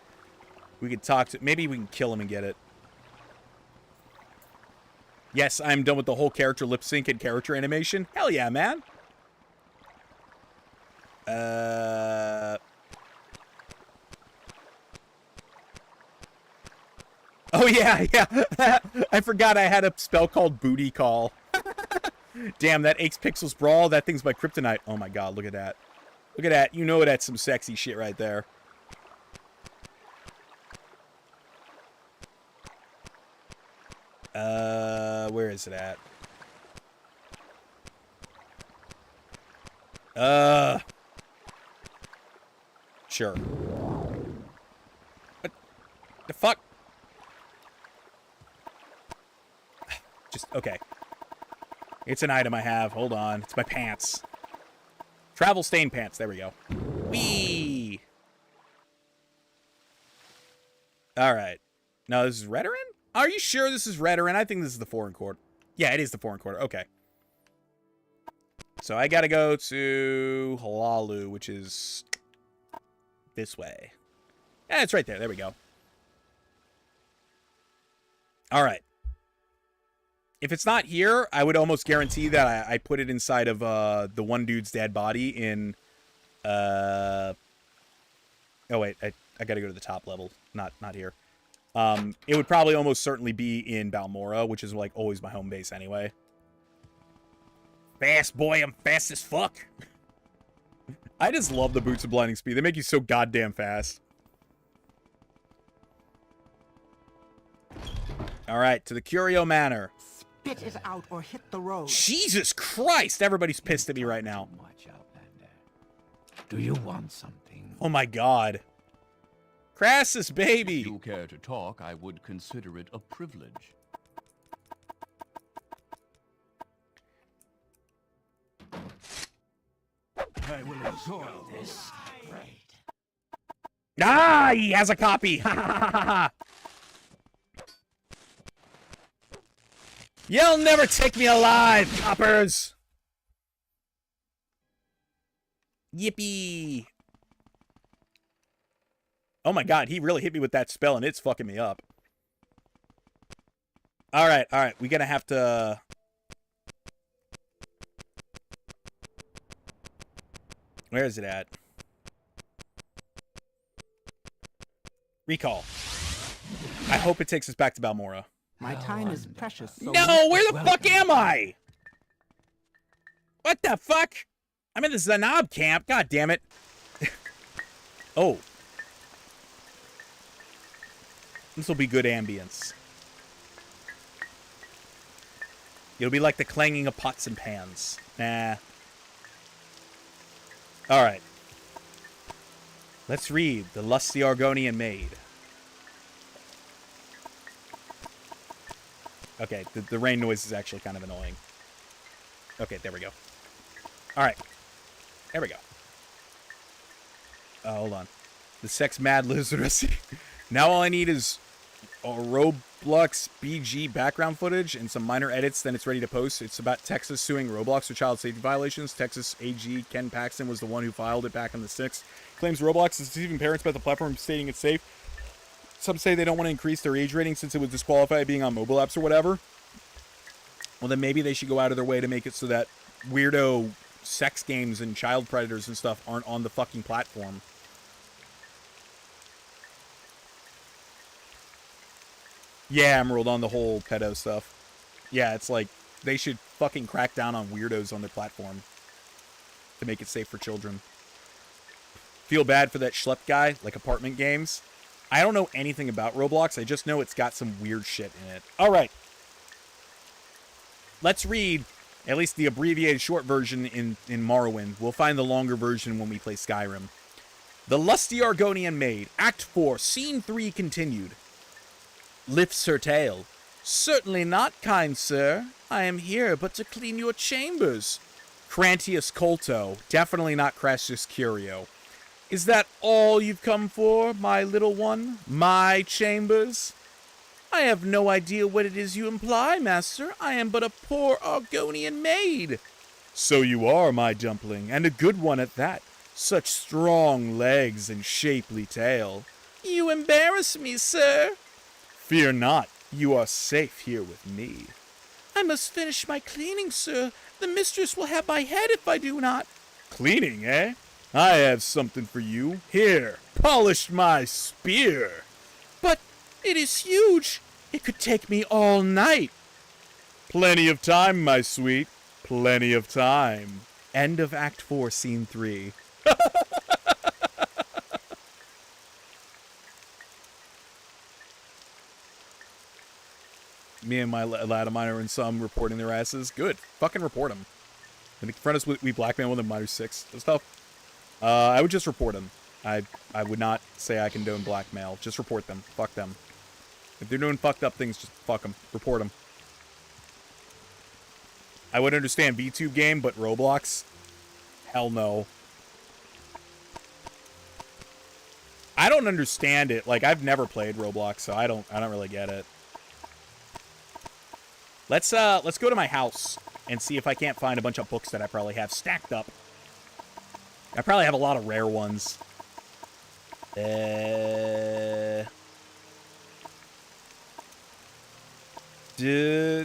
[SPEAKER 1] we could talk to... Maybe we can kill him and get it. Yes, I'm done with the whole character lip sync and character animation. Hell yeah, man. Oh, yeah. I forgot I had a spell called Booty Call. Damn, that Aches Pixels Brawl, that thing's my kryptonite. Oh my god, look at that. Look at that. You know that's some sexy shit right there. Where is it at? Sure. What the fuck? Just, okay. It's an item I have. Hold on. It's my pants. Travel stain pants. There we go. Whee! Alright. No, this is Redoran? Are you sure this is Redoran? I think this is the foreign quarter. Yeah, it is the foreign quarter. Okay. So I gotta go to Hlaalu, which is this way. Yeah, it's right there. There we go. Alright. If it's not here, I would almost guarantee that I put it inside of the one dude's dead body in... Oh, wait. I gotta go to the top level. Not here. It would probably almost certainly be in Balmora, which is, like, always my home base anyway. Fast, boy. I'm fast as fuck. I just love the Boots of Blinding Speed. They make you so goddamn fast. Alright, to the Curio Manor.
[SPEAKER 6] Spit it out or hit the road.
[SPEAKER 1] Jesus Christ! Everybody's pissed at me right now.
[SPEAKER 2] Much, Outlander. Do you want something?
[SPEAKER 1] Oh my god. Crassus, baby!
[SPEAKER 5] If you care to talk, I would consider it a privilege.
[SPEAKER 2] I will enjoy this. Great.
[SPEAKER 1] Ah! He has a copy! Ha ha ha ha! You'll never take me alive, coppers! Yippee! Oh my god, he really hit me with that spell and it's fucking me up. Alright, we're gonna have to... Where is it at? Recall. I hope it takes us back to Balmora.
[SPEAKER 6] My time is precious. So
[SPEAKER 1] No, where the fuck am I? What the fuck? I'm in the Zanab camp. God damn it. Oh. This will be good ambience. It'll be like the clanging of pots and pans. Nah. Alright. Let's read The Lusty Argonian Maid. Okay, the rain noise is actually kind of annoying. Okay, there we go. Alright. There we go. Oh, hold on. The Sex Mad Lizard. Now all I need is a Roblox BG background footage and some minor edits, then it's ready to post. It's about Texas suing Roblox for child safety violations. Texas AG Ken Paxton was the one who filed it back on the 6th. Claims Roblox is deceiving parents about the platform, stating it's safe. Some say they don't want to increase their age rating since it was disqualified being on mobile apps or whatever. Well, then maybe they should go out of their way to make it so that weirdo sex games and child predators and stuff aren't on the fucking platform. Yeah, Emerald, on the whole pedo stuff. Yeah, it's like, they should fucking crack down on weirdos on their platform to make it safe for children. Feel bad for that schlep guy, like Apartment Games. I don't know anything about Roblox, I just know it's got some weird shit in it. Alright. let's read at least the abbreviated short version in Morrowind. We'll find the longer version when we play Skyrim. The Lusty Argonian Maid, Act 4, Scene 3 continued. Lifts her tail. Certainly not, kind sir. I am here but to clean your chambers. Crantius Colto, definitely not Crassus Curio. Is that all you've come for, my little one? My chambers? I have no idea what it is you imply, master. I am but a poor Argonian maid. So you are, my dumpling, and a good one at that. Such strong legs and shapely tail. You embarrass me, sir. Fear not, you are safe here with me. I must finish my cleaning, sir. The mistress will have my head if I do not. Cleaning, eh? I have something for you. Here, polish my spear. But it is huge. It could take me all night. Plenty of time, my sweet. Plenty of time. End of Act 4, Scene 3. Me and my lad of mine are in some reporting their asses. Good. Fucking report them. And in front of us, we blackmail with them -6. That's tough. I would just report them. I would not say I condone blackmail. Just report them. Fuck them. If they're doing fucked up things, just fuck them. Report them. I would understand VTube game, but Roblox? Hell no. I don't understand it. Like, I've never played Roblox, so I don't really get it. Let's go to my house and see if I can't find a bunch of books that I probably have stacked up. I probably have a lot of rare ones.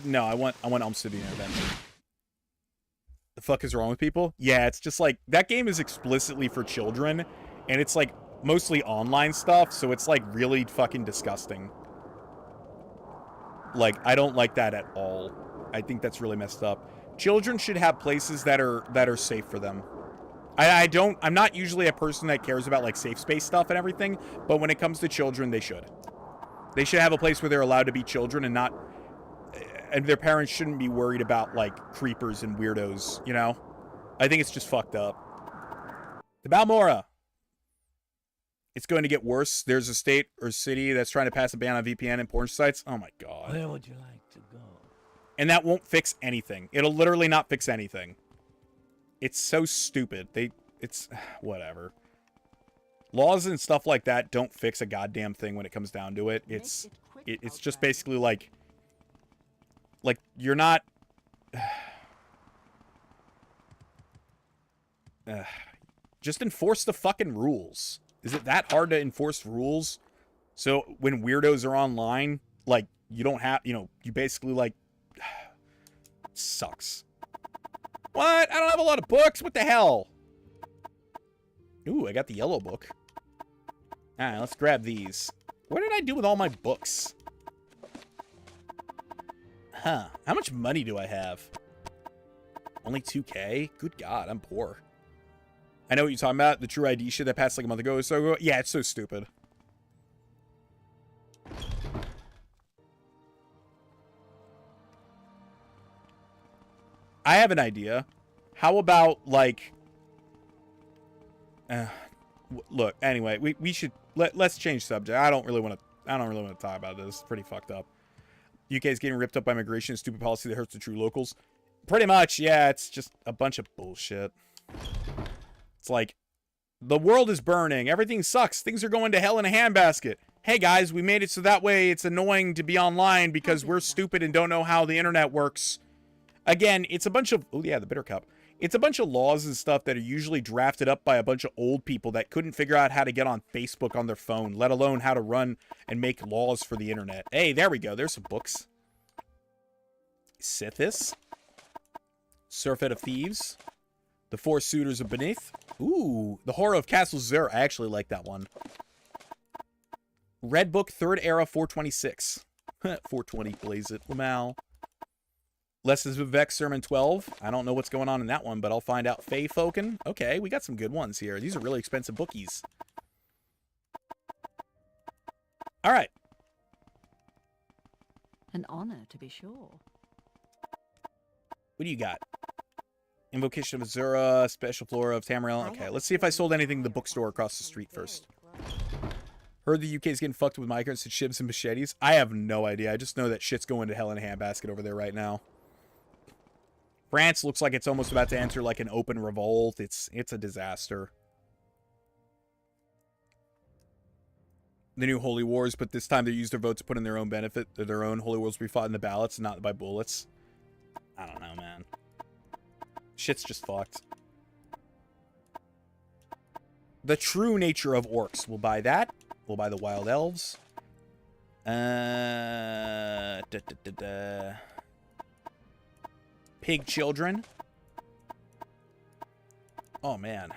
[SPEAKER 1] No, I want Obsidian Adventure. The fuck is wrong with people? Yeah, it's just like, that game is explicitly for children, and it's like mostly online stuff, so it's like really fucking disgusting. Like, I don't like that at all. I think that's really messed up. Children should have places that are safe for them. I'm not usually a person that cares about like safe space stuff and everything, but when it comes to children, they should. They should have a place where they're allowed to be children and not, and their parents shouldn't be worried about like creepers and weirdos, you know? I think it's just fucked up. The Balmora. It's going to get worse. There's a state or city that's trying to pass a ban on VPN and porn sites. Oh my god.
[SPEAKER 2] Where would you like to go?
[SPEAKER 1] And that won't fix anything. It'll literally not fix anything. It's so stupid. It's whatever. Laws and stuff like that don't fix a goddamn thing when it comes down to it. It's just basically like you're not just enforce the fucking rules. Is it that hard to enforce rules? So when weirdos are online, like, you don't have, you know, you basically, like, sucks. What? I don't have a lot of books. What the hell? Ooh, I got the yellow book. Alright, let's grab these. What did I do with all my books? Huh. How much money do I have? Only 2K? Good God, I'm poor. I know what you're talking about. The True ID shit that passed like a month ago or so ago. Yeah, it's so stupid. I have an idea. How about, like... look, anyway, we should... Let's change subject. I don't really want to talk about this. It's pretty fucked up. UK is getting ripped up by migration and stupid policy that hurts the true locals. Pretty much, yeah. It's just a bunch of bullshit. It's like, the world is burning. Everything sucks. Things are going to hell in a handbasket. Hey, guys, we made it so that way it's annoying to be online because we're stupid and don't know how the internet works. Again, it's a bunch of... Oh, yeah, the bitter cup. It's a bunch of laws and stuff that are usually drafted up by a bunch of old people that couldn't figure out how to get on Facebook on their phone, let alone how to run and make laws for the internet. Hey, there we go. There's some books. Sithis. Surfeit of Thieves. The Four Suitors of Beneath. Ooh, The Horror of Castle Zur. I actually like that one. Red Book, 3rd Era, 426. 420, blaze it. Lamal. Lessons of Vivek, Sermon 12. I don't know what's going on in that one, but I'll find out. Fae Foken. Okay, we got some good ones here. These are really expensive bookies. All right.
[SPEAKER 7] An honor, to be sure.
[SPEAKER 1] What do you got? Invocation of Azura, Special Flora of Tamriel. Okay, let's see if I sold anything in the bookstore across the street first. Heard the UK is getting fucked with migrants and shivs and machetes. I have no idea. I just know that shit's going to hell in a handbasket over there right now. France looks like it's almost about to enter like an open revolt. It's a disaster. The new Holy Wars, but this time they used their vote to put in their own benefit. Their own Holy Wars will be fought in the ballots, not by bullets. I don't know, man. Shit's just fucked. The true nature of orcs. We'll buy that. We'll buy the wild elves. Pig children. Oh, man.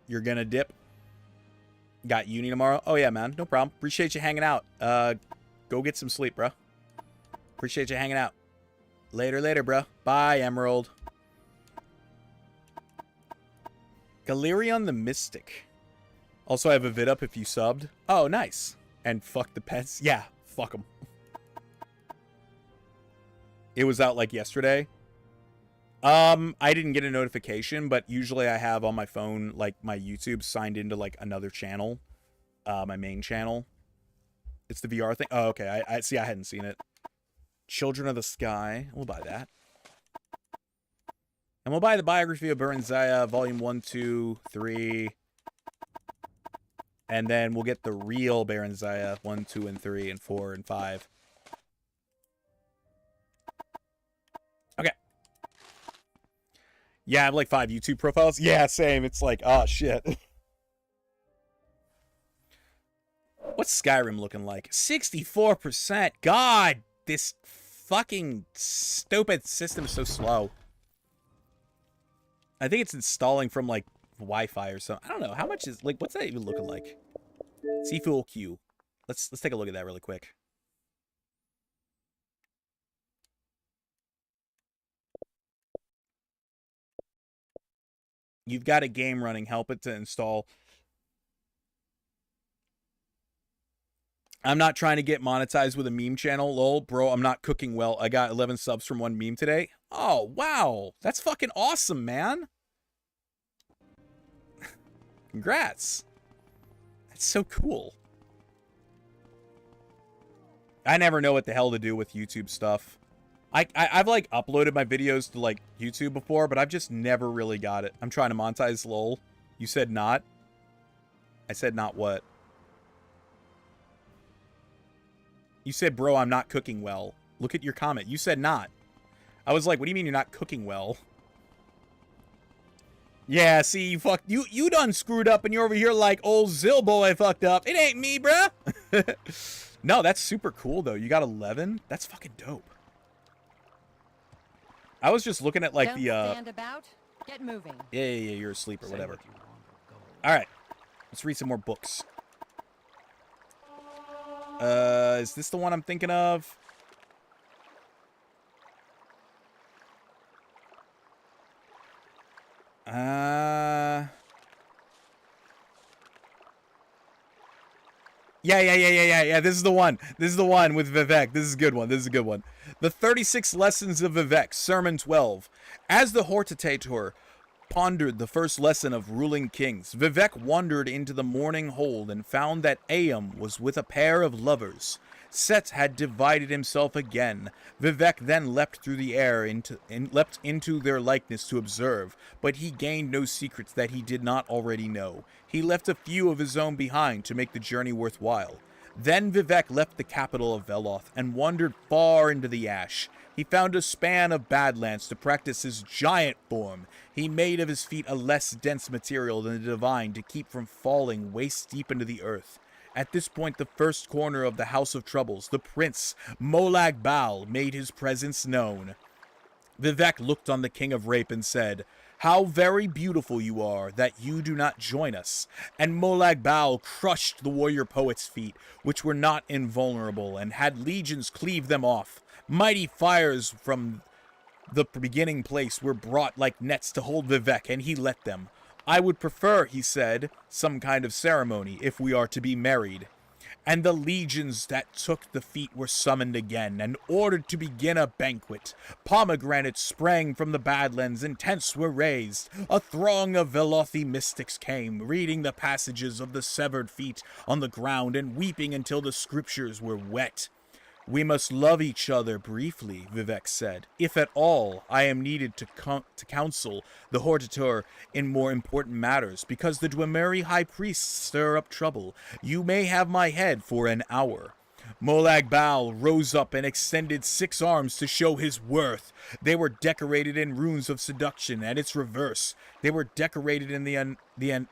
[SPEAKER 1] You're gonna dip. Got uni tomorrow. Oh, yeah, man. No problem. Appreciate you hanging out. Go get some sleep, bro. Appreciate you hanging out. Later, bro. Bye, Emerald. Galerion the Mystic. Also, I have a vid up if you subbed. Oh, nice. And fuck the pets. Yeah, fuck them. It was out like yesterday. I didn't get a notification, but usually I have on my phone, like, my YouTube signed into, like, another channel. My main channel. It's the VR thing. Oh, okay. I see. I hadn't seen it. Children of the Sky. We'll buy that. And we'll buy the biography of Berenzia, Volume 1, 2, 3. And then we'll get the real Berenzia, 1, 2, and 3, and 4, and 5. Okay. Yeah, I have like 5 YouTube profiles. Yeah, same. It's like, oh, shit. What's Skyrim looking like? 64%. God, this fucking stupid system is so slow. I think it's installing from, like, Wi-Fi or something. I don't know. How much is, like, what's that even looking like? Seafool Q. Let's take a look at that really quick. You've got a game running. Help it to install. I'm not trying to get monetized with a meme channel. Lol, bro, I'm not cooking well. I got 11 subs from one meme today. Oh, wow. That's fucking awesome, man. Congrats. That's so cool. I never know what the hell to do with YouTube stuff. I've like uploaded my videos to like YouTube before, but I've just never really got it. I'm trying to monetize. Lol. You said not? I said not what? You said, bro, I'm not cooking well. Look at your comment. You said not. I was like, what do you mean you're not cooking well? Yeah, see, you done screwed up and you're over here like, old Zilbo, I fucked up. It ain't me, bruh. No, that's super cool, though. You got 11? That's fucking dope. I was just looking at, like,
[SPEAKER 7] Don't stand about. Get moving.
[SPEAKER 1] Yeah, you're asleep or whatever. All right. Let's read some more books. Is this the one I'm thinking of? Yeah. This is the one. This is the one with Vivek. This is a good one. This is a good one. The 36 Lessons of Vivek, Sermon 12. As the Hortatator pondered the first lesson of ruling kings, Vivek wandered into the morning hold and found that Aeom was with a pair of lovers. Set had divided himself again. Vivek then leapt through the air leapt into their likeness to observe, but he gained no secrets that he did not already know. He left a few of his own behind to make the journey worthwhile. Then Vivek left the capital of Veloth and wandered far into the ash. He found a span of Badlands to practice his giant form. He made of his feet a less dense material than the divine to keep from falling waist deep into the earth. At this point, the first corner of the House of Troubles, the prince, Molag Bal, made his presence known. Vivek looked on the King of Rape and said, "How very beautiful you are, that you do not join us." And Molag Bal crushed the warrior poet's feet, which were not invulnerable, and had legions cleave them off. Mighty fires from the beginning place were brought like nets to hold Vivek, and he let them. "I would prefer," he said, "some kind of ceremony if we are to be married." And the legions that took the feat were summoned again, and ordered to begin a banquet. Pomegranates sprang from the Badlands, and tents were raised. A throng of Velothi mystics came, reading the passages of the severed feet on the ground, and weeping until the scriptures were wet. We must love each other briefly, Vivek said. If at all, I am needed to counsel the Hortator in more important matters, because the Dwemer high priests stir up trouble. You may have my head for an hour. Molag Bal rose up and extended 6 arms to show his worth. They were decorated in runes of seduction and its reverse. They were decorated in the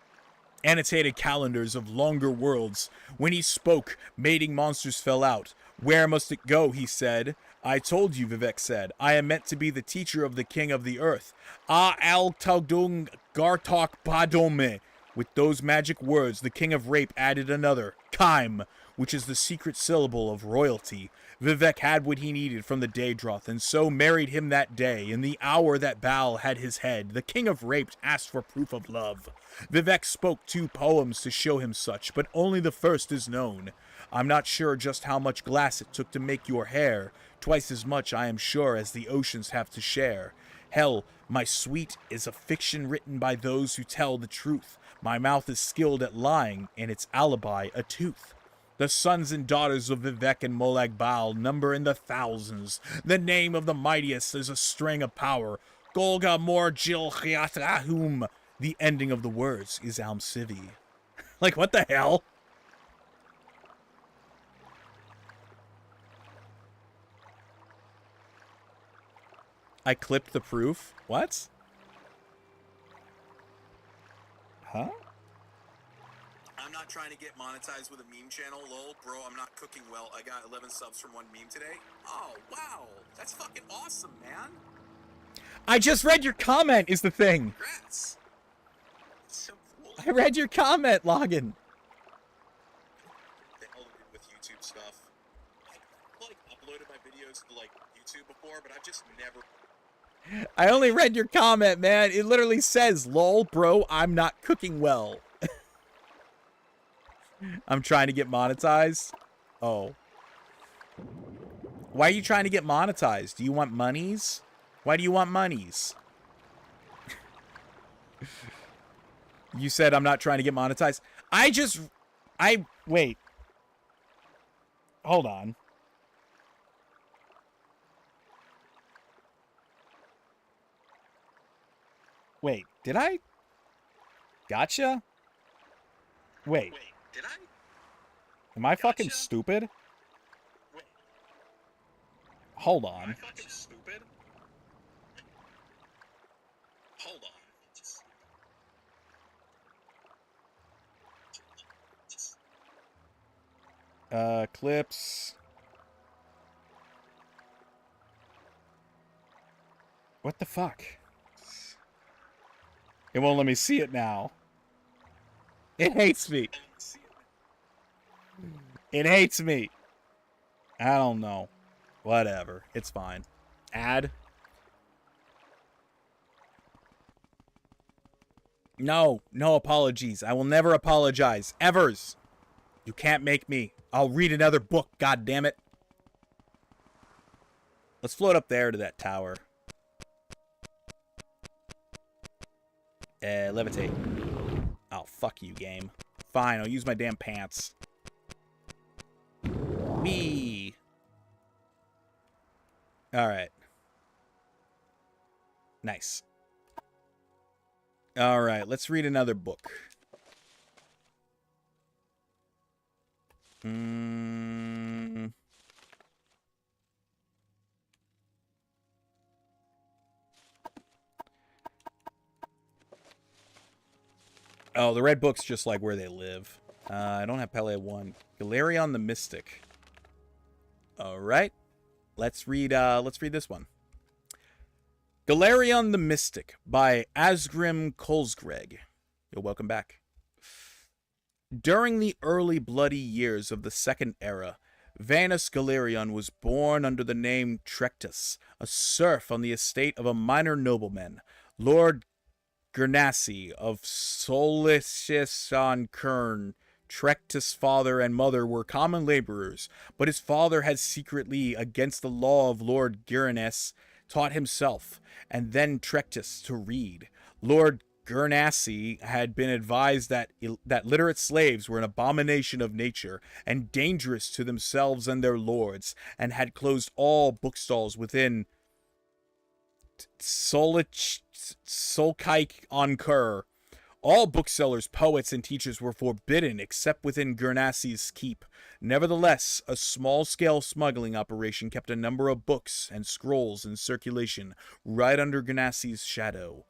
[SPEAKER 1] annotated calendars of longer worlds. When he spoke, mating monsters fell out. Where must it go, he said. I told you, Vivek said. I am meant to be the teacher of the king of the earth. Al Tagdung Gartok Padome. With those magic words, the king of rape added another, Kaim, which is the secret syllable of royalty. Vivek had what he needed from the Daedroth, and so married him that day. In the hour that Baal had his head, the king of rape asked for proof of love. Vivek spoke 2 poems to show him such, but only the first is known. I'm not sure just how much glass it took to make your hair. Twice as much, I am sure, as the oceans have to share. Hell, my sweet is a fiction written by those who tell the truth. My mouth is skilled at lying, and its alibi a tooth. The sons and daughters of Vivek and Molag Bal number in the thousands. The name of the mightiest is a string of power. Golga Mor Jil Chiatrahum. The ending of the words is Almsivi. Like, what the hell? I clipped the proof? What? Huh?
[SPEAKER 8] I'm not trying to get monetized with a meme channel, lol. Bro, I'm not cooking well. I got 11 subs from one meme today. Oh, wow. That's fucking awesome, man.
[SPEAKER 1] I just read your comment, is the thing.
[SPEAKER 8] Congrats. That's so cool.
[SPEAKER 1] I read your comment, Login.
[SPEAKER 8] The hell with YouTube stuff. I've, uploaded my videos to, YouTube before, but I've just never...
[SPEAKER 1] I only read your comment, man. It literally says, lol, bro, I'm not cooking well. I'm trying to get monetized. Oh. Why are you trying to get monetized? Do you want monies? Why do you want monies? You said I'm not trying to get monetized. Wait. Hold on. Wait, did I? Gotcha? Wait.
[SPEAKER 8] Did I?
[SPEAKER 1] Am I fucking stupid?
[SPEAKER 8] Wait.
[SPEAKER 1] Hold
[SPEAKER 8] Am I
[SPEAKER 1] on.
[SPEAKER 8] fucking stupid? Hold on.
[SPEAKER 1] Clips. What the fuck? It won't let me see it now. It hates me. It hates me. I don't know. Whatever. It's fine. Add. No. No apologies. I will never apologize. Evers. You can't make me. I'll read another book, god damn it. Let's float up there to that tower. Levitate. Oh, fuck you, game. Fine, I'll use my damn pants. Me. Alright. Nice. Alright, let's read another book. Oh, the red book's just like where they live. I don't have Pele 1. Galerion the Mystic. Alright. Let's read this one. Galerion the Mystic by Asgrim Kolsgreg. You're welcome back. During the early bloody years of the Second Era, Vanus Galerion was born under the name Trectus, a serf on the estate of a minor nobleman, Lord Gernassi of Solicius on Kern, Trectus' father and mother were common laborers, but his father had secretly, against the law of Lord Gurnes, taught himself, and then Trectus, to read. Lord Gurnassi had been advised that literate slaves were an abomination of nature and dangerous to themselves and their lords, and had closed all bookstalls within Solkaik on Kur. All booksellers, poets, and teachers were forbidden except within Gurnassi's keep. Nevertheless, a small-scale smuggling operation kept a number of books and scrolls in circulation right under Gurnassi's shadow.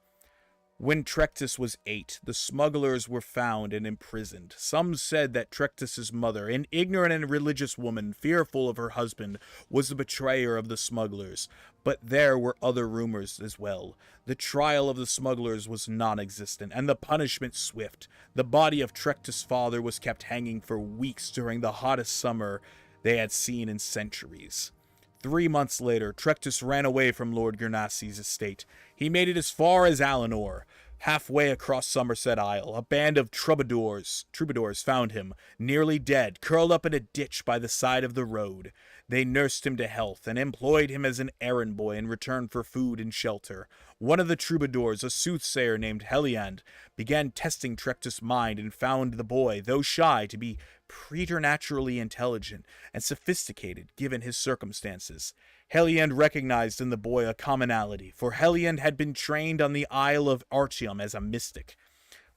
[SPEAKER 1] When Trectus was 8, the smugglers were found and imprisoned. Some said that Trectus's mother, an ignorant and religious woman, fearful of her husband, was the betrayer of the smugglers. But there were other rumors as well. The trial of the smugglers was non-existent, and the punishment swift. The body of Trectus' father was kept hanging for weeks during the hottest summer they had seen in centuries. 3 months later, Trectus ran away from Lord Gurnassi's estate. He made it as far as Alinor. Halfway across Somerset Isle, a band of troubadours found him, nearly dead, curled up in a ditch by the side of the road. They nursed him to health and employed him as an errand boy in return for food and shelter. One of the troubadours, a soothsayer named Heliand, began testing Trectus' mind and found the boy, though shy, to be preternaturally intelligent and sophisticated given his circumstances. Heliand recognized in the boy a commonality, for Heliand had been trained on the Isle of Artium as a mystic.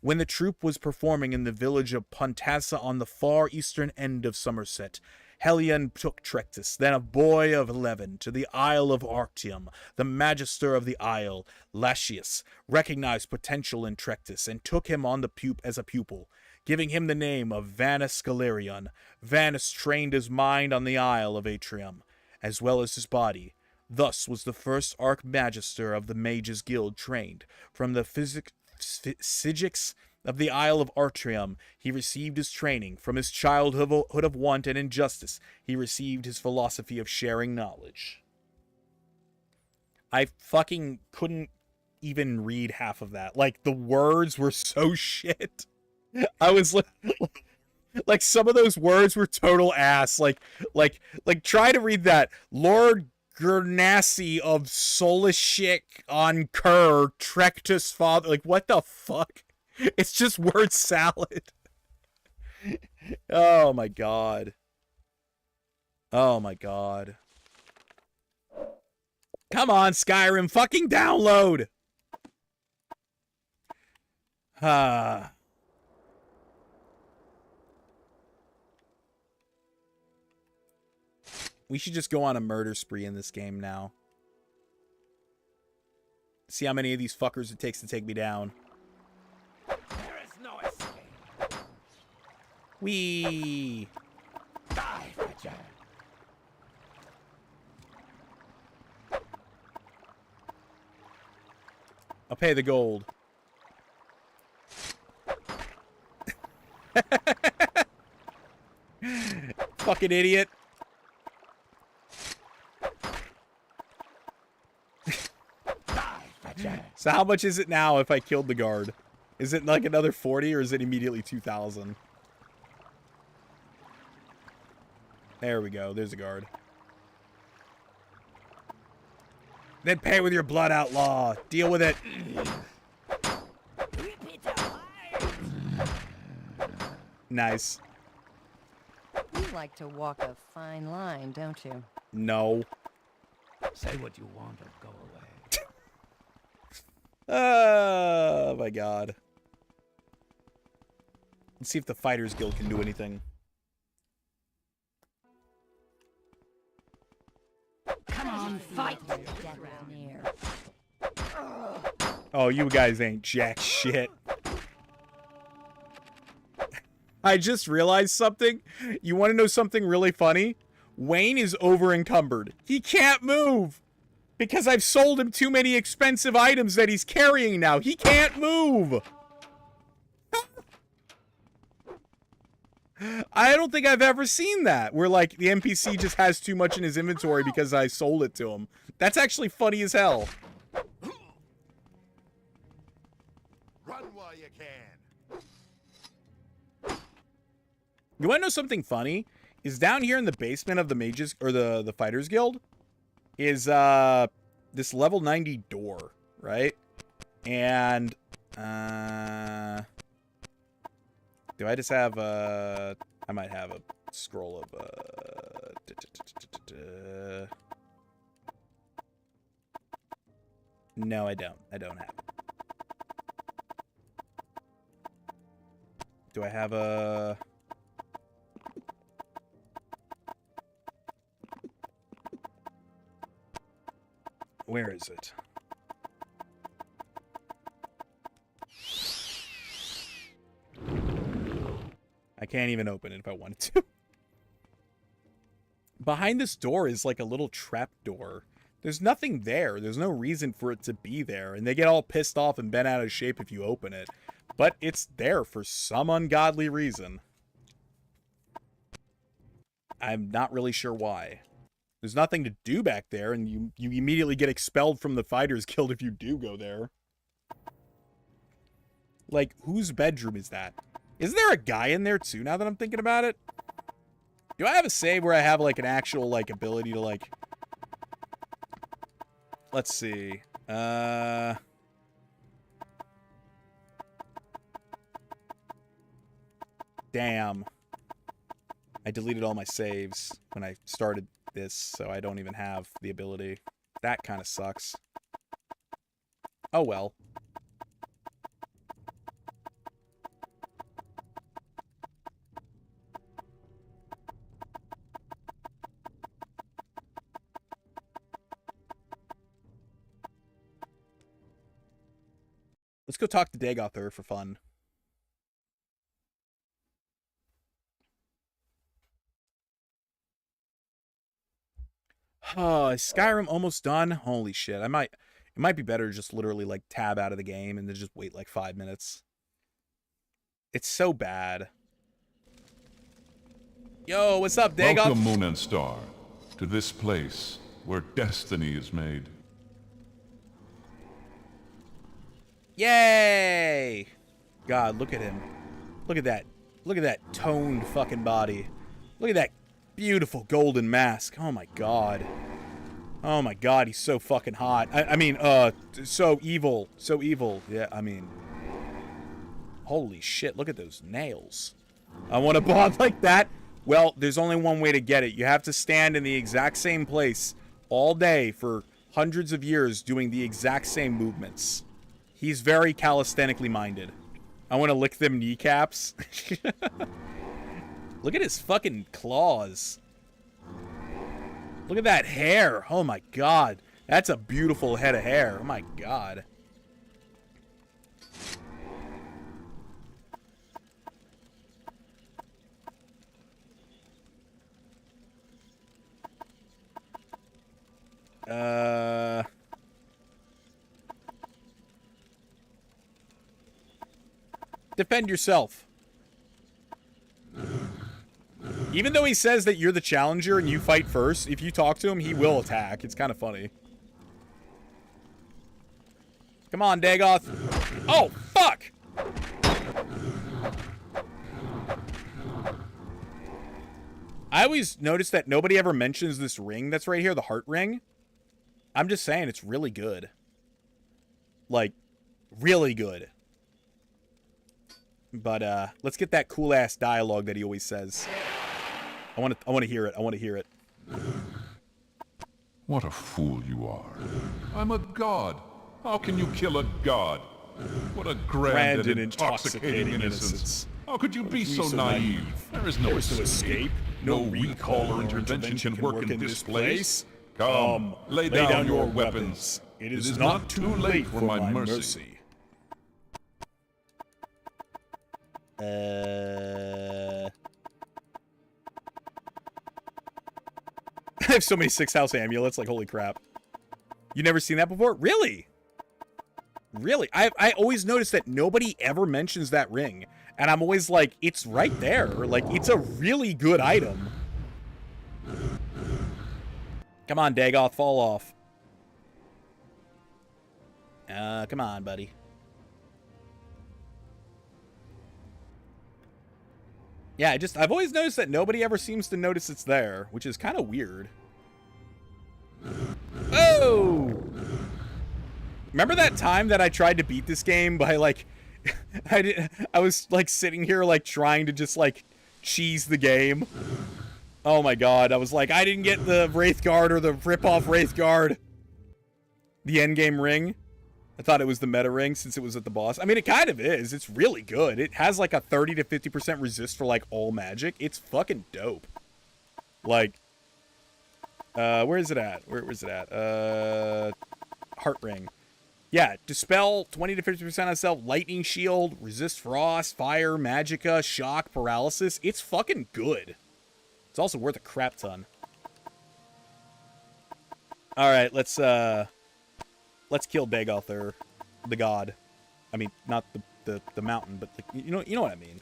[SPEAKER 1] When the troupe was performing in the village of Pontassa on the far eastern end of Somerset, Heliand took Trectus, then a boy of 11, to the Isle of Artium. The magister of the isle, Lasius, recognized potential in Trectus and took him on the as a pupil, giving him the name of Vanus Galerion. Vanus trained his mind on the Isle of Atrium, as well as his body. Thus was the first Archmagister of the Mages Guild trained. From the Physics of the Isle of Artrium, he received his training. From his childhood of want and injustice, he received his philosophy of sharing knowledge. I fucking couldn't even read half of that. Like, the words were so shit. I was like some of those words were total ass. Like try to read that. Lord Gurnassi of Solishik on Kur, Trectus' father. Like, what the fuck? It's just word salad. Oh my god. Oh my god. Come on, Skyrim, fucking download. We should just go on a murder spree in this game now. See how many of these fuckers it takes to take me down.
[SPEAKER 2] There is no escape.
[SPEAKER 1] Whee!
[SPEAKER 2] Die, Fetcher.
[SPEAKER 1] I'll pay the gold. Fucking idiot. So how much is it now if I killed the guard? Is it like another 40 or is it immediately 2,000? There we go. There's a guard. Then pay with your blood, outlaw. Deal with it. Nice.
[SPEAKER 7] You like to walk a fine line, don't you?
[SPEAKER 1] No.
[SPEAKER 2] Say what you want or go away.
[SPEAKER 1] Oh my god. Let's see if the Fighters Guild can do anything.
[SPEAKER 7] Come on, fight!
[SPEAKER 1] Oh, you guys ain't jack shit. I just realized something. You want to know something really funny? Wayne is over encumbered. He can't move. Because I've sold him too many expensive items that he's carrying now. He can't move. I don't think I've ever seen that. Where, like, the NPC just has too much in his inventory because I sold it to him. That's actually funny as hell.
[SPEAKER 3] Run while you can.
[SPEAKER 1] You want to know something funny? Is down here in the basement of the mages or the fighters guild is this level 90 door, right? And do I just have I might have a scroll of no, I don't. I don't have it. Do I have a... Where is it? I can't even open it if I wanted to. Behind this door is like a little trap door. There's nothing there. There's no reason for it to be there. And they get all pissed off and bent out of shape if you open it. But it's there for some ungodly reason. I'm not really sure why. There's nothing to do back there, and you immediately get expelled from the Fighters Guild if you do go there. Like, whose bedroom is that? Isn't there a guy in there, too, now that I'm thinking about it? Do I have a save where I have, like, an actual, like, ability to, like... Let's see. Damn. I deleted all my saves when I started this, so I don't even have the ability. That kind of sucks. Oh well. Let's go talk to Dagoth for fun. Oh, is Skyrim almost done? Holy shit. It might be better to just literally like tab out of the game and then just wait like 5 minutes. It's so bad. Yo, what's up, Dagoth?
[SPEAKER 9] Welcome, Moon and Star, to this place where destiny is made.
[SPEAKER 1] Yay! God, look at him. Look at that. Look at that toned fucking body. Look at that beautiful golden mask. Oh my god. Oh my god, he's so fucking hot. I mean, so evil. So evil. Yeah, I mean. Holy shit, look at those nails. I want a bod like that. Well, there's only one way to get it. You have to stand in the exact same place all day for hundreds of years doing the exact same movements. He's very calisthenically minded. I want to lick them kneecaps. Look at his fucking claws. Look at that hair. Oh my god. That's a beautiful head of hair. Oh my god. Defend yourself. Even though he says that you're the challenger and you fight first, if you talk to him, he will attack. It's kind of funny. Come on, Dagoth. Oh, fuck! I always notice that nobody ever mentions this ring that's right here, the heart ring. I'm just saying, it's really good. Like, really good. But, let's get that cool-ass dialogue that he always says. I want to hear it. I want to hear it.
[SPEAKER 9] What a fool you are. I'm a god. How can you kill a god? What a grand and intoxicating innocence. How could you be so naive? There is no escape. No recall or intervention can work in this place. Come, lay down your weapons. It is not too late for my mercy.
[SPEAKER 1] I have so many 6th house amulets, like, holy crap. You never seen that before? Really? Really? I always notice that nobody ever mentions that ring. And I'm always like, it's right there. Like, it's a really good item. Come on, Dagoth, fall off. Come on, buddy. Yeah, I've always noticed that nobody ever seems to notice it's there, which is kind of weird. Oh! Remember that time that I tried to beat this game by, like, I was, like, sitting here, like, trying to just, like, cheese the game? Oh my god, I was like, I didn't get the Wraithguard or the rip-off Wraithguard. The endgame ring. I thought it was the meta ring since it was at the boss. I mean, it kind of is. It's really good. It has, like, a 30 to 50% resist for, like, all magic. It's fucking dope. Like, where is it at? Where is it at? Heart ring. Yeah, dispel 20 to 50% on itself, lightning shield, resist frost, fire, magicka, shock, paralysis. It's fucking good. It's also worth a crap ton. All right, let's kill Dagothr, the god. I mean, not the mountain, but like, you know what I mean.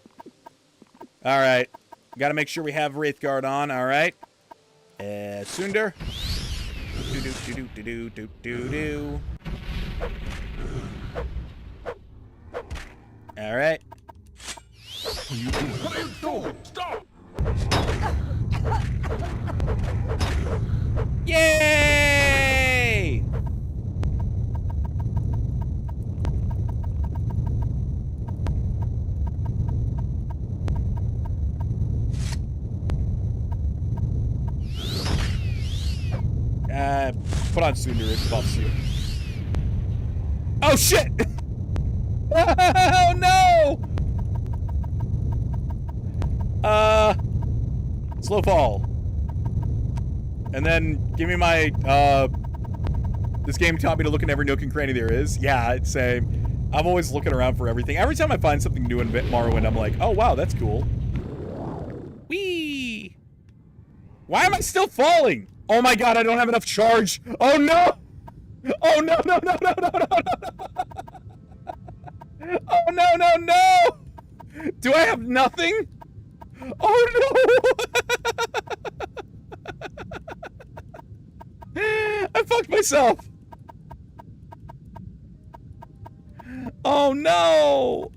[SPEAKER 1] All right, got to make sure we have Wraithguard on. All right, Sunder. Do do do do do do do do. All right.
[SPEAKER 9] What are you doing? Stop!
[SPEAKER 1] Yay! Put on Sunder, it buffs you. Oh shit! Oh no! Slow fall. And then give me my, this game taught me to look in every nook and cranny there is. Yeah, it's same. I'm always looking around for everything. Every time I find something new in Morrowind, I'm like, oh wow, that's cool. Whee! Why am I still falling? Oh my god, I don't have enough charge. Oh no! Oh no, no, no, no, no, no, no! Oh no, no, no! Do I have nothing? Oh no! I fucked myself! Oh no!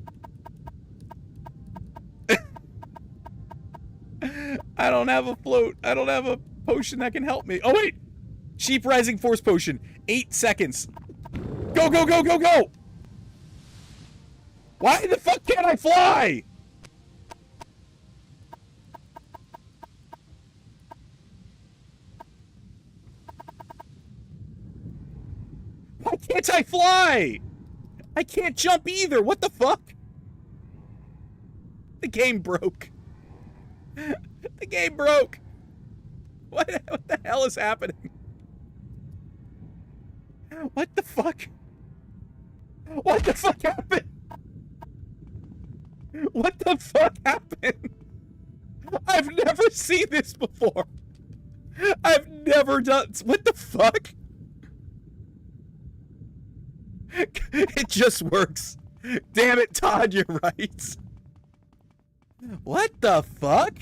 [SPEAKER 1] I don't have a float. I don't have a potion that can help me. Oh wait! Cheap Rising Force Potion. 8 seconds. Go, go, go, go, go! Why the fuck can't I fly? Why can't I fly? I can't jump either. What the fuck? The game broke. The game broke. What the hell is happening? What the fuck? What the fuck happened? What the fuck happened? I've never seen this before. I've never done... What the fuck? It just works. Damn it, Todd, you're right. What the fuck?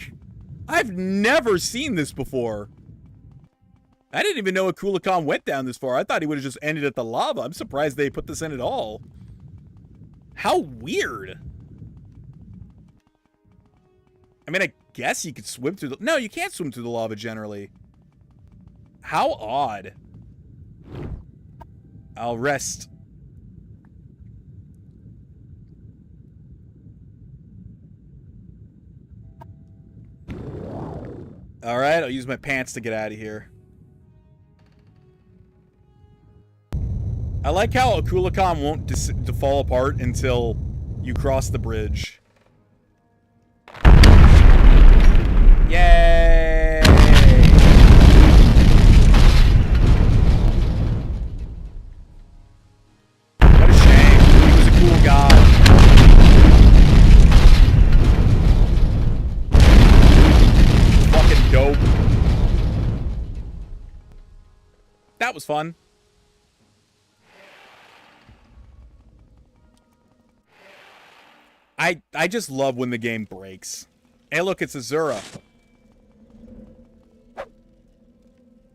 [SPEAKER 1] I've never seen this before. I didn't even know a Kulakhan went down this far. I thought he would have just ended at the lava. I'm surprised they put this in at all. How weird. I mean, I guess you could swim through the... No, you can't swim through the lava generally. How odd. I'll rest. Alright, I'll use my pants to get out of here. I like how a Kulakhan won't fall apart until you cross the bridge. Yay! What a shame. He was a cool guy. Fucking dope. That was fun. I just love when the game breaks. Hey, look, it's Azura.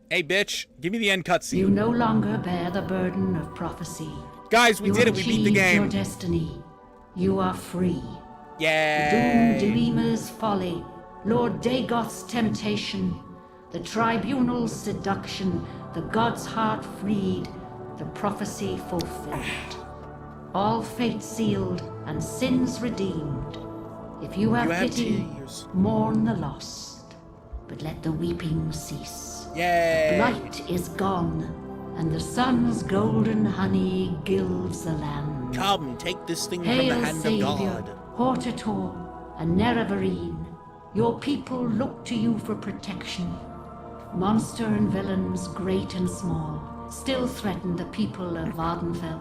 [SPEAKER 1] Hey, bitch, give me the end cutscene.
[SPEAKER 10] You no longer bear the burden of prophecy.
[SPEAKER 1] Guys, we did it. We beat the game.
[SPEAKER 10] Your destiny. You are free.
[SPEAKER 1] Yay!
[SPEAKER 10] Doom folly, Lord Dagoth's temptation, the tribunal's seduction, the god's heart freed, the prophecy fulfilled. All fate sealed and sins redeemed. If you have pity, mourn the lost, but let the weeping cease.
[SPEAKER 1] Yay!
[SPEAKER 10] Blight is gone, and the sun's golden honey gilds the land.
[SPEAKER 1] Come, take this thing from
[SPEAKER 10] Hail,
[SPEAKER 1] the hand
[SPEAKER 10] Savior,
[SPEAKER 1] of God.
[SPEAKER 10] Hortator, and Nerevarine, your people look to you for protection. Monster and villains, great and small, still threaten the people of Vardenfell.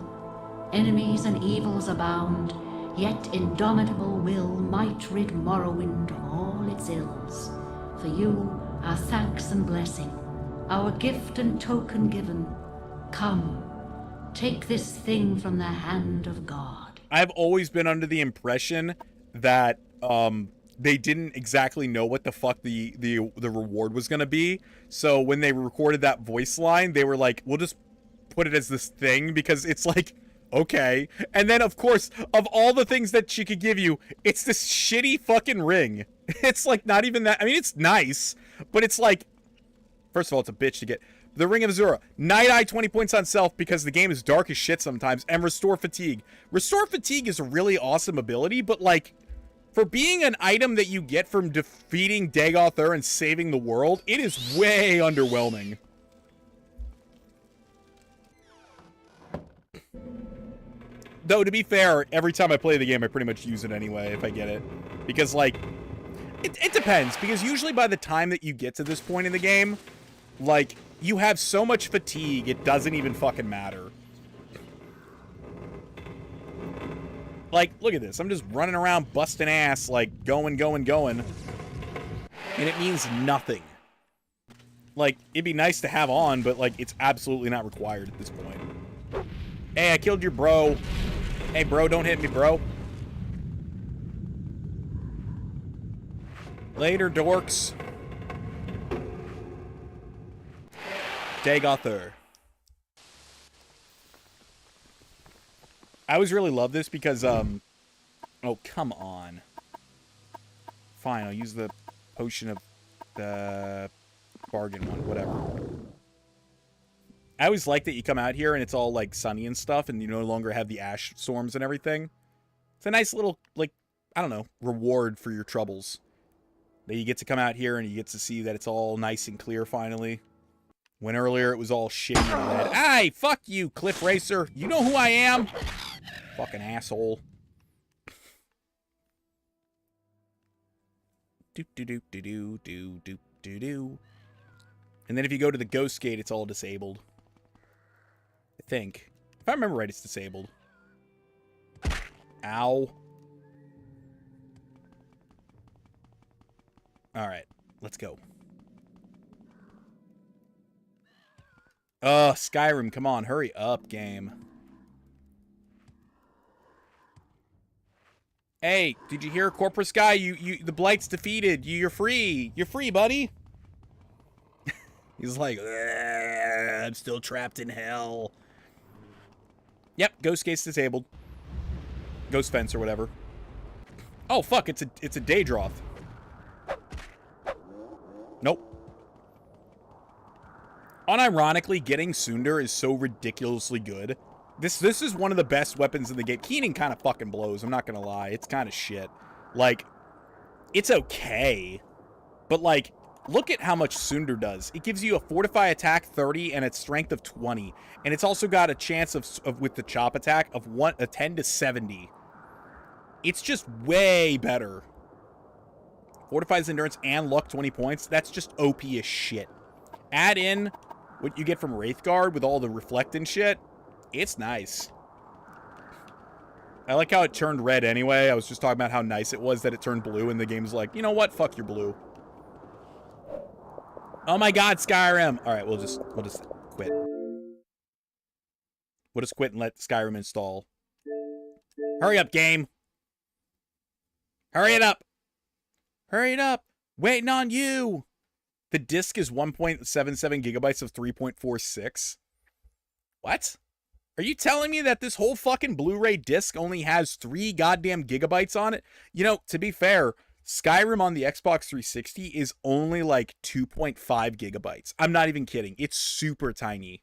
[SPEAKER 10] Enemies and evils abound, yet indomitable will might rid Morrowind of all its ills. For you, our thanks and blessing, our gift and token given. Come, take this thing from the hand of God.
[SPEAKER 1] I've always been under the impression that they didn't exactly know what the fuck the reward was gonna be. So when they recorded that voice line, they were like, we'll just put it as this thing because it's like, okay. And then of course, of all the things that she could give you, it's this shitty fucking ring. It's like not even that. I mean, it's nice, but it's like, first of all, it's a bitch to get. The Ring of Azura. Night Eye 20 points on self because the game is dark as shit sometimes. And Restore Fatigue. Restore Fatigue is a really awesome ability, but like, for being an item that you get from defeating Dagoth Ur and saving the world, it is way underwhelming. Though, to be fair, every time I play the game, I pretty much use it anyway, if I get it. Because, like, it depends. Because usually by the time that you get to this point in the game, like, you have so much fatigue, it doesn't even fucking matter. Like, look at this. I'm just running around busting ass, like, going. And it means nothing. Like, it'd be nice to have on, but, like, it's absolutely not required at this point. Hey, I killed your bro. Hey, bro, don't hit me, bro. Later, dorks. Dagoth Ur. I always really love this because, oh, come on. Fine, I'll use the potion of the bargain one, whatever. I always like that you come out here and it's all, like, sunny and stuff, and you no longer have the ash storms and everything. It's a nice little, like, I don't know, reward for your troubles. That you get to come out here and you get to see that it's all nice and clear finally. When earlier it was all shitty and red. Hey, fuck you, Cliff Racer. You know who I am? Fucking asshole. Do. And then if you go to the Ghost Gate, it's all disabled. I think. If I remember right, it's disabled. Ow. Alright, let's go. Skyrim, come on, hurry up, game. Hey, did you hear, Corpus Guy? The Blight's defeated. You're free. You're free, buddy. He's like, I'm still trapped in hell. Yep, Ghost Gate's disabled. Ghost Fence or whatever. Oh, fuck, it's a Daedroth. Nope. Unironically, getting Sundar is so ridiculously good. This is one of the best weapons in the game. Keening kind of fucking blows, I'm not gonna lie. It's kind of shit. Like, it's okay. But, like, look at how much Sundar does. It gives you a Fortify attack 30 and a strength of 20. And it's also got a chance of with the chop attack of a 10 to 70. It's just way better. Fortifies endurance and luck 20 points. That's just OP as shit. Add in what you get from Wraithguard with all the reflect and shit. It's nice. I like how it turned red anyway. I was just talking about how nice it was that it turned blue, and the game's like, you know what? Fuck your blue. Oh my god, Skyrim! Alright, we'll just quit. We'll just quit and let Skyrim install. Hurry up, game! Hurry it up! Hurry it up! Waiting on you! The disk is 1.77 gigabytes of 3.46. What? Are you telling me that this whole fucking Blu-ray disc only has 3 goddamn gigabytes on it? You know, to be fair, Skyrim on the Xbox 360 is only like 2.5 gigabytes. I'm not even kidding. It's super tiny.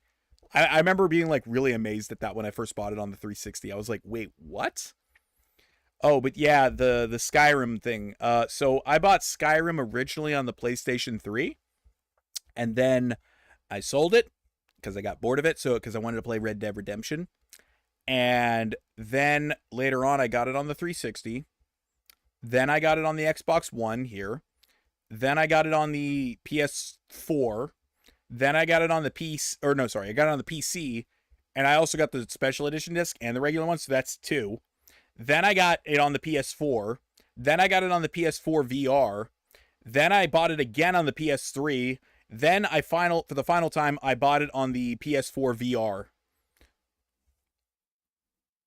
[SPEAKER 1] I remember being like really amazed at that when I first bought it on the 360. I was like, wait, what? Oh, but yeah, the Skyrim thing. So I bought Skyrim originally on the PlayStation 3, and then I sold it because I got bored of it. So because I wanted to play Red Dead Redemption, and then later on I got it on the 360. Then I got it on the Xbox One here. Then I got it on the PS4. Then I got it on the PC, or no, sorry, I got it on the PC, and I also got the special edition disc and the regular one, so that's 2. Then I got it on the PS4. Then I got it on the PS4 VR. Then I bought it again on the PS3. Then for the final time, I bought it on the PS4 VR.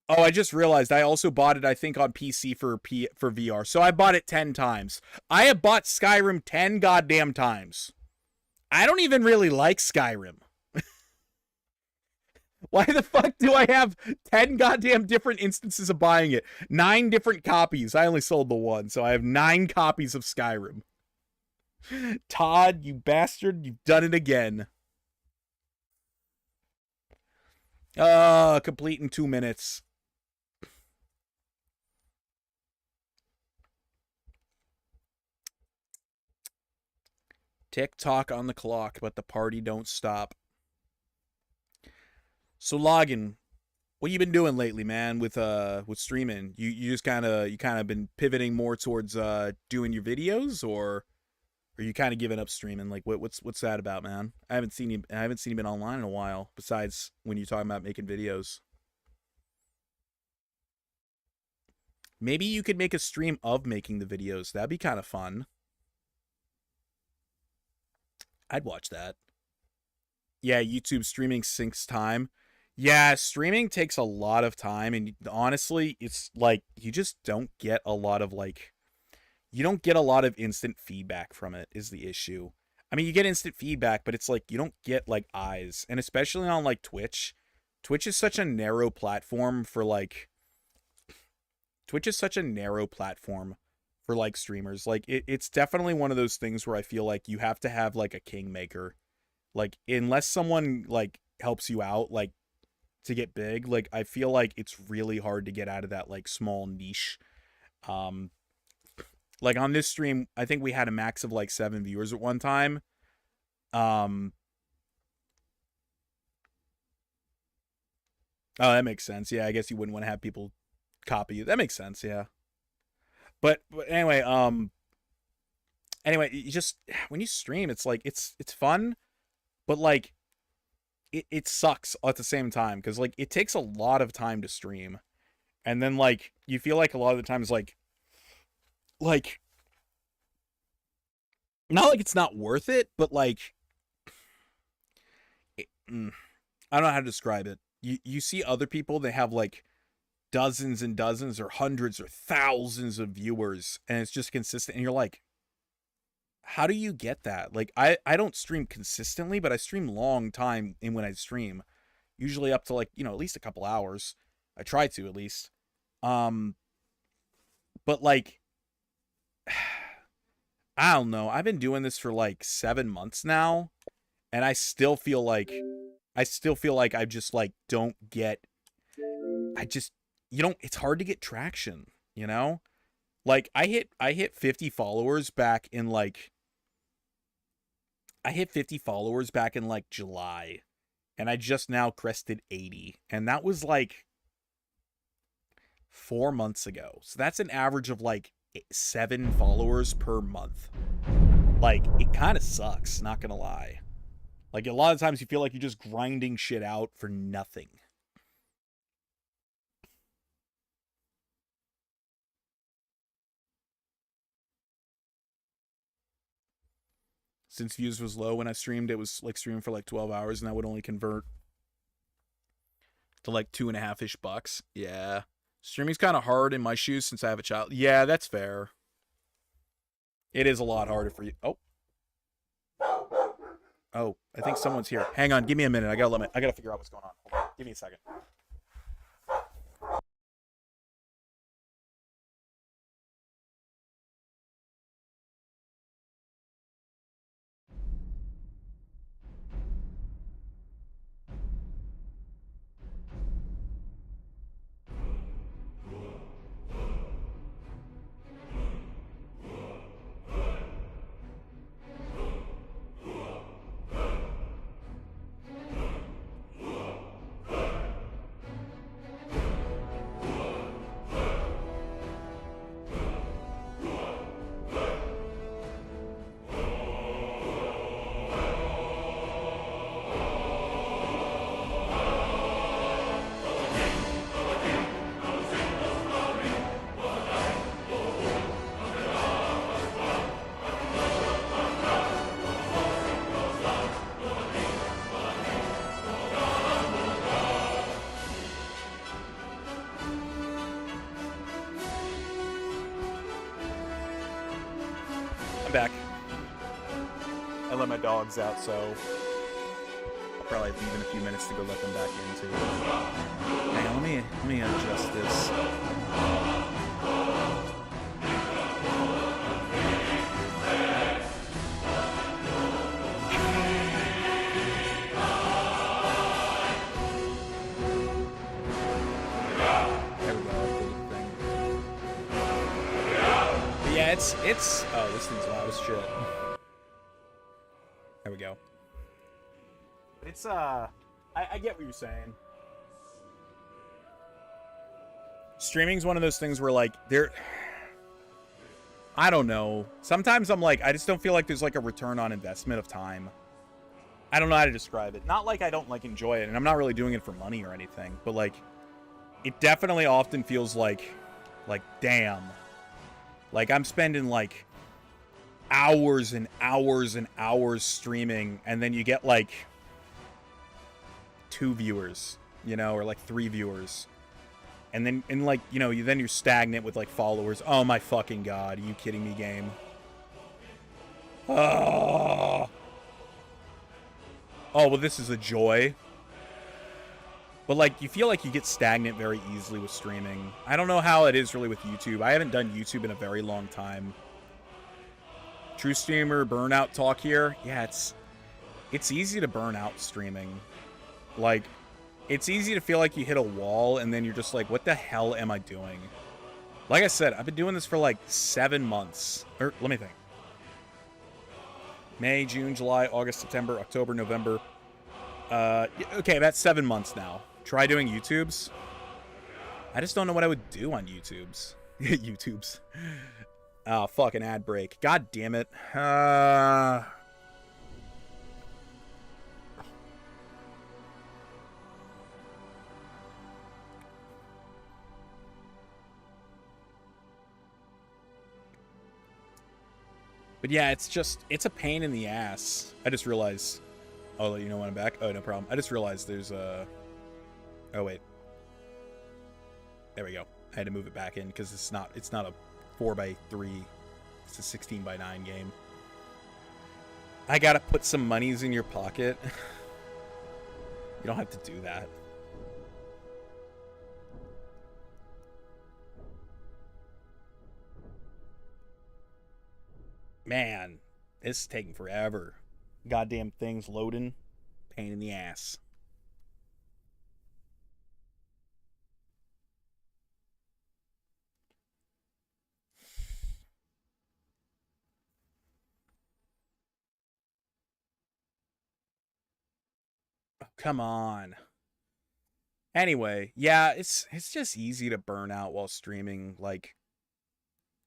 [SPEAKER 1] Oh, I just realized I also bought it, I think, on PC for VR. So I bought it 10 times. I have bought Skyrim 10 goddamn times. I don't even really like Skyrim. Why the fuck do I have 10 goddamn different instances of buying it? 9 different copies. I only sold the one, so I have 9 copies of Skyrim. Todd, you bastard, you've done it again. Complete in 2 minutes. Tick-tock on the clock, but the party don't stop. So Logan, what you been doing lately, man, with streaming? You just kind of been pivoting more towards doing your videos, or are you kind of giving up streaming? Like what's that about, man? I haven't seen you been online in a while, besides when you're talking about making videos. Maybe you could make a stream of making the videos. That'd be kind of fun. I'd watch that. Yeah, YouTube streaming sinks time. Yeah, streaming takes a lot of time, and honestly, it's like you just don't get a lot of instant feedback from it is the issue. I mean, you get instant feedback, but it's like you don't get like eyes, and especially on like Twitch. Twitch is such a narrow platform for streamers. Like it's definitely one of those things where I feel like you have to have like a kingmaker. Like unless someone like helps you out like to get big, like I feel like it's really hard to get out of that like small niche. Like on this stream, I think we had a max of like 7 viewers at one time. Oh, that makes sense. Yeah, I guess you wouldn't want to have people copy you. That makes sense, yeah. But anyway, you just when you stream, it's like it's fun, but like it sucks at the same time because like it takes a lot of time to stream, and then like you feel like a lot of the times like not like it's not worth it, but like I don't know how to describe it. You see other people, they have like dozens and dozens or hundreds or thousands of viewers, and it's just consistent, and you're like, how do you get that? Like I don't stream consistently, but I stream long time in when I stream, usually up to like, you know, at least a couple hours. I try to at least. But like I don't know. I've been doing this for like 7 months now, and I still feel like I just like don't get, it's hard to get traction, you know? Like I hit 50 followers back in like July, and I just now crested 80, and that was like 4 months ago. So that's an average of like 7 followers per month. Like it kind of sucks, not gonna lie. Like a lot of times you feel like you're just grinding shit out for nothing. Since views was low when I streamed, it was like streaming for like 12 hours, and that would only convert to like $2.50-ish bucks. Yeah. Streaming's kind of hard in my shoes since I have a child. Yeah, that's fair. It is a lot harder for you. Oh, I think someone's here. Hang on, give me a minute. I gotta figure out what's going on. Hold on. Give me a second. Back. I let my dogs out, so I'll probably leave in a few minutes to go let them back in too. Hang on, let me adjust this. There we go. But yeah, it's oh, this thing's loud as shit. There we go. But it's I get what you're saying. Streaming's one of those things where like I don't know. Sometimes I'm like, I just don't feel like there's like a return on investment of time. I don't know how to describe it. Not like I don't like enjoy it, and I'm not really doing it for money or anything, but like it definitely often feels like damn. Like I'm spending like hours and hours and hours streaming, and then you get like 2 viewers, you know, or like 3 viewers. And then, like, you know, then you're stagnant with like followers. Oh my fucking god, are you kidding me, game? Oh, well, this is a joy. But like, you feel like you get stagnant very easily with streaming. I don't know how it is really with YouTube. I haven't done YouTube in a very long time. True streamer burnout talk here. Yeah, it's easy to burn out streaming. Like, it's easy to feel like you hit a wall and then you're just like, what the hell am I doing? Like I said, I've been doing this for like 7 months. Or let me think. May, June, July, August, September, October, November. Okay, that's 7 months now. Try doing YouTubes. I just don't know what I would do on YouTubes. YouTubes. Oh, fucking ad break. God damn it. But yeah, it's a pain in the ass. I just realized. I'll let you know when I'm back. Oh, no problem. I just realized there's a... Oh, wait. There we go. I had to move it back in because it's not a 4x3. It's a 16x9 game. I gotta put some monies in your pocket. You don't have to do that. Man, this is taking forever. Goddamn things loading. Pain in the ass. Oh, come on. Anyway, yeah, it's just easy to burn out while streaming. Like,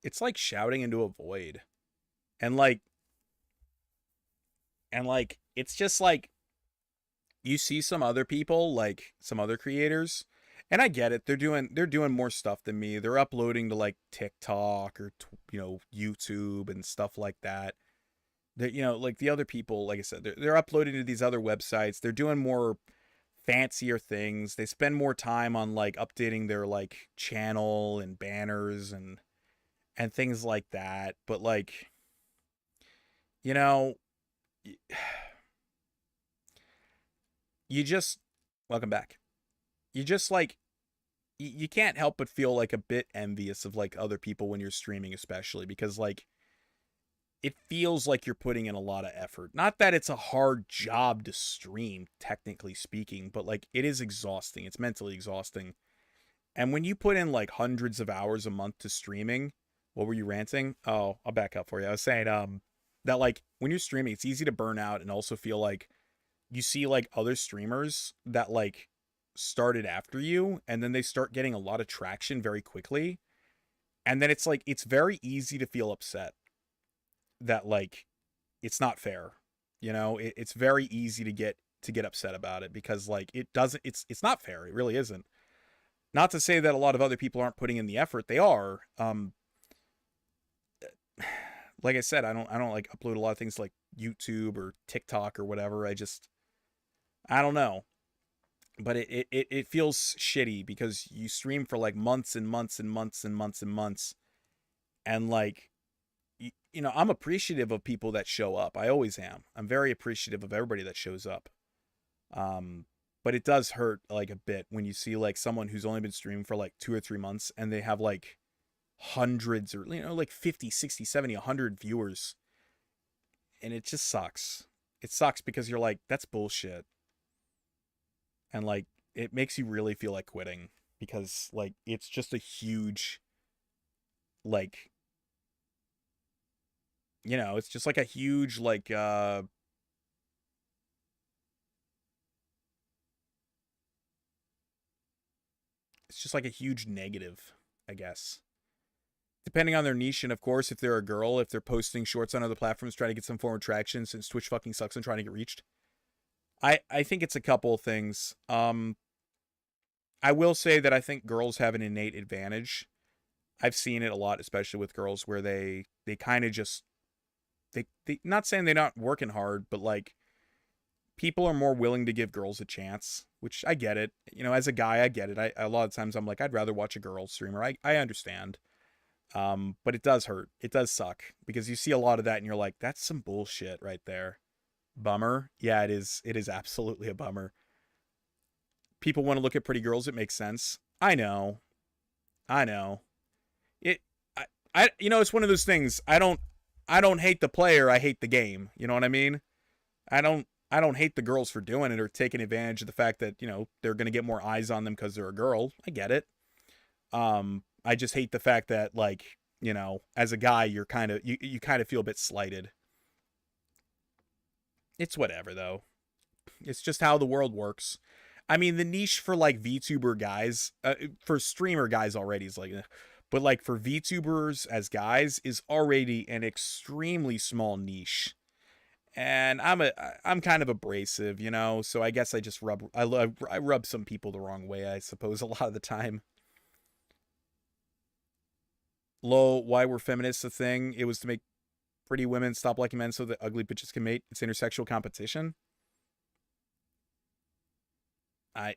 [SPEAKER 1] it's like shouting into a void. And it's just like you see some other people, like some other creators, and I get it. They're doing more stuff than me. They're uploading to like TikTok or YouTube and stuff like that. They're, like the other people, like I said, they're uploading to these other websites. They're doing more fancier things. They spend more time on like updating their like channel and banners and things like that. But like, you just welcome back. you just like, you can't help but feel like a bit envious of like other people when you're streaming, especially because like it feels like you're putting in a lot of effort. Not that it's a hard job to stream, technically speaking, but like it is exhausting. It's mentally exhausting. And when you put in like hundreds of hours a month to streaming, what were you ranting? Oh, I'll back up for you. I was saying that like when you're streaming, it's easy to burn out and also feel like you see like other streamers that like started after you and then they start getting a lot of traction very quickly. And then it's like, it's very easy to feel upset that like, it's not fair. You know, it's very easy to get upset about it because like, it's not fair. It really isn't. Not to say that a lot of other people aren't putting in the effort. They are. Like I said, I don't like upload a lot of things like YouTube or TikTok or whatever. I don't know. But it feels shitty because you stream for like months and months and months and months and months. And like, you know, I'm appreciative of people that show up. I always am. I'm very appreciative of everybody that shows up. But it does hurt like a bit when you see like someone who's only been streaming for like 2 or 3 months and they have like hundreds or, you know, like 50, 60, 70, 100 viewers. And it just sucks. It sucks because you're like, that's bullshit. And like, it makes you really feel like quitting because like, it's just a huge, like, you know, it's just like a huge, like, it's just like a huge negative, I guess. Depending on their niche, and of course, if they're a girl, if they're posting shorts on other platforms, trying to get some form of traction since Twitch fucking sucks and trying to get reached. I think it's a couple of things. I will say that I think girls have an innate advantage. I've seen it a lot, especially with girls, where they kind of just, they not saying they're not working hard, but like, people are more willing to give girls a chance, which I get it. You know, as a guy, I get it. A lot of times I'm like, I'd rather watch a girl streamer. I understand. But it does hurt. It does suck because you see a lot of that and you're like, that's some bullshit right there. Bummer. Yeah, it is. It is absolutely a bummer. People want to look at pretty girls. It makes sense. I know. You know, it's one of those things. I don't hate the player. I hate the game. You know what I mean? I don't hate the girls for doing it or taking advantage of the fact that, you know, they're going to get more eyes on them because they're a girl. I get it. I just hate the fact that, like, you know, as a guy, you're kind of, you kind of feel a bit slighted. It's whatever, though. It's just how the world works. I mean, the niche for, like, VTuber guys, for streamer guys already is like, but, like, for VTubers as guys is already an extremely small niche. And I'm kind of abrasive, you know, so I guess I just I rub some people the wrong way, I suppose, a lot of the time. Why were feminists a thing? It was to make pretty women stop liking men so that ugly bitches can mate. It's intersexual competition. I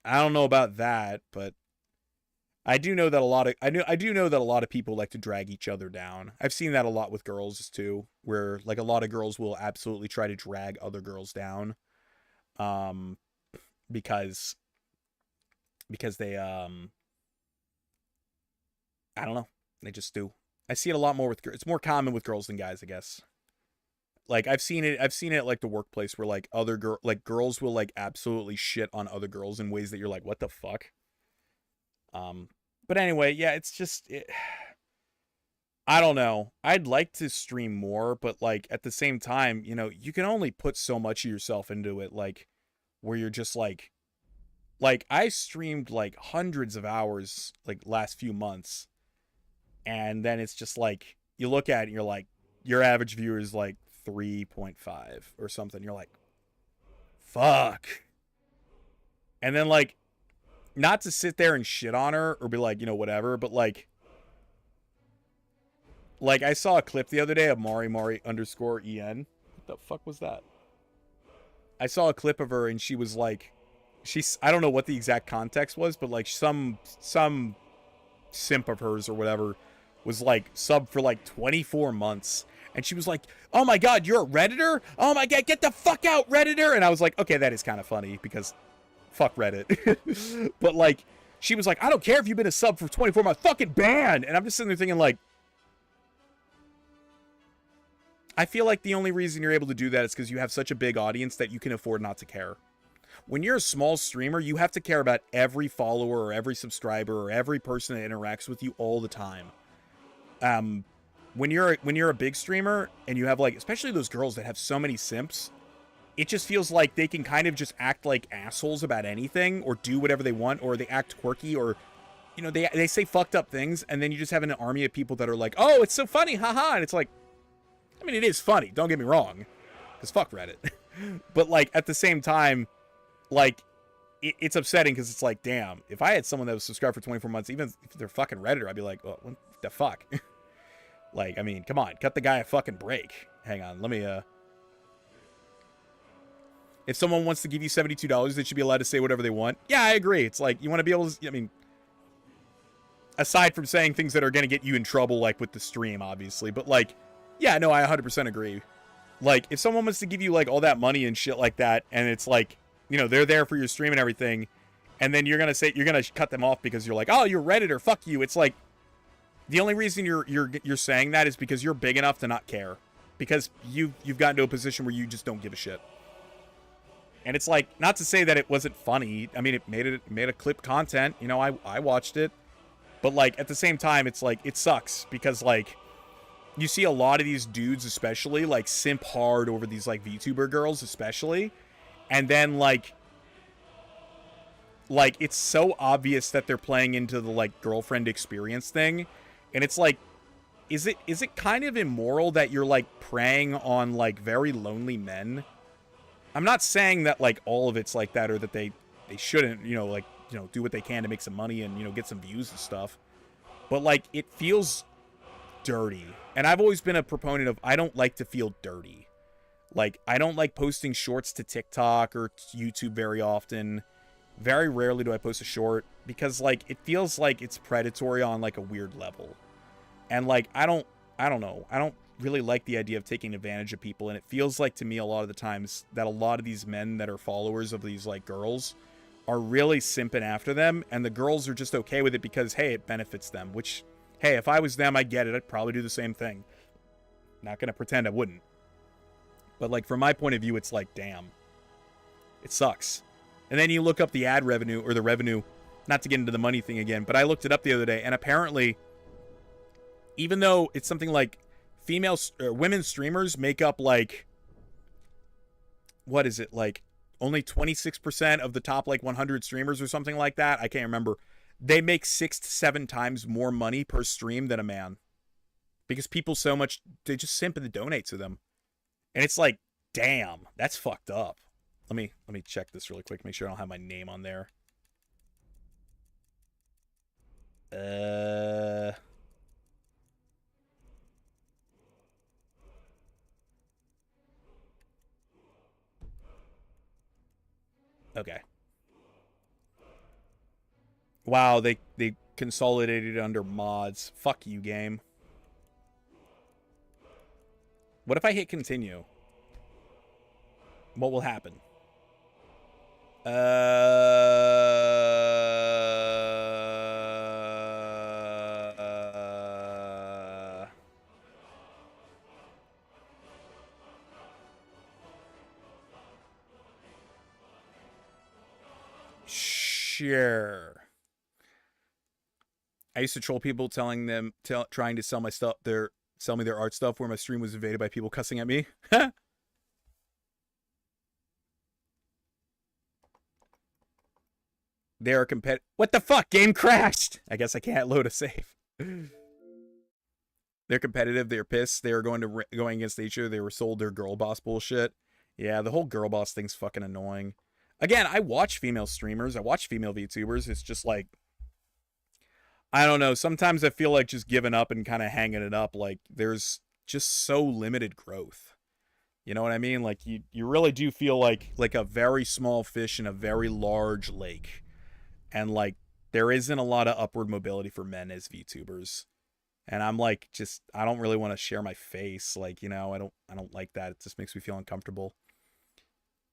[SPEAKER 1] don't know about that, but I do know that I do know that a lot of people like to drag each other down. I've seen that a lot with girls too, where like a lot of girls will absolutely try to drag other girls down, because they I don't know, they just do. I see it a lot more with it's more common with girls than guys, I guess. Like I've seen it at like the workplace where like girls will like absolutely shit on other girls in ways that you're like, what the fuck? But anyway, yeah, it's just, I don't know. I'd like to stream more, but like at the same time, you know, you can only put so much of yourself into it, like where you're just like I streamed like hundreds of hours like last few months, and then it's just like you look at it and you're like, your average viewer is like 3.5 or something. You're like, fuck. And then like, not to sit there and shit on her or be like, you know, whatever, but like I saw a clip the other day of Mari_en. What the fuck was that? I saw a clip of her and she was like, I don't know what the exact context was, but like some simp of hers or whatever was like sub for like 24 months. And she was like, oh my God, you're a Redditor? Oh my God, get the fuck out, Redditor. And I was like, okay, that is kind of funny because fuck Reddit. But like, she was like, I don't care if you've been a sub for 24 months, fucking ban. And I'm just sitting there thinking like, I feel like the only reason you're able to do that is because you have such a big audience that you can afford not to care. When you're a small streamer, you have to care about every follower or every subscriber or every person that interacts with you all the time. When you're a big streamer and you have like, especially those girls that have so many simps, it just feels like they can kind of just act like assholes about anything or do whatever they want, or they act quirky, or, you know, they say fucked up things, and then you just have an army of people that are like, oh, it's so funny, haha, and it's like, I mean, it is funny, don't get me wrong, because fuck Reddit. But, like, at the same time, like, it's upsetting because it's like, damn, if I had someone that was subscribed for 24 months, even if they're fucking Redditor, I'd be like, oh, what the fuck? Like, I mean, come on, cut the guy a fucking break. Hang on, let me, if someone wants to give you $72, they should be allowed to say whatever they want. Yeah, I agree. It's like, you want to be able to, I mean, aside from saying things that are going to get you in trouble, like with the stream, obviously, but like, yeah, no, I 100% agree. Like, if someone wants to give you, like, all that money and shit like that, and it's like, you know, they're there for your stream and everything, and then you're going to cut them off because you're like, oh, you're Redditor, fuck you. It's like, the only reason you're saying that is because you're big enough to not care. Because you've gotten to a position where you just don't give a shit. And it's like, not to say that it wasn't funny. I mean, it made a clip content. You know, I watched it. But, like, at the same time, it's like, it sucks. Because, like, you see a lot of these dudes especially, like, simp hard over these, like, VTuber girls especially. And then, like, it's so obvious that they're playing into the, like, girlfriend experience thing. And it's like, is it kind of immoral that you're, like, preying on, like, very lonely men? I'm not saying that, like, all of it's like that, or that they shouldn't, you know, like, you know, do what they can to make some money and, you know, get some views and stuff. But, like, it feels dirty. And I've always been a proponent of, I don't like to feel dirty. Like, I don't like posting shorts to TikTok or YouTube very often. Very rarely do I post a short, because, like, it feels like it's predatory on, like, a weird level. And, like, I don't know. I don't really like the idea of taking advantage of people, and it feels like to me a lot of the times that a lot of these men that are followers of these, like, girls are really simping after them, and the girls are just okay with it because, hey, it benefits them, which, hey, if I was them, I get it. I'd probably do the same thing. Not gonna pretend I wouldn't. But, like, from my point of view, it's like, damn. It sucks. And then you look up the ad revenue, or the revenue, not to get into the money thing again, but I looked it up the other day, and apparently, even though it's something like women streamers make up, like, what is it, like, only 26% of the top, like, 100 streamers or something like that, I can't remember, they make 6 to 7 times more money per stream than a man. Because people so much, they just simp and donate to them. And it's like, damn, that's fucked up. Let me check this really quick, make sure I don't have my name on there. Okay. Wow, they consolidated under mods. Fuck you, game. What if I hit continue? What will happen? Sure. I used to troll people telling them, trying to sell my stuff, sell me their art stuff, where my stream was invaded by people cussing at me. They're competitive. What the fuck? Game crashed. I guess I can't load a save. They're competitive. They're pissed. They were going against each other. They were sold their girl boss bullshit. Yeah, the whole girl boss thing's fucking annoying. Again, I watch female streamers. I watch female VTubers. It's just like, I don't know. Sometimes I feel like just giving up and kind of hanging it up. Like, there's just so limited growth. You know what I mean? Like, you really do feel like a very small fish in a very large lake. And, like, there isn't a lot of upward mobility for men as VTubers. And I'm like, just, I don't really want to share my face. Like, you know, I don't like that. It just makes me feel uncomfortable.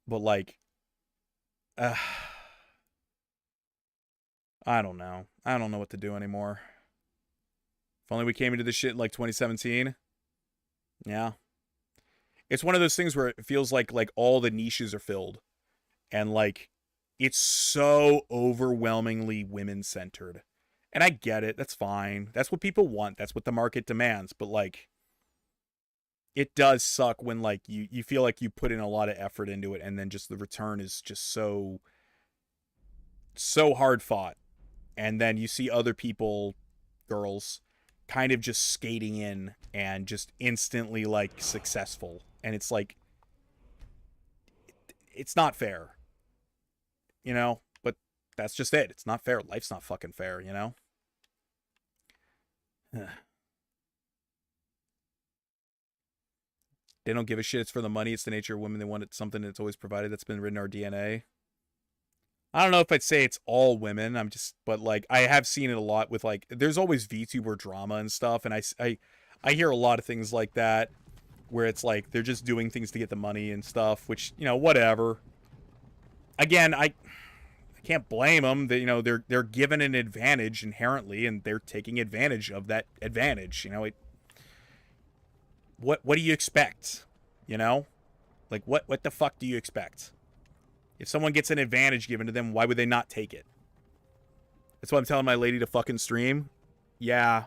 [SPEAKER 1] But, like, I don't know. I don't know what to do anymore. If only we came into this shit in like 2017. Yeah. It's one of those things where it feels like all the niches are filled. And like it's so overwhelmingly women-centered. And I get it. That's fine. That's what people want. That's what the market demands. But like it does suck when like you feel like you put in a lot of effort into it and then just the return is just so hard fought. And then you see other people, girls, kind of just skating in and just instantly like successful. And it's like, it's not fair, you know, but that's just it. It's not fair. Life's not fucking fair, you know? They don't give a shit. It's for the money. It's the nature of women. They want it, something that's always provided. That's been written in our DNA. I don't know if I'd say it's all women. But like I have seen it a lot with like, there's always VTuber drama and stuff. And I hear a lot of things like that where it's like, they're just doing things to get the money and stuff, which, you know, whatever. Again, I can't blame them. They, you know, they're given an advantage inherently and they're taking advantage of that advantage. You know, what do you expect? You know, like what the fuck do you expect? If someone gets an advantage given to them, why would they not take it? That's why I'm telling my lady to fucking stream. Yeah.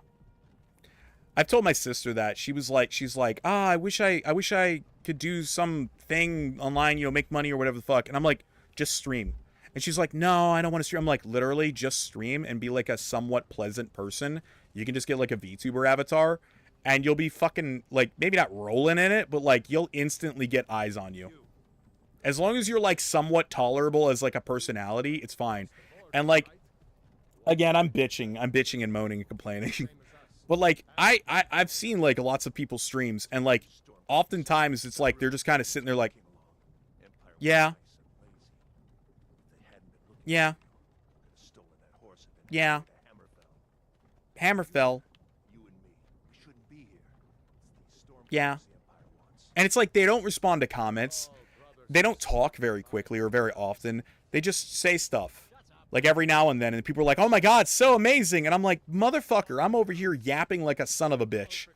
[SPEAKER 1] I've told my sister that. She's like, I wish I could do something online, you know, make money or whatever the fuck. And I'm like, just stream. And she's like, no, I don't want to stream. I'm like, literally just stream and be like a somewhat pleasant person. You can just get like a VTuber avatar and you'll be fucking like, maybe not rolling in it, but like you'll instantly get eyes on you. As long as you're like somewhat tolerable as like a personality, it's fine. And like, again, I'm bitching and moaning and complaining. But like, I've seen like lots of people's streams and like, oftentimes it's like, they're just kind of sitting there like, yeah. Yeah. Yeah. Hammerfell. Yeah. And it's like, they don't respond to comments. They don't talk very quickly or very often. They just say stuff. Like every now and then. And people are like, oh my god, so amazing. And I'm like, motherfucker, I'm over here yapping like a son of a bitch.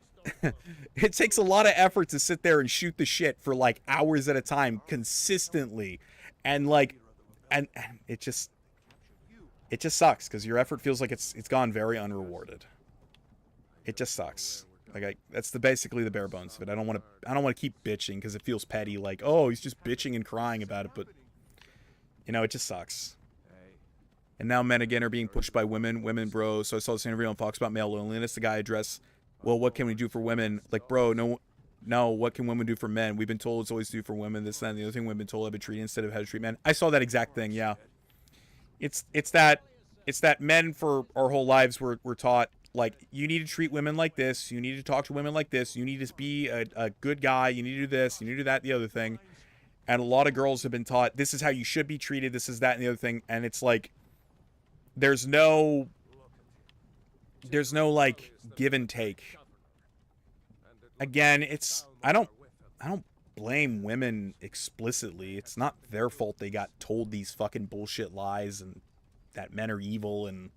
[SPEAKER 1] It takes a lot of effort to sit there and shoot the shit for like hours at a time consistently. And like, and it just sucks because your effort feels like it's gone very unrewarded. It just sucks. Like that's basically the bare bones of it. I don't want to keep bitching because it feels petty. Like, oh, he's just bitching and crying about it, but you know, it just sucks. And now men again are being pushed by women, bro. So I saw this interview on Fox about male loneliness. The guy addressed, well, what can we do for women? Like, bro, no, what can women do for men? We've been told it's always do for women. This, that, and the other thing we've been told I've been treated instead of how to treat men. I saw that exact thing. Yeah, it's that men for our whole lives we're taught. Like, you need to treat women like this. You need to talk to women like this. You need to be a good guy. You need to do this. You need to do that, the other thing. And a lot of girls have been taught, this is how you should be treated. This is that and the other thing. And it's like, there's no like give and take. Again, I don't blame women explicitly. It's not their fault they got told these fucking bullshit lies and that men are evil and,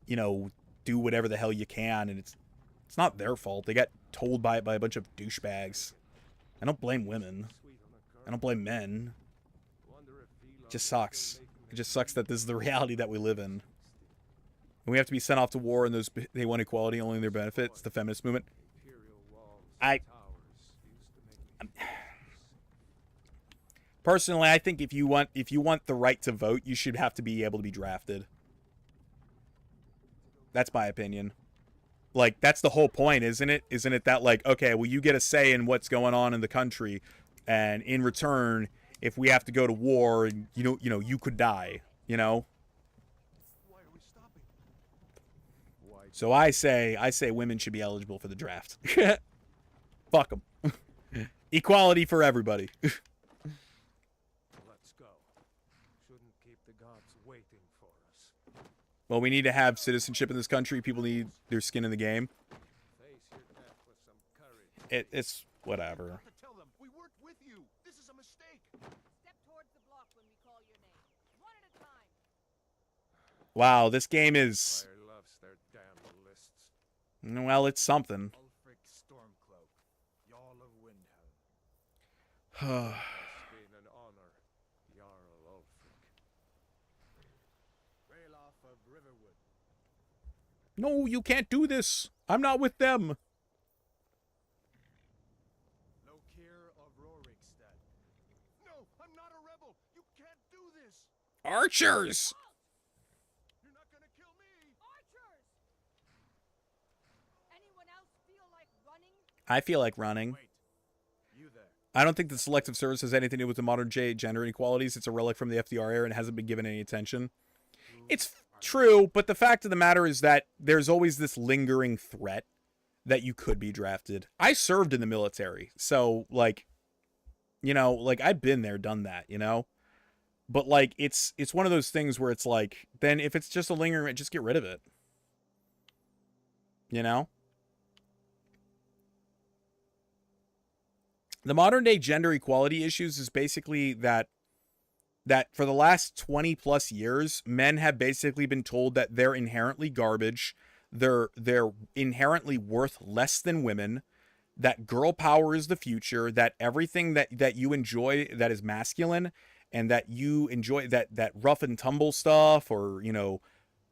[SPEAKER 1] you know, do whatever the hell you can, and it's not their fault. They got told by a bunch of douchebags. I don't blame women. I don't blame men. It just sucks. It just sucks that this is the reality that we live in. And we have to be sent off to war, and they want equality only in their benefit. It's the feminist movement. Personally, I think if you want the right to vote, you should have to be able to be drafted. That's my opinion. Like, that's the whole point, isn't it? Isn't it that, like, okay, well, you get a say in what's going on in the country, and in return, if we have to go to war, and you know, you could die, you know? So I say women should be eligible for the draft. Fuck them. Equality for everybody.
[SPEAKER 11] Let's go. Shouldn't keep the gods waiting for us.
[SPEAKER 1] Well, we need to have citizenship in this country. People need their skin in the game.
[SPEAKER 11] Face your death with some courage.
[SPEAKER 1] It's whatever.
[SPEAKER 3] Tell them we worked with you. This is a mistake.
[SPEAKER 7] Step towards the block when we call your name. One at a time.
[SPEAKER 1] Wow, this game is...
[SPEAKER 11] Fire loves their damned lists.
[SPEAKER 1] Well, it's something.
[SPEAKER 3] Ulfric Stormcloak, Jarl of Windhelm.
[SPEAKER 11] It's been an honor, Jarl Ulfric.
[SPEAKER 3] Ralof of Riverwood.
[SPEAKER 1] No, you can't do this. I'm not with them.
[SPEAKER 3] Lokir of Rorikstead. No, I'm not a rebel. You can't do this.
[SPEAKER 1] Archers!
[SPEAKER 3] You're not gonna kill me.
[SPEAKER 7] Archers! Anyone else feel like running?
[SPEAKER 1] I feel like running.
[SPEAKER 3] Wait. You there.
[SPEAKER 1] I don't think the selective service has anything to do with the modern day gender inequalities. It's a relic from the FDR era and hasn't been given any attention. It's true, but the fact of the matter is that there's always this lingering threat that you could be drafted. I served in the military, so, like, you know, like, I've been there, done that, you know? But, like, it's one of those things where it's like, then if it's just a lingering, just get rid of it. You know? The modern day gender equality issues is basically that for the last 20 plus years, men have basically been told that they're inherently garbage, they're inherently worth less than women, that girl power is the future, that everything that you enjoy that is masculine and that you enjoy that rough and tumble stuff, or, you know,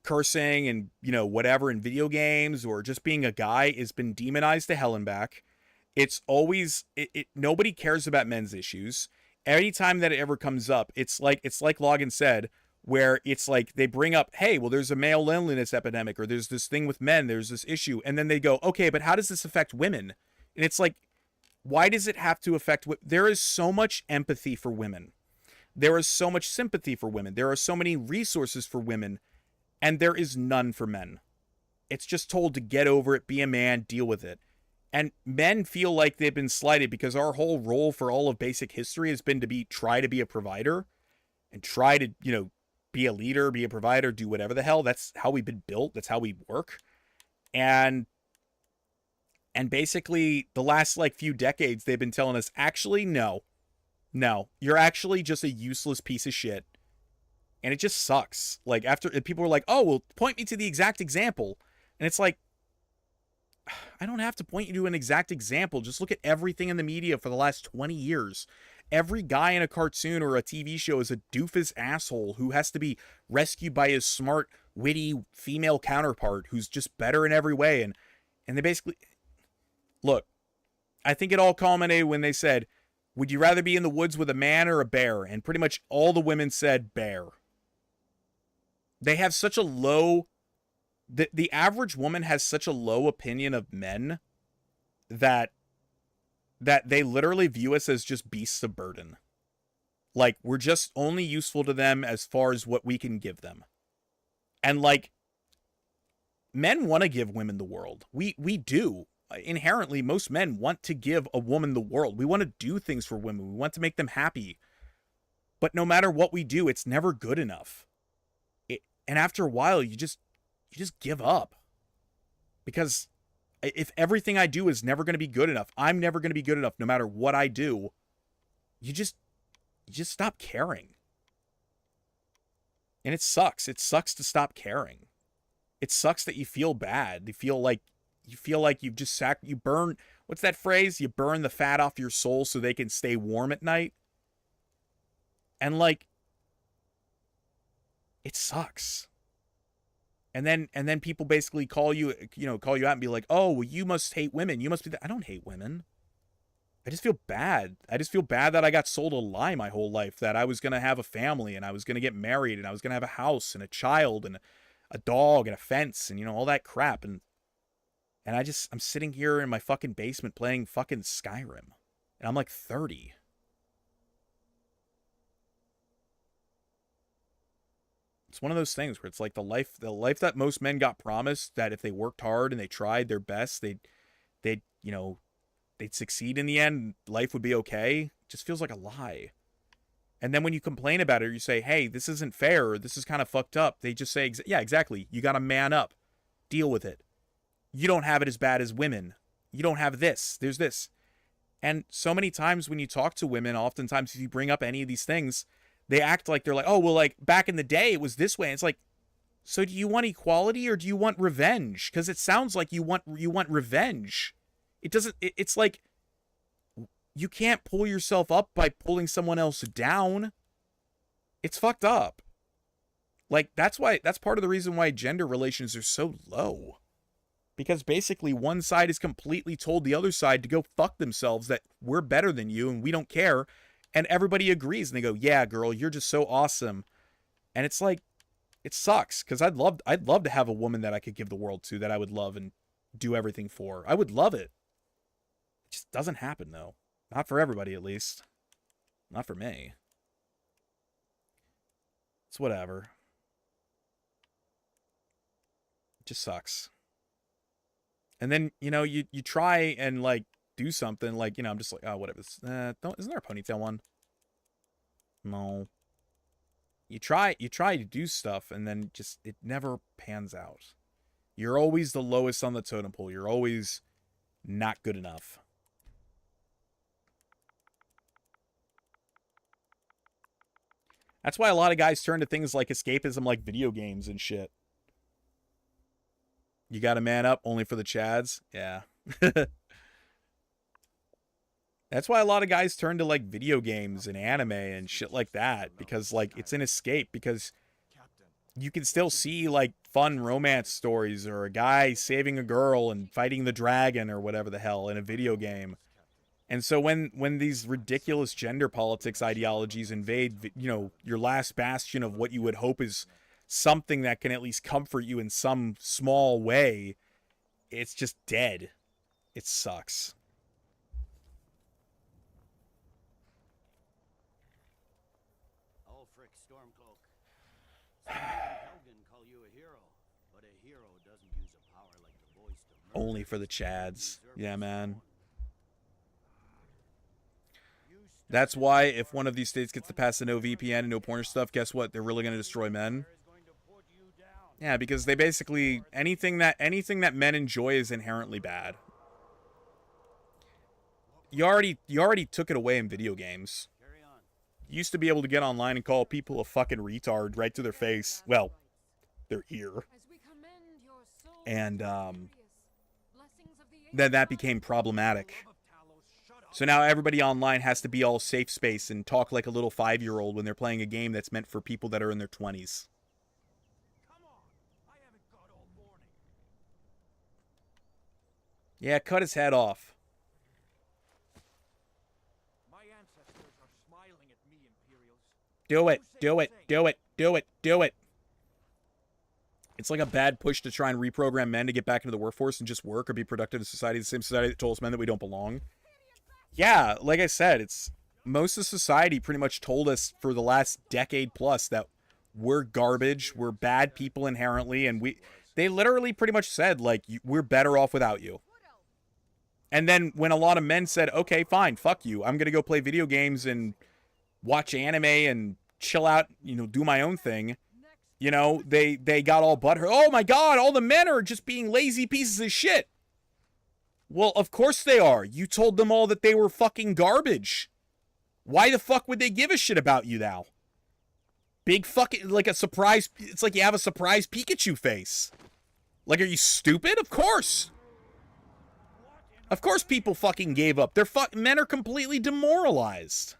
[SPEAKER 1] cursing and, you know, whatever in video games, or just being a guy, has been demonized to hell and back. It's always nobody cares about men's issues. Anytime that it ever comes up, it's like Logan said, where it's like they bring up, hey, well, there's a male loneliness epidemic, or there's this thing with men, there's this issue, and then they go, okay, but how does this affect women? And it's like, why does it have to affect women? There is so much empathy for women. There is so much sympathy for women. There are so many resources for women, and there is none for men. It's just told to get over it, be a man, deal with it. And men feel like they've been slighted because our whole role for all of basic history has been to try to be a provider and try to, you know, be a leader, be a provider, do whatever the hell. That's how we've been built. That's how we work. And basically the last like few decades, they've been telling us, actually, no, you're actually just a useless piece of shit. And it just sucks. Like, after people were like, oh, well, point me to the exact example. And it's like, I don't have to point you to an exact example. Just look at everything in the media for the last 20 years. Every guy in a cartoon or a TV show is a doofus asshole who has to be rescued by his smart, witty female counterpart who's just better in every way. And they basically... Look, I think it all culminated when they said, would you rather be in the woods with a man or a bear? And pretty much all the women said bear. They have such a low... The average woman has such a low opinion of men that they literally view us as just beasts of burden. Like, we're just only useful to them as far as what we can give them. And, like, men want to give women the world. We do. Inherently, most men want to give a woman the world. We want to do things for women. We want to make them happy. But no matter what we do, it's never good enough. And after a while, you just give up. Because if everything I do is never going to be good enough, I'm never going to be good enough no matter what I do, you just stop caring. And it sucks. It sucks to stop caring. It sucks that you feel bad. You feel like you've just you burn, what's that phrase? You burn the fat off your soul so they can stay warm at night. And like, it sucks. And then people basically call you out and be like, oh, well, you must hate women. You must be I don't hate women. I just feel bad. I just feel bad that I got sold a lie my whole life, that I was going to have a family and I was going to get married and I was going to have a house and a child and a dog and a fence and, all that crap. And I'm sitting here in my fucking basement playing fucking Skyrim. And I'm like 30. It's one of those things where it's like the life that most men got promised, that if they worked hard and they tried their best, they'd succeed in the end, life would be okay. It just feels like a lie. And then when you complain about it, or you say, hey, this isn't fair, or this is kind of fucked up, they just say, yeah, exactly. You got to man up. Deal with it. You don't have it as bad as women. You don't have this. There's this. And so many times when you talk to women, oftentimes if you bring up any of these things, they act like they're like, oh, well, like back in the day, it was this way. And it's like, So do you want equality or do you want revenge? Because it sounds like you want revenge. It doesn't. It's like you can't pull yourself up by pulling someone else down. It's fucked up. Like that's part of the reason why gender relations are so low. Because basically one side is completely told the other side to go fuck themselves, that we're better than you and we don't care. And everybody agrees and they go, yeah, girl, you're just so awesome. And it's like, it sucks, because I'd love to have a woman that I could give the world to, that I would love and do everything for. I would love it. It just doesn't happen, though. Not for everybody, at least. Not for me. It's whatever. It just sucks. And then, you know, you try and, like, do something, like, you know, I'm just like, oh, whatever. Isn't there a ponytail one? No. You try to do stuff, and then just, it never pans out. You're always the lowest on the totem pole. You're always not good enough. That's why a lot of guys turn to things like escapism, like video games and shit. You gotta man up only for the chads? Yeah. That's why a lot of guys turn to, like, video games and anime and shit like that. Because, like, it's an escape. Because you can still see, like, fun romance stories. Or a guy saving a girl and fighting the dragon or whatever the hell in a video game. And so when these ridiculous gender politics ideologies invade, you know, your last bastion of what you would hope is something that can at least comfort you in some small way, it's just dead. It sucks.
[SPEAKER 12] Ulfric Stormcloak. Helgen call you a hero, but a hero doesn't use a power like the voice to murder.
[SPEAKER 1] Only for the chads. Yeah, man. That's why if one of these states gets to pass the no VPN and no pointer stuff, guess what? They're really going to destroy men. Yeah, because they basically, anything that men enjoy is inherently bad. You already took it away in video games. You used to be able to get online and call people a fucking retard right to their face. Well, their ear. And then that became problematic. So now everybody online has to be all safe space and talk like a little 5-year-old when they're playing a game that's meant for people that are in their 20s. Yeah, cut his head off.
[SPEAKER 3] My ancestors are smiling at me, Imperials.
[SPEAKER 1] Do it. Do it. Do it. Do it. Do it. It's like a bad push to try and reprogram men to get back into the workforce and just work or be productive in society, the same society that told us men that we don't belong. Yeah, like I said, it's most of society pretty much told us for the last decade plus that we're garbage, we're bad people inherently, and they literally pretty much said, like, we're better off without you. And then when a lot of men said, okay, fine, fuck you, I'm going to go play video games and watch anime and chill out, you know, do my own thing, you know, they got all butthurt. Oh my God, all the men are just being lazy pieces of shit. Well, of course they are. You told them all that they were fucking garbage. Why the fuck would they give a shit about you now? Big fucking, like a surprise, it's like you have a surprise Pikachu face. Like, are you stupid? Of course. Of course people fucking gave up. Men are completely demoralized.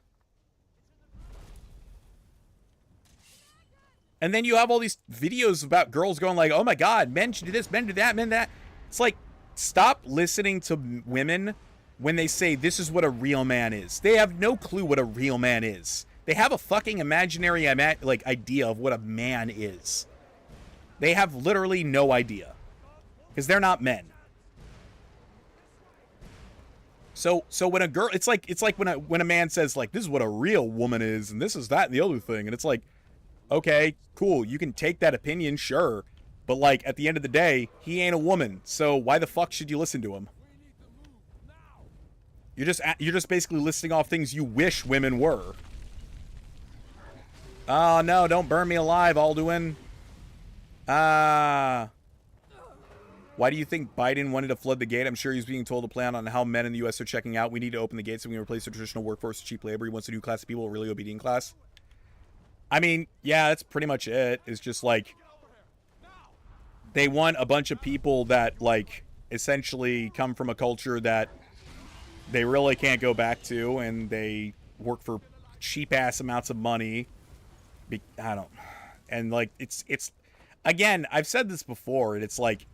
[SPEAKER 1] And then you have all these videos about girls going like, oh my God, men should do this, men do that, men that. It's like, stop listening to women when they say this is what a real man is. They have no clue what a real man is. They have a fucking imaginary idea of what a man is. They have literally no idea. Because they're not men. So when a girl, it's like when a man says like, this is what a real woman is, and this is that and the other thing, and it's like, okay, cool, you can take that opinion, sure. But, like, at the end of the day, he ain't a woman, so why the fuck should you listen to him? You're just basically listing off things you wish women were. Oh, no, don't burn me alive, Alduin. Why do you think Biden wanted to flood the gate? I'm sure he's being told to plan on how men in the U.S. are checking out. We need to open the gates so we can replace the traditional workforce with cheap labor. He wants a new class of people, a really obedient class. I mean, yeah, that's pretty much it. It's just like, They want a bunch of people that, like, essentially come from a culture that they really can't go back to, and they work for cheap-ass amounts of money. I don't... And, like, it's... Again, I've said this before, and it's like,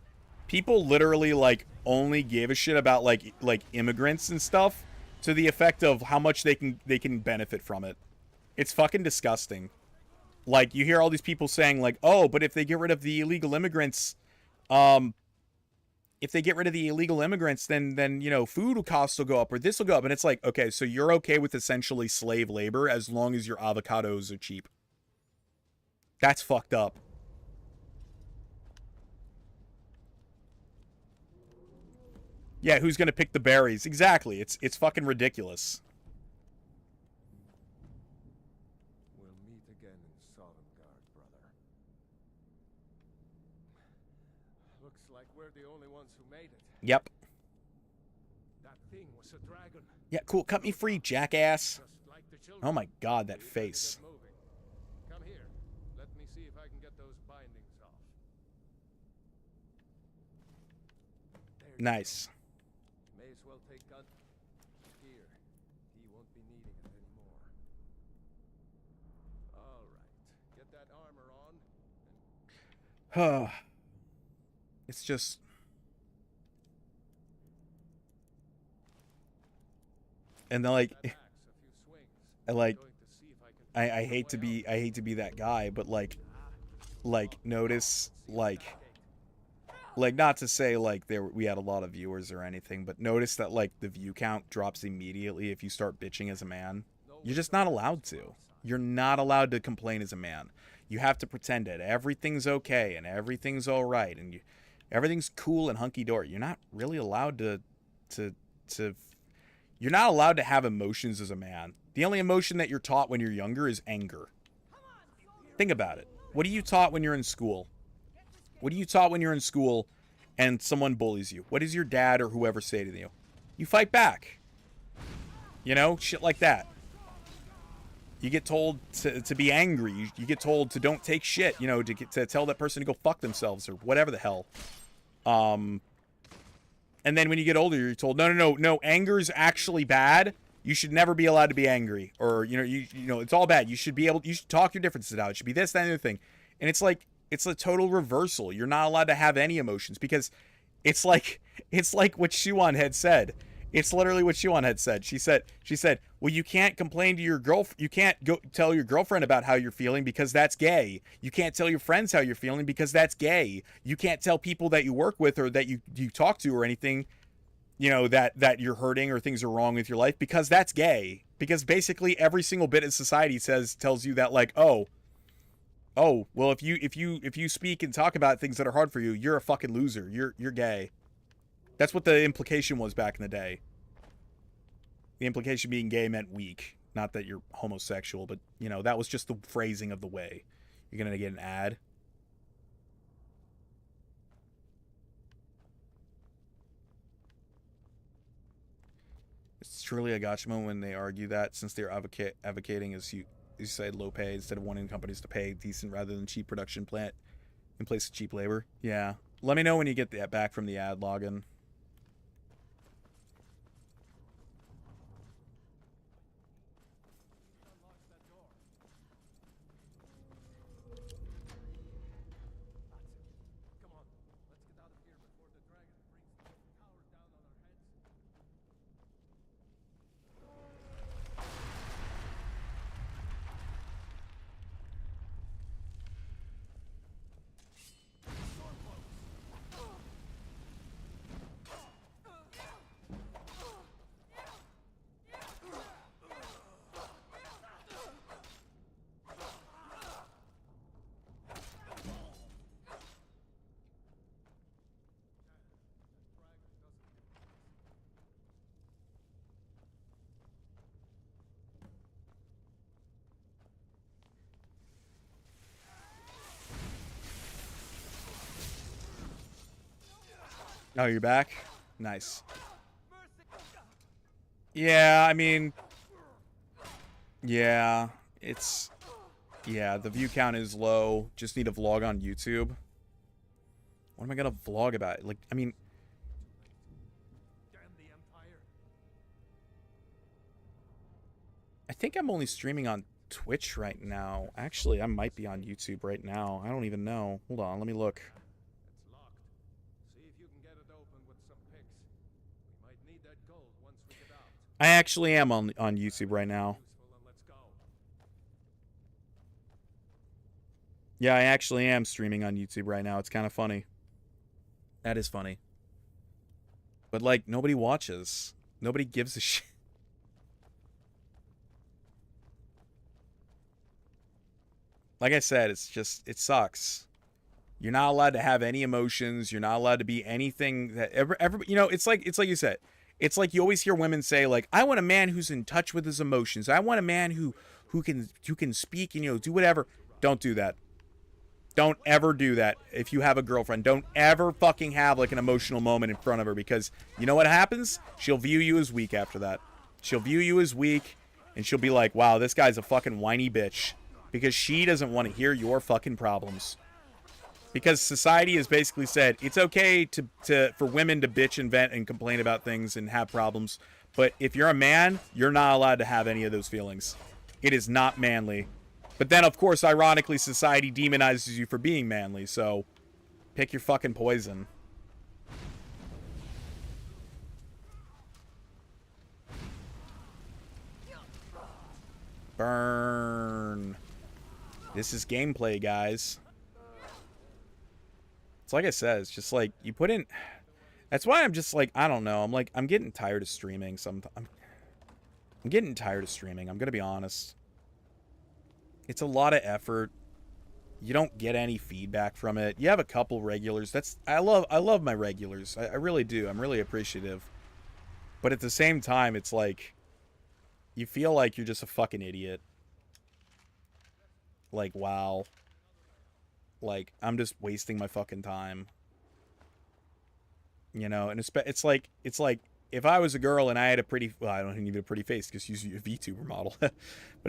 [SPEAKER 1] people literally, like, only give a shit about, like immigrants and stuff to the effect of how much they can benefit from it. It's fucking disgusting. Like, you hear all these people saying, like, oh, but if they get rid of the illegal immigrants, then, you know, food costs will go up, or this will go up. And it's like, okay, so you're okay with essentially slave labor as long as your avocados are cheap. That's fucked up. Yeah, who's gonna pick the berries? Exactly. It's fucking ridiculous.
[SPEAKER 11] We'll meet again in Sovngarde, brother. Looks like we're the only ones who made it.
[SPEAKER 1] Yep.
[SPEAKER 11] That thing was a dragon.
[SPEAKER 1] Yeah, cool. Cut me free, jackass.
[SPEAKER 11] Just like the children.
[SPEAKER 1] Oh my god, that
[SPEAKER 11] We better
[SPEAKER 1] face.
[SPEAKER 11] get moving. Come here. Let me see if I can get those bindings off. There you
[SPEAKER 1] Nice.
[SPEAKER 11] go. May as well take gun. Here. He won't be needing it anymore. All right. Get that armor on.
[SPEAKER 1] It's just... And then, like...
[SPEAKER 11] That axe, a few swings.
[SPEAKER 1] I like...
[SPEAKER 11] Going to see if I can
[SPEAKER 1] I hate to be that guy, but like notice like not to say like we had a lot of viewers or anything, but notice that like the view count drops immediately if you start bitching as a man. You're just not allowed to. You're not allowed to complain as a man. You have to pretend that everything's okay and everything's all right and everything's cool and hunky dory. You're not really allowed to you're not allowed to have emotions as a man. The only emotion that you're taught when you're younger is anger. Think about it. What are you taught when you're in school? What are you taught when you're in school and someone bullies you? What does your dad or whoever say to you? You fight back. You know, shit like that. You get told to be angry. You get told to don't take shit, you know, to tell that person to go fuck themselves or whatever the hell. And then when you get older, you're told, no, anger is actually bad. You should never be allowed to be angry, or you know, it's all bad. You should talk your differences out. It should be this, that, and the other thing. And it's like it's a total reversal. You're not allowed to have any emotions because it's like what Shuan had said. It's literally what Shuan had said. She said, well, you can't complain to your girlfriend. You can't go tell your girlfriend about how you're feeling because that's gay. You can't tell your friends how you're feeling because that's gay. You can't tell people that you work with or that you talk to or anything, you know, that you're hurting or things are wrong with your life because that's gay. Because basically every single bit of society tells you that, like, oh, well, if you speak and talk about things that are hard for you, you're a fucking loser. You're gay. That's what the implication was back in the day. The implication being gay meant weak, not that you're homosexual, but you know, that was just the phrasing of the way. You're gonna get an ad. It's truly a gotcha moment when they argue that since they're advocating, as you said, low pay instead of wanting companies to pay decent rather than cheap production plant in place of cheap labor. Yeah. Let me know when you get that back from the ad login. Oh, you're back? Nice. Yeah, I mean... Yeah, the view count is low. Just need to vlog on YouTube. What am I gonna vlog about? Like, I mean,
[SPEAKER 3] Damn the Empire.
[SPEAKER 1] I think I'm only streaming on Twitch right now. Actually, I might be on YouTube right now. I don't even know. Hold on, let me look.
[SPEAKER 3] It's locked. See if you can get it open with some picks. We might need that gold once we get out.
[SPEAKER 1] I actually am on YouTube right now.
[SPEAKER 3] Useful and let's go.
[SPEAKER 1] Yeah, I actually am streaming on YouTube right now. It's kind of funny. That is funny. But, like, nobody watches. Nobody gives a shit. Like I said, it's just, it sucks. You're not allowed to have any emotions. You're not allowed to be anything that ever, you know, it's like you said. It's like you always hear women say, like, I want a man who's in touch with his emotions. I want a man who can speak and, you know, do whatever. Don't do that. Don't ever do that. If you have a girlfriend, don't ever fucking have like an emotional moment in front of her, because you know what happens? She'll view you as weak after that. She'll view you as weak, and she'll be like, wow, this guy's a fucking whiny bitch, because she doesn't want to hear your fucking problems. Because society has basically said it's okay for women to bitch and vent and complain about things and have problems, but if you're a man, you're not allowed to have any of those feelings. It is not manly. But then, of course, ironically, society demonizes you for being manly, so pick your fucking poison. Burn. This is gameplay, guys. It's like I said, it's just like, you put in... That's why I'm just like, I don't know, I'm getting tired of streaming. I'm getting tired of streaming, I'm gonna be honest. It's a lot of effort. You don't get any feedback from it. You have a couple regulars. I love my regulars. I really do. I'm really appreciative. But at the same time, it's like, you feel like you're just a fucking idiot. Like, wow. Like, I'm just wasting my fucking time. You know, and it's like, if I was a girl and I had a pretty, well, I don't even have a pretty face because you're a VTuber model. But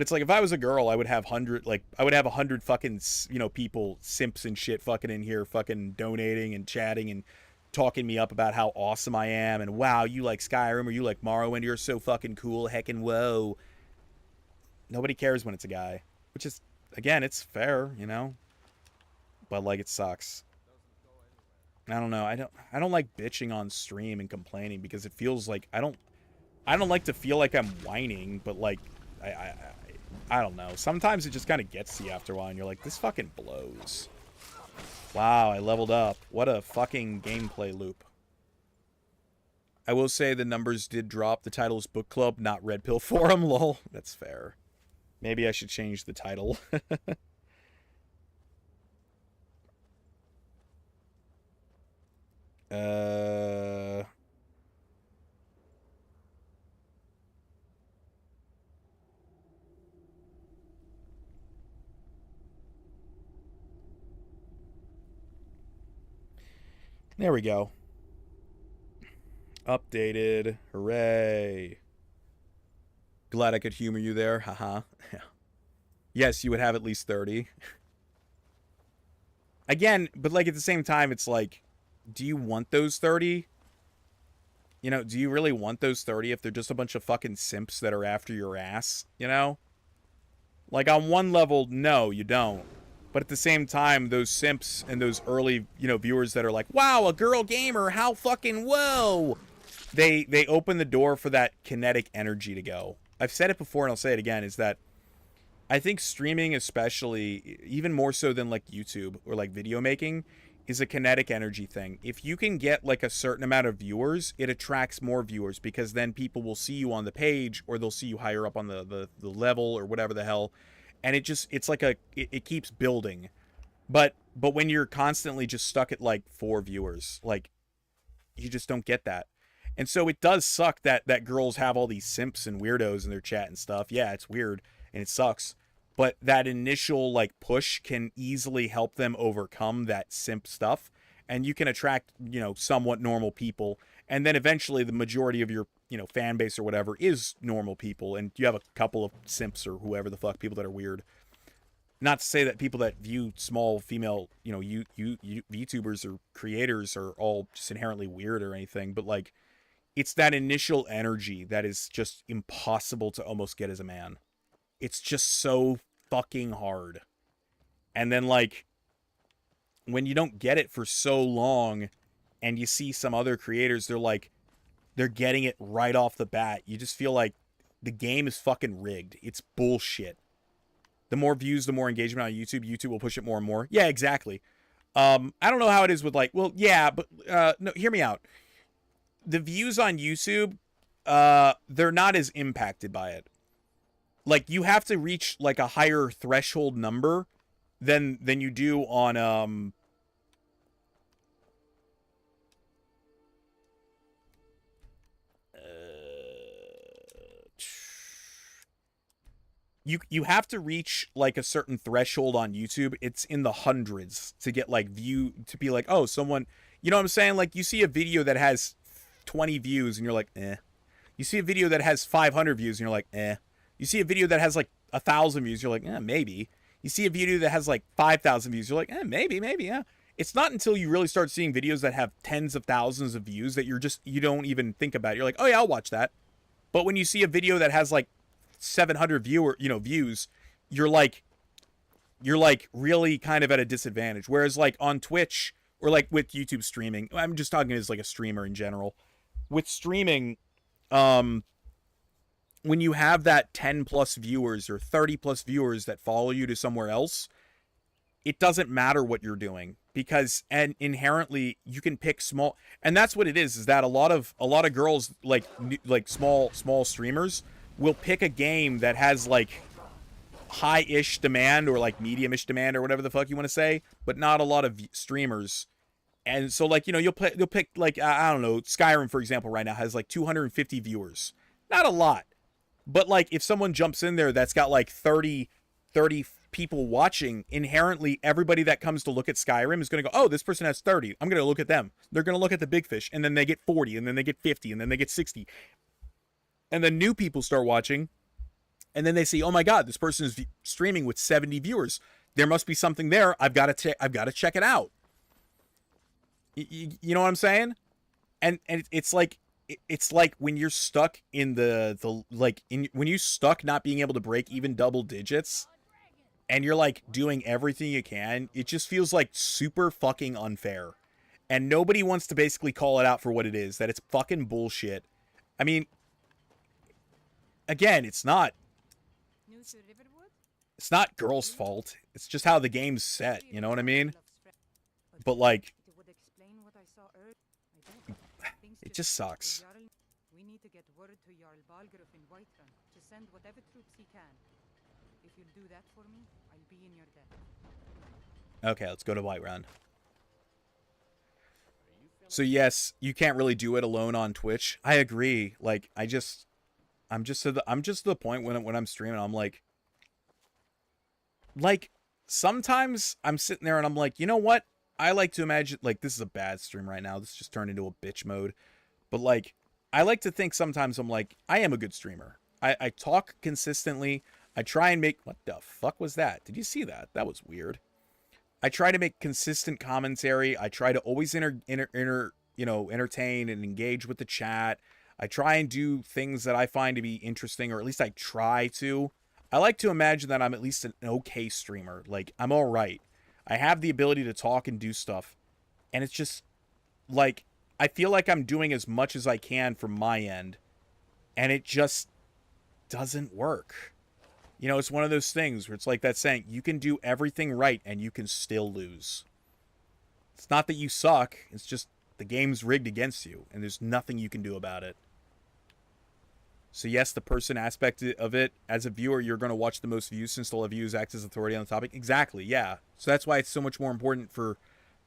[SPEAKER 1] it's like, if I was a girl, I would have 100 fucking, you know, people, simps and shit fucking in here, fucking donating and chatting and talking me up about how awesome I am. And wow, you like Skyrim, or you like Morrowind, you're so fucking cool, heckin' whoa. Nobody cares when it's a guy. Which is, again, it's fair, you know. But like, it sucks. I don't know. I don't like bitching on stream and complaining, because it feels like I don't like to feel like I'm whining, but like I don't know. Sometimes it just kind of gets to you after a while, and you're like, this fucking blows. Wow, I leveled up. What a fucking gameplay loop. I will say the numbers did drop. The title is Book Club, not Red Pill Forum. Lol. That's fair. Maybe I should change the title. There we go. Updated. Hooray. Glad I could humor you there. Haha. Yes, you would have at least 30. Again, but like at the same time, it's like, do you want those 30? You know, do you really want those 30 if they're just a bunch of fucking simps that are after your ass? You know? Like, on one level, no, you don't. But at the same time, those simps and those early, you know, viewers that are like, wow, a girl gamer, how fucking whoa. They open the door for that kinetic energy to go. I've said it before and I'll say it again, is that I think streaming, especially, even more so than like YouTube or like video making, is a kinetic energy thing. If you can get like a certain amount of viewers, it attracts more viewers, because then people will see you on the page, or they'll see you higher up on the level or whatever the hell. And it's like it keeps building. But when you're constantly just stuck at like 4 viewers, like, you just don't get that. And so it does suck that girls have all these simps and weirdos in their chat and stuff. Yeah, it's weird and it sucks. But that initial like push can easily help them overcome that simp stuff, and you can attract, you know, somewhat normal people, and then eventually the majority of your, you know, fan base or whatever is normal people, and you have a couple of simps or whoever the fuck, people that are weird. not to say that people that view small female, you know, YouTubers or creators are all just inherently weird or anything, but like, it's that initial energy that is just impossible to almost get as a man. It's just so fucking hard. And then like, when you don't get it for so long and you see some other creators, they're getting it right off the bat. You just feel like the game is fucking rigged. It's bullshit. The more views, the more engagement on YouTube. YouTube will push it more and more. Yeah, exactly. I don't know how it is with like, well, yeah, but no, hear me out. The views on YouTube, they're not as impacted by it. Like, you have to reach like a higher threshold number than you do on you have to reach like a certain threshold on YouTube. It's in the hundreds to get like to be like, oh, someone, you know what I'm saying? Like, you see a video that has 20 views and you're like, eh. You see a video that has 500 views and you're like, eh. You see a video that has like 1,000 views, you're like, eh, maybe. You see a video that has like 5,000 views, you're like, eh, maybe, yeah. It's not until you really start seeing videos that have tens of thousands of views that you don't even think about it. You're like, oh yeah, I'll watch that. But when you see a video that has like 700 views, you're like really kind of at a disadvantage. Whereas like on Twitch or like with YouTube streaming, I'm just talking as like a streamer in general. With streaming, when you have that 10 plus viewers or 30 plus viewers that follow you to somewhere else, it doesn't matter what you're doing, because and inherently you can pick small, and that's what it is that a lot of girls like small streamers will pick a game that has like high-ish demand or like medium-ish demand or whatever the fuck you want to say, but not a lot of streamers. And so like, you know, you'll pick like, I don't know, Skyrim, for example, right now has like 250 viewers. Not a lot. But like, if someone jumps in there that's got like 30 people watching, inherently everybody that comes to look at Skyrim is going to go, oh, this person has 30. I'm going to look at them. They're going to look at the big fish, and then they get 40, and then they get 50, and then they get 60. And then new people start watching, and then they see, oh my God, this person is streaming with 70 viewers. There must be something there. I've got to check it out. You know what I'm saying? And it's like when you're stuck in when you stuck not being able to break even double digits, and you're like doing everything you can, it just feels like super fucking unfair. And nobody wants to basically call it out for what it is, that it's fucking bullshit. I mean, again, it's not girls' fault. It's just how the game's set, you know what I mean? But like, it just sucks.
[SPEAKER 7] We need to get word to Jarl Balgruuf in Whiterun to send whatever troops he can. If you'll do that for me, I'll be in your debt.
[SPEAKER 1] Okay, let's go to Whiterun. So yes, you can't really do it alone on Twitch. I agree. Like, I'm just to the point when I'm streaming, I'm like sometimes I'm sitting there and I'm like, you know what? I like to imagine, like, this is a bad stream right now. This just turned into a bitch mode. But like, I like to think sometimes I'm like, I am a good streamer. I talk consistently. I try and make, what the fuck was that? Did you see that? That was weird. I try to make consistent commentary. I try to always entertain and engage with the chat. I try and do things that I find to be interesting, or at least I try to. I like to imagine that I'm at least an okay streamer. Like, I'm all right. I have the ability to talk and do stuff. And it's just, like, I feel like I'm doing as much as I can from my end. And it just doesn't work. You know, it's one of those things where it's like that saying, you can do everything right and you can still lose. It's not that you suck. It's just the game's rigged against you. And there's nothing you can do about it. So yes, the person aspect of it, as a viewer, you're going to watch the most views since all of views act as authority on the topic. Exactly, yeah. So that's why it's so much more important for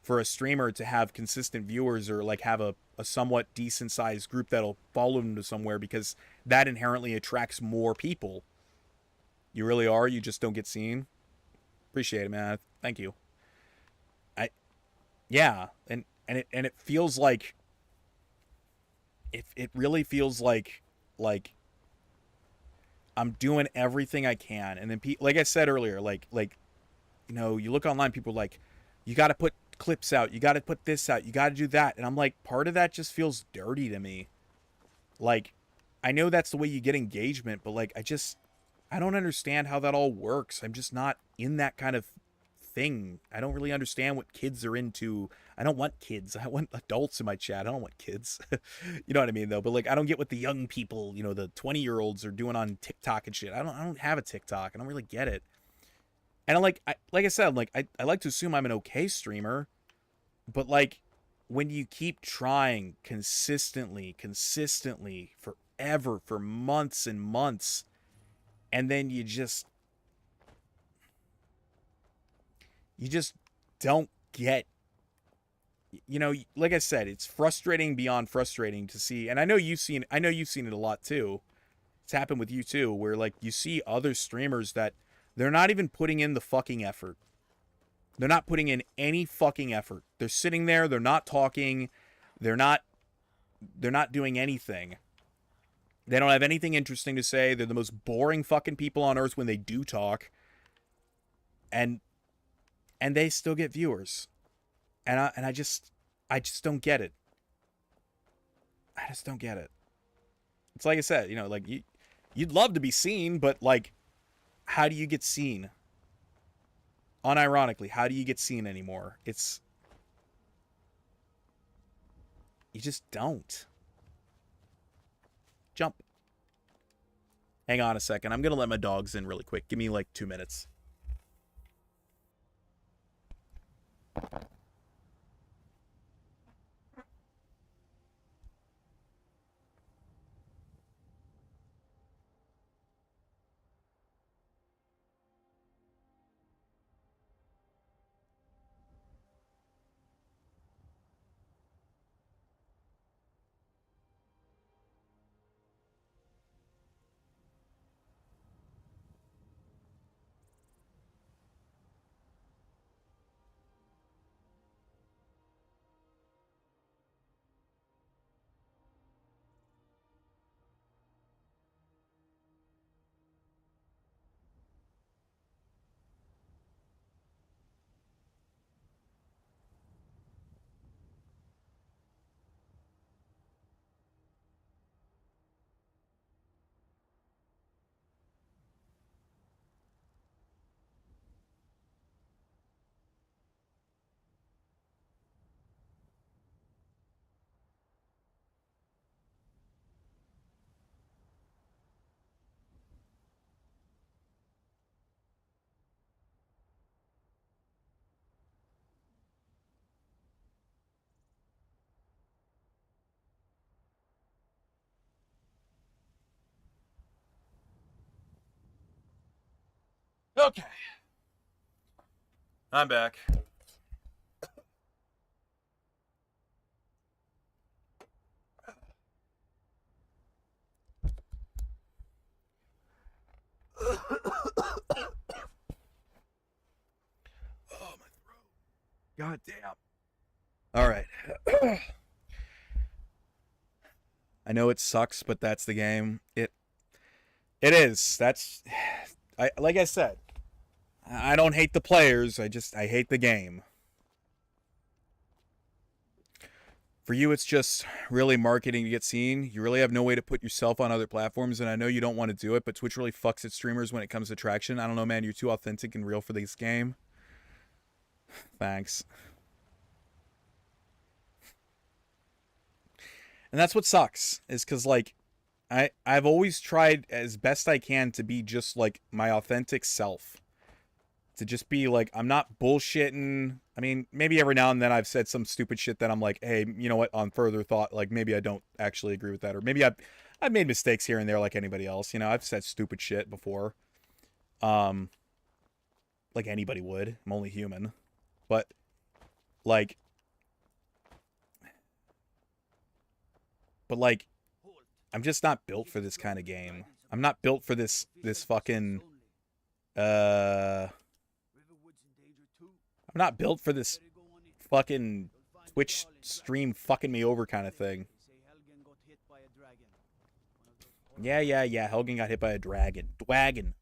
[SPEAKER 1] a streamer to have consistent viewers, or like have a somewhat decent sized group that'll follow them to somewhere, because that inherently attracts more people. You really are. You just don't get seen. Appreciate it, man. Thank you. Yeah, and it feels like it really feels like I'm doing everything I can, and then like I said earlier, like you know, you look online, people are like, you got to put clips out, you got to put this out, you got to do that. And I'm like, part of that just feels dirty to me. Like, I know that's the way you get engagement, but like, I don't understand how that all works. I'm just not in that kind of thing. I don't really understand what kids are into. I don't want kids. I want adults in my chat. I don't want kids. You know what I mean, though? But like, I don't get what the young people, you know, the 20-year-olds are doing on TikTok and shit. I don't have a TikTok. I don't really get it. And I'm like, like I said, like I like to assume I'm an okay streamer, but like, when you keep trying consistently, forever, for months and months, and then you just don't get, you know, like I said, it's frustrating beyond frustrating to see. And I know you've seen it a lot too. It's happened with you too, where like you see other streamers that they're not even putting in the fucking effort. They're not putting in any fucking effort. They're sitting there, they're not talking, they're not doing anything. They don't have anything interesting to say. They're the most boring fucking people on earth when they do talk. And they still get viewers. And I just don't get it. I just don't get it. It's like I said, you know, like you'd love to be seen, but like, how do you get seen? Unironically, how do you get seen anymore? You just don't. Jump. Hang on a second. I'm going to let my dogs in really quick. Give me like 2 minutes. Okay. I'm back. Oh, my throat. God damn. All right. I know it sucks, but that's the game. It is. That's, like I said, I don't hate the players. I hate the game. For you, it's just really marketing to get seen. You really have no way to put yourself on other platforms, and I know you don't want to do it, but Twitch really fucks its streamers when it comes to traction. I don't know, man. You're too authentic and real for this game. Thanks. And that's what sucks, is because, like, I've always tried as best I can to be just, like, my authentic self. To just be, like, I'm not bullshitting. I mean, maybe every now and then I've said some stupid shit that I'm like, hey, you know what, on further thought, like, maybe I don't actually agree with that. Or maybe I've made mistakes here and there like anybody else. You know, I've said stupid shit before. Like anybody would. I'm only human. But, like... I'm just not built for this kind of game. I'm not built for this fucking, I'm not built for this fucking Twitch stream fucking me over kind of thing. Yeah, Helgen got hit by a dragon. Dwagon.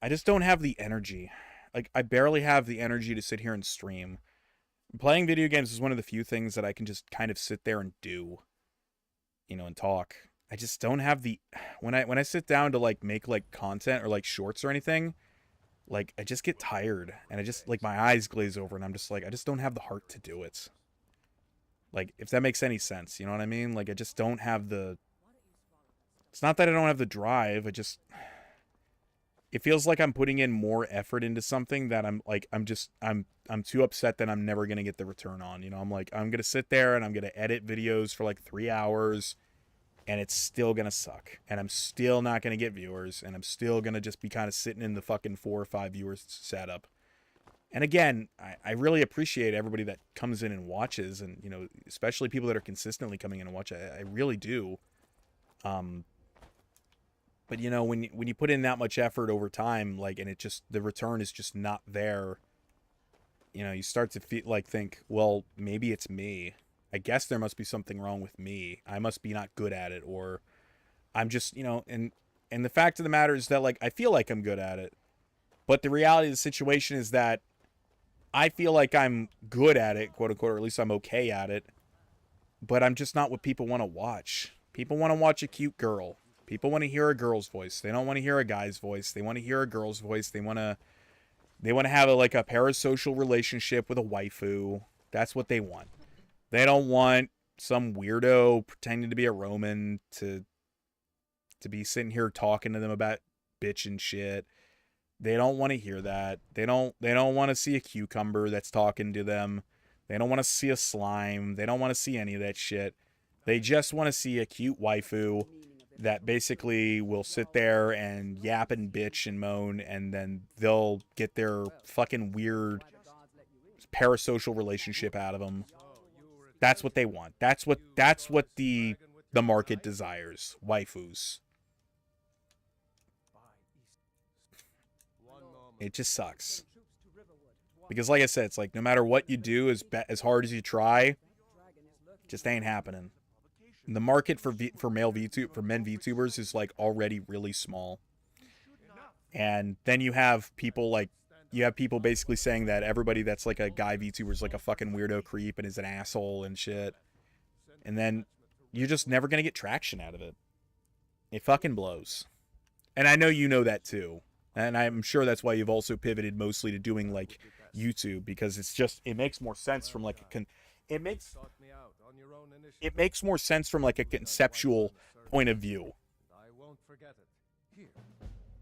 [SPEAKER 1] I just don't have the energy. Like, I barely have the energy to sit here and stream. Playing video games is one of the few things that I can just kind of sit there and do, you know, and talk. I just don't have the, when I sit down to like make like content or like shorts or anything, like I just get tired and I just like my eyes glaze over and I'm just like, I just don't have the heart to do it. Like, if that makes any sense, you know what I mean? Like, I just don't have the, it's not that I don't have the drive, it feels like I'm putting in more effort into something that I'm too upset that I'm never going to get the return on. You know, I'm like, I'm going to sit there and I'm going to edit videos for like 3 hours and it's still going to suck. And I'm still not going to get viewers and I'm still going to just be kind of sitting in the fucking 4 or 5 viewers setup. And again, I really appreciate everybody that comes in and watches and, you know, especially people that are consistently coming in and watch. I really do. But, you know, when you put in that much effort over time, like, and it just, the return is just not there, you know, you start to think, well, maybe it's me. I guess there must be something wrong with me. I must be not good at it, or I'm just, you know, and the fact of the matter is that, like, I feel like I'm good at it. But the reality of the situation is that I feel like I'm good at it, quote unquote, or at least I'm okay at it. But I'm just not what people want to watch. People want to watch a cute girl. People want to hear a girl's voice. They don't want to hear a guy's voice. They want to hear a girl's voice. They want to have a parasocial relationship with a waifu. That's what they want. They don't want some weirdo pretending to be a Roman to be sitting here talking to them about bitch and shit. They don't want to hear that. They don't want to see a cucumber that's talking to them. They don't want to see a slime. They don't want to see any of that shit. They just want to see a cute waifu that basically will sit there and yap and bitch and moan, and then they'll get their fucking weird parasocial relationship out of them. That's what they want. That's what the market desires. Waifus. It just sucks. Because like I said, it's like no matter what you do, as hard as you try, it just ain't happening. The market for men VTubers is like already really small. And then you have people basically saying that everybody that's like a guy VTuber is like a fucking weirdo creep and is an asshole and shit. And then you're just never going to get traction out of it. It fucking blows. And I know you know that too. And I'm sure that's why you've also pivoted mostly to doing like YouTube, because it makes more sense from like it makes more sense from like a conceptual point of view.
[SPEAKER 3] I won't forget it. Here,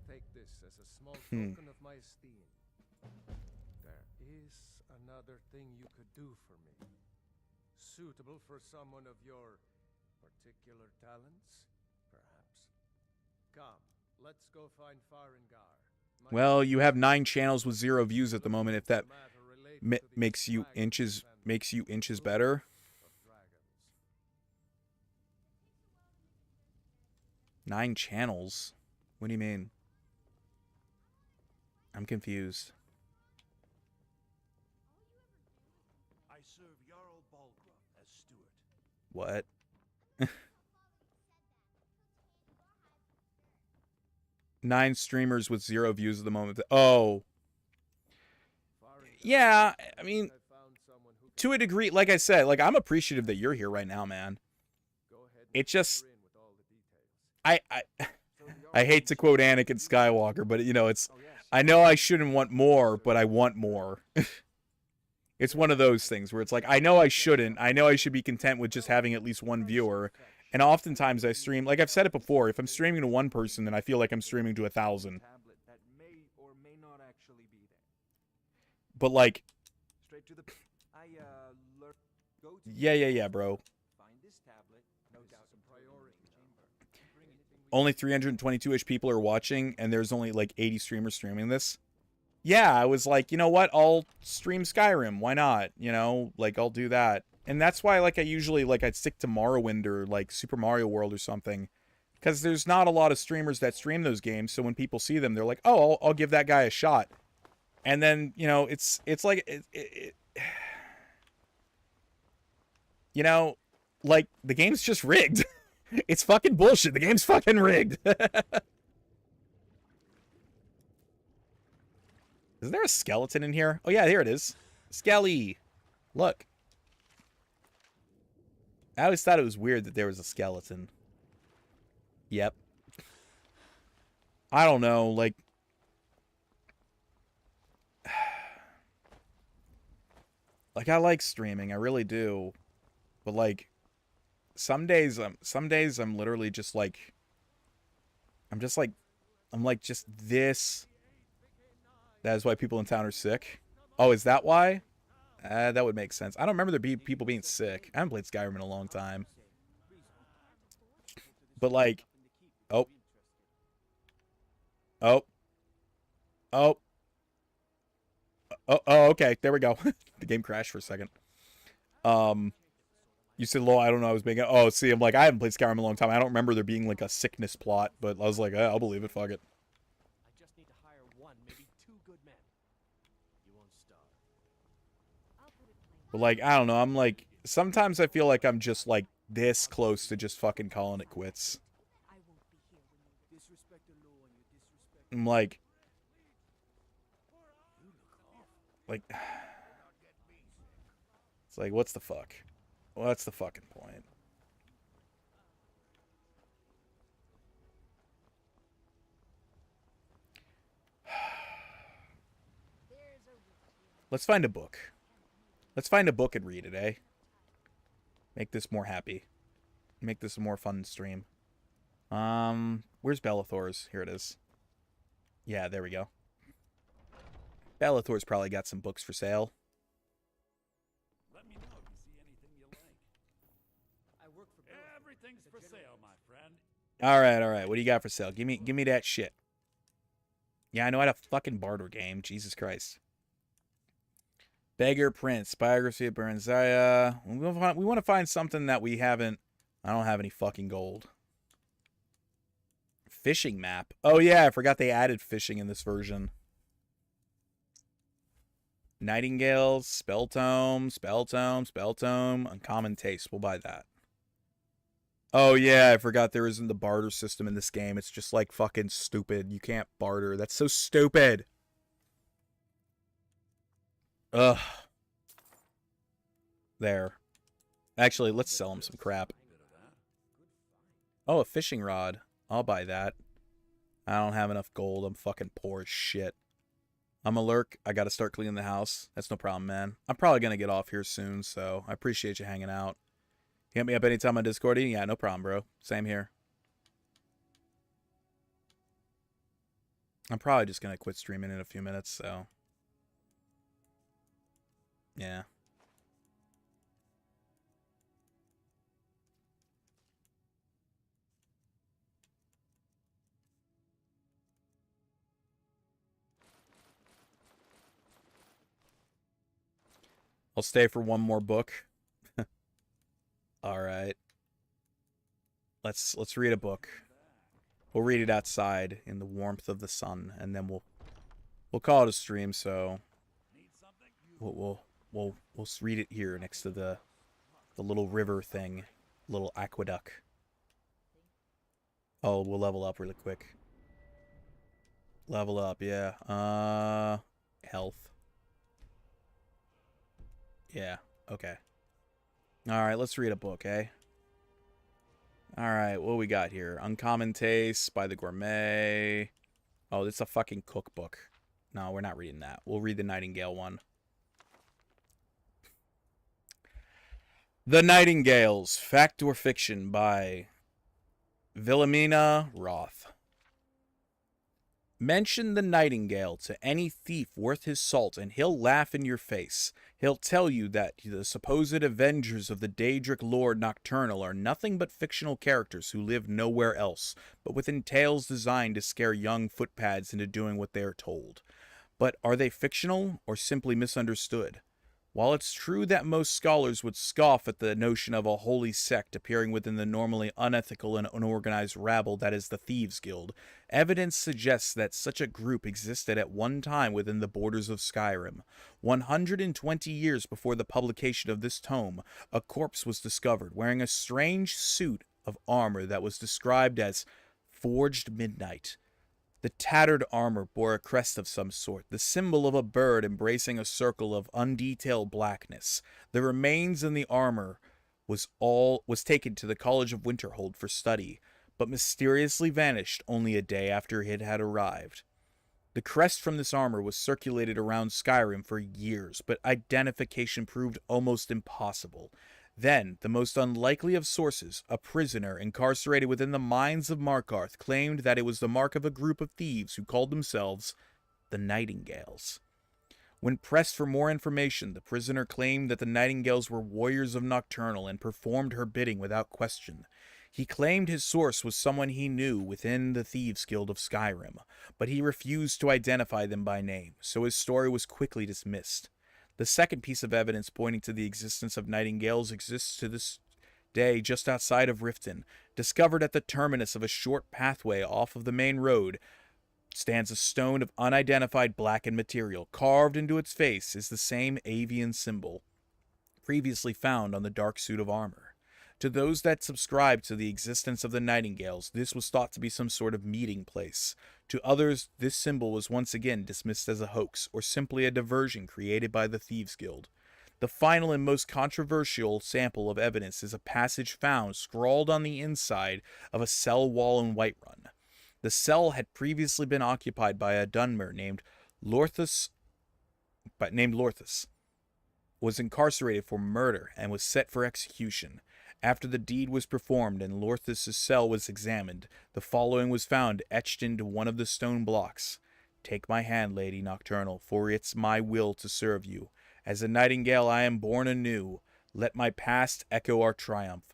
[SPEAKER 3] take this as a small token of my esteem. There is another thing you could do for me, suitable for someone of your particular talents, perhaps. Come, let's go find Farengar.
[SPEAKER 1] Well, you have 9 channels with 0 views at the moment. If that makes you inches better. 9 channels? What do you mean? I'm confused.
[SPEAKER 12] I serve Jarl Balgruuf as steward.
[SPEAKER 1] What? 9 streamers with 0 views at the moment. Oh. Yeah, I mean, to a degree, like I said, like I'm appreciative that you're here right now, man. It just, I hate to quote Anakin Skywalker, but you know, I know I shouldn't want more, but I want more. It's one of those things where it's like, I know I shouldn't. I know I should be content with just having at least 1 viewer. And oftentimes I stream, like I've said it before, if I'm streaming to 1 person, then I feel like I'm streaming to 1,000. But like, yeah, bro. Only 322-ish people are watching, and there's only like 80 streamers streaming this. Yeah, I was like, you know what? I'll stream Skyrim. Why not? You know, like I'll do that. And that's why, like, I usually, like, I'd stick to Morrowind or, like, Super Mario World or something. Because there's not a lot of streamers that stream those games, so when people see them, they're like, oh, I'll give that guy a shot. And then, you know, it's like, you know, like, the game's just rigged. It's fucking bullshit. The game's fucking rigged. Is there a skeleton in here? Oh, yeah, here it is. Skelly. Look. I always thought it was weird that there was a skeleton. Yep. I don't know, like... Like, I like streaming, I really do. But, like, some days I'm literally just like... I'm like just this. That is why people in town are sick. Oh, is that why? That would make sense. I don't remember there be people being sick. I haven't played Skyrim in a long time. But like, oh, okay, there we go. The game crashed for a second. You said, "Lol, I don't know." I was making. Oh, see, I'm like, I haven't played Skyrim in a long time. I don't remember there being like a sickness plot, but I was like, I'll believe it. Fuck it.
[SPEAKER 12] I just need to hire one, maybe two good men. You won't starve.
[SPEAKER 1] But like, I don't know. I'm like, sometimes I feel like I'm just like this close to just fucking calling it quits. I'm like, it's like, what's the fuck? What's the fucking point? Let's find a book. Let's find a book and read it, eh? Make this more happy. Make this a more fun stream. Where's Bellathor's? Here it is. Yeah, there we go. Bellathor's probably got some books for sale.
[SPEAKER 9] Let me know if you see anything you like.
[SPEAKER 12] I work for
[SPEAKER 9] Everything's for sale, my friend.
[SPEAKER 1] All right. What do you got for sale? Give me that shit. Yeah, I know I had a fucking barter game. Jesus Christ. Beggar Prince, biography of Baranzaya. We want to find something that we haven't. I don't have any fucking gold. Fishing map. Oh yeah, I forgot they added fishing in this version. Nightingales, spell tome, uncommon taste. We'll buy that. Oh yeah, I forgot there isn't the barter system in this game. It's just like fucking stupid. You can't barter. That's so stupid. Ugh. There. Actually, let's sell him some crap. Oh, a fishing rod. I'll buy that. I don't have enough gold. I'm fucking poor as shit. I'm a lurk. I gotta start cleaning the house. That's no problem, man. I'm probably gonna get off here soon, so I appreciate you hanging out. Hit me up anytime on Discord. Yeah, no problem, bro. Same here. I'm probably just gonna quit streaming in a few minutes, so... Yeah. I'll stay for one more book. All right. Let's read a book. We'll read it outside in the warmth of the sun, and then we'll call it a stream. So we'll read it here next to the little river thing, little aqueduct. Oh, we'll level up really quick. Level up, yeah. Health. Yeah, okay. Alright, let's read a book, eh? Alright, what we got here? Uncommon Tastes by the Gourmet. Oh, it's a fucking cookbook. No, we're not reading that. We'll read the Nightingale one. The Nightingales, Fact or Fiction by Wilhelmina Roth. Mention the Nightingale to any thief worth his salt, and he'll laugh in your face. He'll tell you that the supposed avengers of the Daedric Lord Nocturnal are nothing but fictional characters who live nowhere else, but within tales designed to scare young footpads into doing what they are told. But are they fictional, or simply misunderstood? While it's true that most scholars would scoff at the notion of a holy sect appearing within the normally unethical and unorganized rabble that is the Thieves' Guild, evidence suggests that such a group existed at one time within the borders of Skyrim. 120 years before the publication of this tome, a corpse was discovered wearing a strange suit of armor that was described as Forged Midnight. The tattered armor bore a crest of some sort, the symbol of a bird embracing a circle of undetailed blackness. The remains in the armor was taken to the College of Winterhold for study, but mysteriously vanished only a day after it had arrived. The crest from this armor was circulated around Skyrim for years, but identification proved almost impossible. Then, the most unlikely of sources, a prisoner incarcerated within the mines of Markarth, claimed that it was the mark of a group of thieves who called themselves the Nightingales. When pressed for more information, the prisoner claimed that the Nightingales were warriors of Nocturnal and performed her bidding without question. He claimed his source was someone he knew within the Thieves' Guild of Skyrim, but he refused to identify them by name, so his story was quickly dismissed. The second piece of evidence pointing to the existence of Nightingales exists to this day just outside of Riften. Discovered at the terminus of a short pathway off of the main road stands a stone of unidentified blackened material. Carved into its face is the same avian symbol previously found on the dark suit of armor. To those that subscribed to the existence of the Nightingales, this was thought to be some sort of meeting place. To others, this symbol was once again dismissed as a hoax, or simply a diversion created by the Thieves' Guild. The final and most controversial sample of evidence is a passage found scrawled on the inside of a cell wall in Whiterun. The cell had previously been occupied by a Dunmer named Lorthus, was incarcerated for murder and was set for execution. After the deed was performed and Lorthus' cell was examined, the following was found etched into one of the stone blocks. "Take my hand, Lady Nocturnal, for it's my will to serve you. As a nightingale I am born anew. Let my past echo our triumph."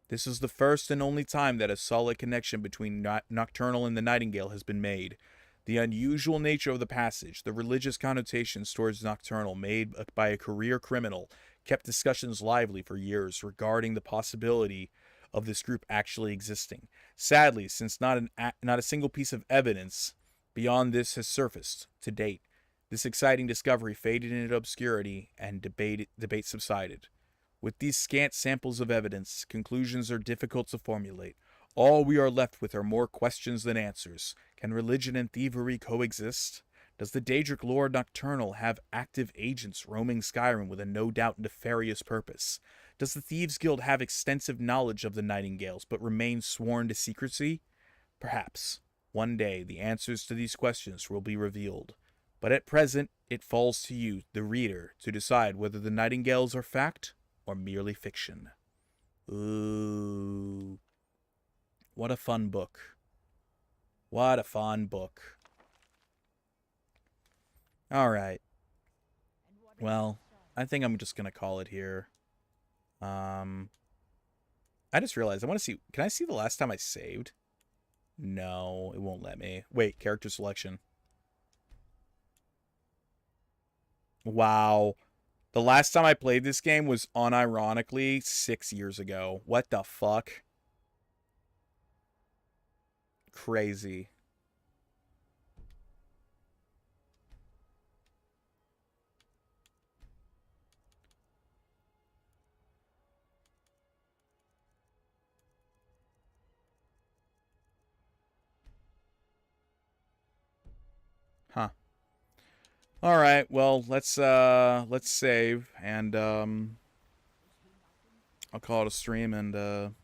[SPEAKER 1] This is the first and only time that a solid connection between Nocturnal and the Nightingale has been made. The unusual nature of the passage, the religious connotations towards Nocturnal made by a career criminal, kept discussions lively for years regarding the possibility of this group actually existing. Sadly, since not a single piece of evidence beyond this has surfaced to date, this exciting discovery faded into obscurity and debate subsided. With these scant samples of evidence, conclusions are difficult to formulate. All we are left with are more questions than answers. Can religion and thievery coexist? Does the Daedric Lord Nocturnal have active agents roaming Skyrim with a no doubt nefarious purpose? Does the Thieves' Guild have extensive knowledge of the Nightingales but remain sworn to secrecy? Perhaps, one day, the answers to these questions will be revealed. But at present, it falls to you, the reader, to decide whether the Nightingales are fact or merely fiction. Ooh. What a fun book. What a fun book. Alright. Well, I think I'm just going to call it here. I just realized, I want to see, can I see the last time I saved? No, it won't let me. Wait, character selection. Wow. The last time I played this game was unironically 6 years ago. What the fuck? Crazy. Huh. All right, well, let's save and I'll call it a stream and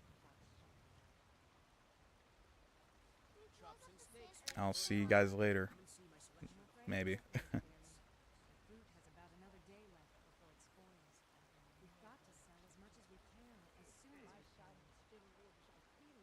[SPEAKER 1] I'll see you guys later. Maybe.